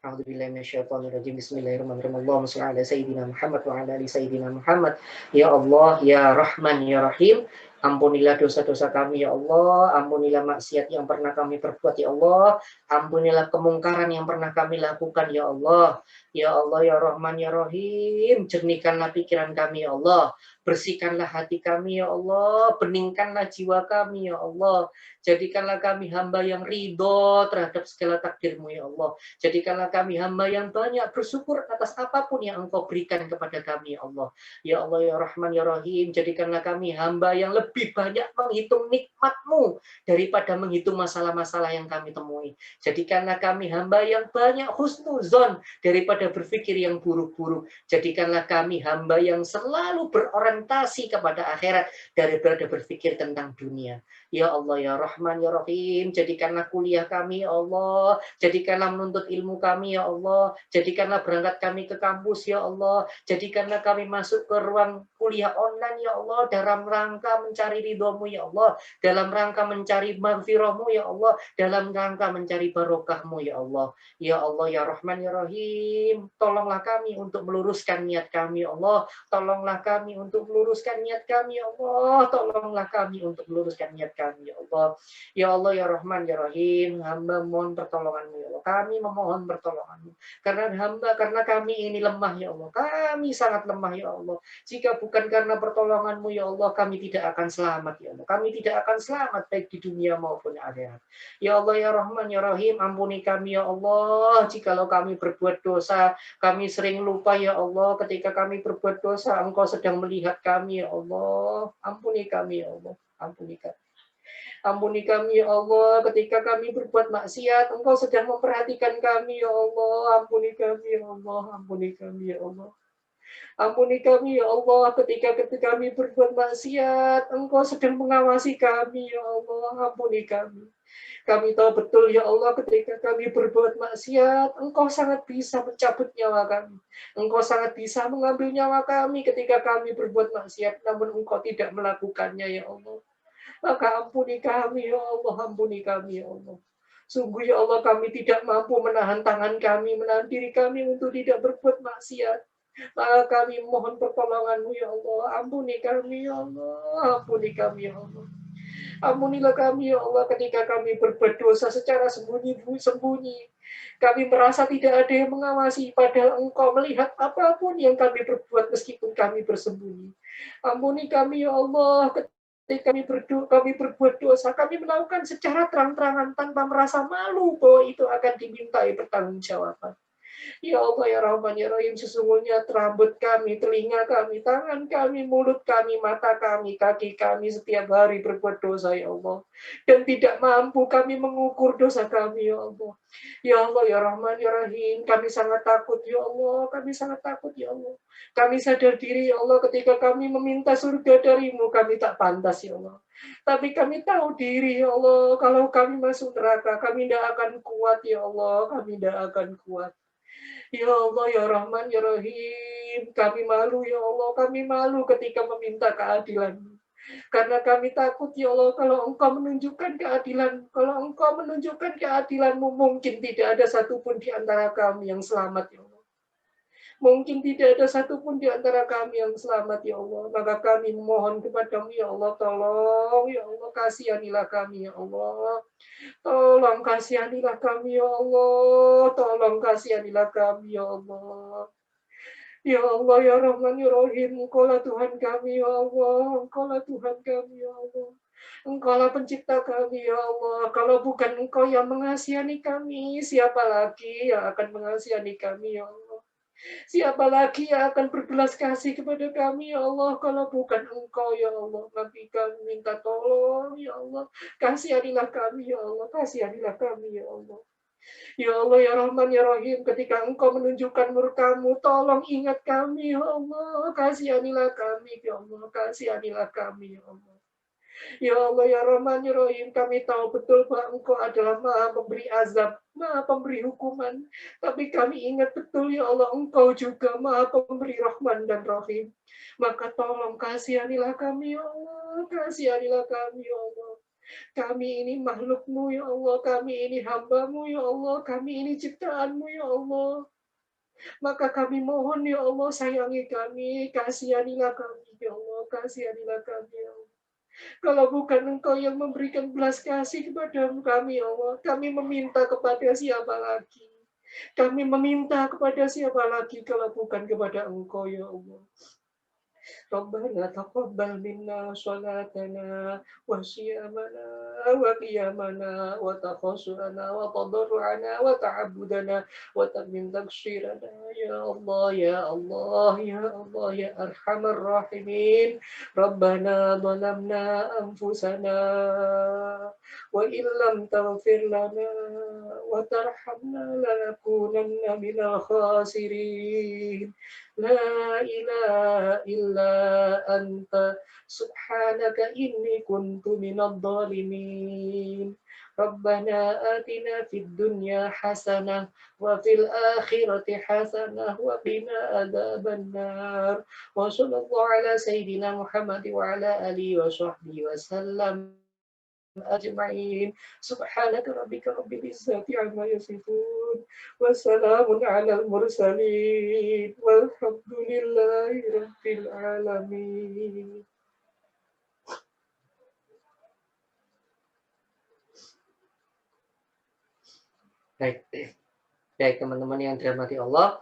[SPEAKER 3] A'udzubillahi minasyaitonirrajim. Bismillahirrahmanirrahim. Allahumma shalli ala sayyidina Muhammad wa ala ali sayyidina Muhammad. Ya Allah, ya Rahman, ya Rahim. Ampunilah dosa-dosa kami ya Allah, ampunilah maksiat yang pernah kami perbuat ya Allah, ampunilah kemungkaran yang pernah kami lakukan ya Allah. Ya Allah ya Rahman ya Rahim, jernihkanlah pikiran kami ya Allah, bersihkanlah hati kami ya Allah, beningkanlah jiwa kami ya Allah. Jadikanlah kami hamba yang ridho terhadap segala takdir-Mu ya Allah. Jadikanlah kami hamba yang banyak bersyukur atas apapun yang Engkau berikan kepada kami ya Allah. Ya Allah ya Rahman ya Rahim, jadikanlah kami hamba yang lebih banyak menghitung nikmat-Mu daripada menghitung masalah-masalah yang kami temui. Jadikanlah kami hamba yang banyak husnuzon daripada berpikir yang buruk-buruk. Jadikanlah kami hamba yang selalu berorientasi kepada akhirat daripada berpikir tentang dunia. Ya Allah ya Rahman ya Rahim, jadikanlah kuliah kami ya Allah, jadikanlah menuntut ilmu kami ya Allah, jadikanlah berangkat kami ke kampus ya Allah, jadikanlah kami masuk ke ruang kuliah online ya Allah, dalam rangka mencari ridho-Mu ya Allah, dalam rangka mencari maghfirah-Mu ya Allah, dalam rangka mencari barokah-Mu ya Allah. Ya Allah ya Rahman ya Rahim, tolonglah kami untuk meluruskan niat kami ya Allah, tolonglah kami untuk meluruskan niat kami ya Allah, tolonglah kami untuk meluruskan niat kami ya Allah. Ya Allah ya Rahman ya Rahim, hamba mohon pertolongan-Mu ya Allah, kami memohon pertolongan-Mu karena kami ini lemah ya Allah, kami sangat lemah ya Allah. Jika bukan karena pertolongan-Mu ya Allah, kami tidak akan selamat ya Allah, kami tidak akan selamat baik di dunia maupun akhirat. Ya Allah ya Rahman ya Rahim, ampuni kami ya Allah jikalau kami berbuat dosa, kami sering lupa ya Allah, ketika kami berbuat dosa Engkau sedang melihat kami ya Allah, ampuni kami ya Allah, ampuni kami. Ampuni kami ya Allah, ketika kami berbuat maksiat, Engkau sedang memperhatikan kami ya Allah, ampuni kami ya Allah, ampuni kami ya Allah. Ampuni kami ya Allah, ketika kami berbuat maksiat, Engkau sedang mengawasi kami ya Allah, ampuni kami. Kami tahu betul ya Allah, ketika kami berbuat maksiat, Engkau sangat bisa mencabut nyawa kami. Engkau sangat bisa mengambil nyawa kami ketika kami berbuat maksiat, namun Engkau tidak melakukannya ya Allah. Maka ampuni kami ya Allah, ampuni kami ya Allah. Sungguh ya Allah, kami tidak mampu menahan tangan kami, menahan diri kami untuk tidak berbuat maksiat. Maka kami mohon pertolongan-Mu ya Allah, ampuni kami ya Allah, ampuni kami ya Allah. Ampunilah kami ya Allah ketika kami berbuat dosa secara sembunyi-sembunyi. Kami merasa tidak ada yang mengawasi, padahal Engkau melihat apapun yang kami berbuat meskipun kami bersembunyi. Ampuni kami ya Allah ketika kami berbuat dosa, kami melakukan secara terang-terangan tanpa merasa malu bahwa itu akan dimintai pertanggungjawaban. Ya Allah ya Rahman ya Rahim, sesungguhnya rambut kami, telinga kami, tangan kami, mulut kami, mata kami, kaki kami setiap hari berbuat dosa ya Allah. Dan tidak mampu kami mengukur dosa kami ya Allah. Ya Allah ya Rahman ya Rahim, kami sangat takut ya Allah, kami sangat takut ya Allah. Kami sadar diri ya Allah, ketika kami meminta surga dari-Mu, kami tak pantas ya Allah. Tapi kami tahu diri ya Allah, kalau kami masuk neraka, kami tidak akan kuat ya Allah, kami tidak akan kuat. Ya Allah ya Rahman ya Rahim, kami malu ya Allah, kami malu ketika meminta keadilan-Mu. Karena kami takut ya Allah, kalau Engkau menunjukkan keadilan, kalau Engkau menunjukkan keadilan-Mu, mungkin tidak ada satupun di antara kami yang selamat ya Allah. Mungkin tidak ada satupun di antara kami yang selamat ya Allah. Maka kami memohon kepada-Mu ya Allah, tolong ya Allah, kasihanilah kami ya Allah. Tolong kasihanilah kami ya Allah. Tolong kasihanilah kami ya Allah. Ya Allah ya Rahman ya Rahim, Engkaulah Tuhan kami ya Allah. Engkaulah Tuhan kami ya Allah. Engkaulah pencipta kami, ya Allah. Kalau bukan Engkau yang mengasihani kami, siapa lagi yang akan mengasihani kami, ya Allah? Siapa lagi yang akan berbelas kasih kepada kami, ya Allah, kalau bukan Engkau, ya Allah. Nabi kami minta tolong, ya Allah. Kasihanilah kami, ya Allah. Kasihanilah kami, ya Allah. Ya Allah, ya Rahman, ya Rahim, ketika Engkau menunjukkan murka-Mu, tolong ingat kami, ya Allah. Kasihanilah kami, ya Allah. Kasihanilah kami, ya Allah. Ya Allah, ya Rahman, ya Rahim, kami tahu betul bahwa Engkau adalah Maha Pemberi azab, Maha Pemberi hukuman. Tapi kami ingat betul, ya Allah, Engkau juga Maha Pemberi Rahman dan Rahim. Maka tolong kasihanilah kami, ya Allah. Kasihanilah kami, ya Allah. Kami ini makhluk-Mu, ya Allah. Kami ini hamba-Mu, ya Allah. Kami ini ciptaan-Mu, ya Allah. Maka kami mohon, ya Allah, sayangi kami. Kasihanilah kami, ya Allah. Kasihanilah kami, ya Allah. Kalau bukan Engkau yang memberikan belas kasih kepada kami, ya Allah, kami meminta kepada siapa lagi? Kami meminta kepada siapa lagi kalau bukan kepada Engkau, ya Allah. Rabbana taqabbal minna salatana wa siyamana wa qiyamana wa taqasurana wa tadarruana wa ta'abbudana wa tamin taksirana ya Allah ya Allah ya Allah ya arhamar rahimin. Rabbana zalamna anfusana wa illam taghfir lana wa tarhamna lanakunanna minal khasirin. La ilaha illa anta subhanaka inni kuntu minadh dhalimin. Rabbana atina fid dunya hasanah wa fil akhirati hasanah wa qina adzabannar. Wa sallallahu ala sayyidina Muhammad wa ala alihi wa sahbihi wasallam أجمعين سبحانك ربك رب العزة عما يصفون وسلام على المرسلين والحمد لله رب العالمين. Baik teman-teman yang dirahmati Allah,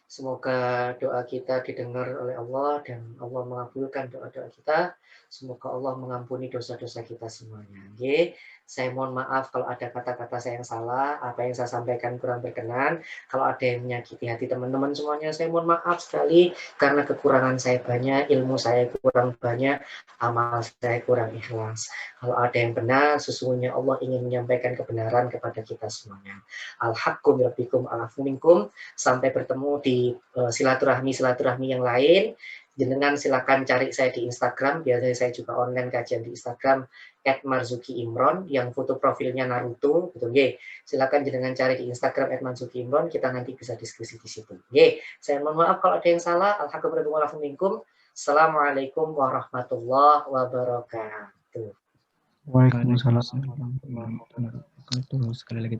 [SPEAKER 3] semoga doa kita didengar oleh Allah dan Allah mengabulkan doa-doa kita. Semoga Allah mengampuni dosa-dosa kita semuanya. Oke, saya mohon maaf kalau ada kata-kata saya yang salah, apa yang saya sampaikan kurang berkenan. Kalau ada yang menyakiti hati teman-teman semuanya, saya mohon maaf sekali karena kekurangan saya banyak, ilmu saya kurang banyak, amal saya kurang ikhlas. Kalau ada yang benar, sesungguhnya Allah ingin menyampaikan kebenaran kepada kita semuanya. Al-haqqu min rabbikum al-'afwu minkum. Sampai bertemu di silaturahmi yang lain. Jenengan silakan cari saya di Instagram, biasanya saya juga online kajian di Instagram @marzuki_imron yang foto profilnya Naruto, gitu nggih. Silakan jenengan cari di Instagram @marzuki_imron, kita nanti bisa diskusi di situ. Nggih, saya mohon maaf kalau ada yang salah. Alhamdulillah. Assalamualaikum warahmatullahi wabarakatuh.
[SPEAKER 1] Waalaikumsalam warahmatullahi wabarakatuh. Sekali lagi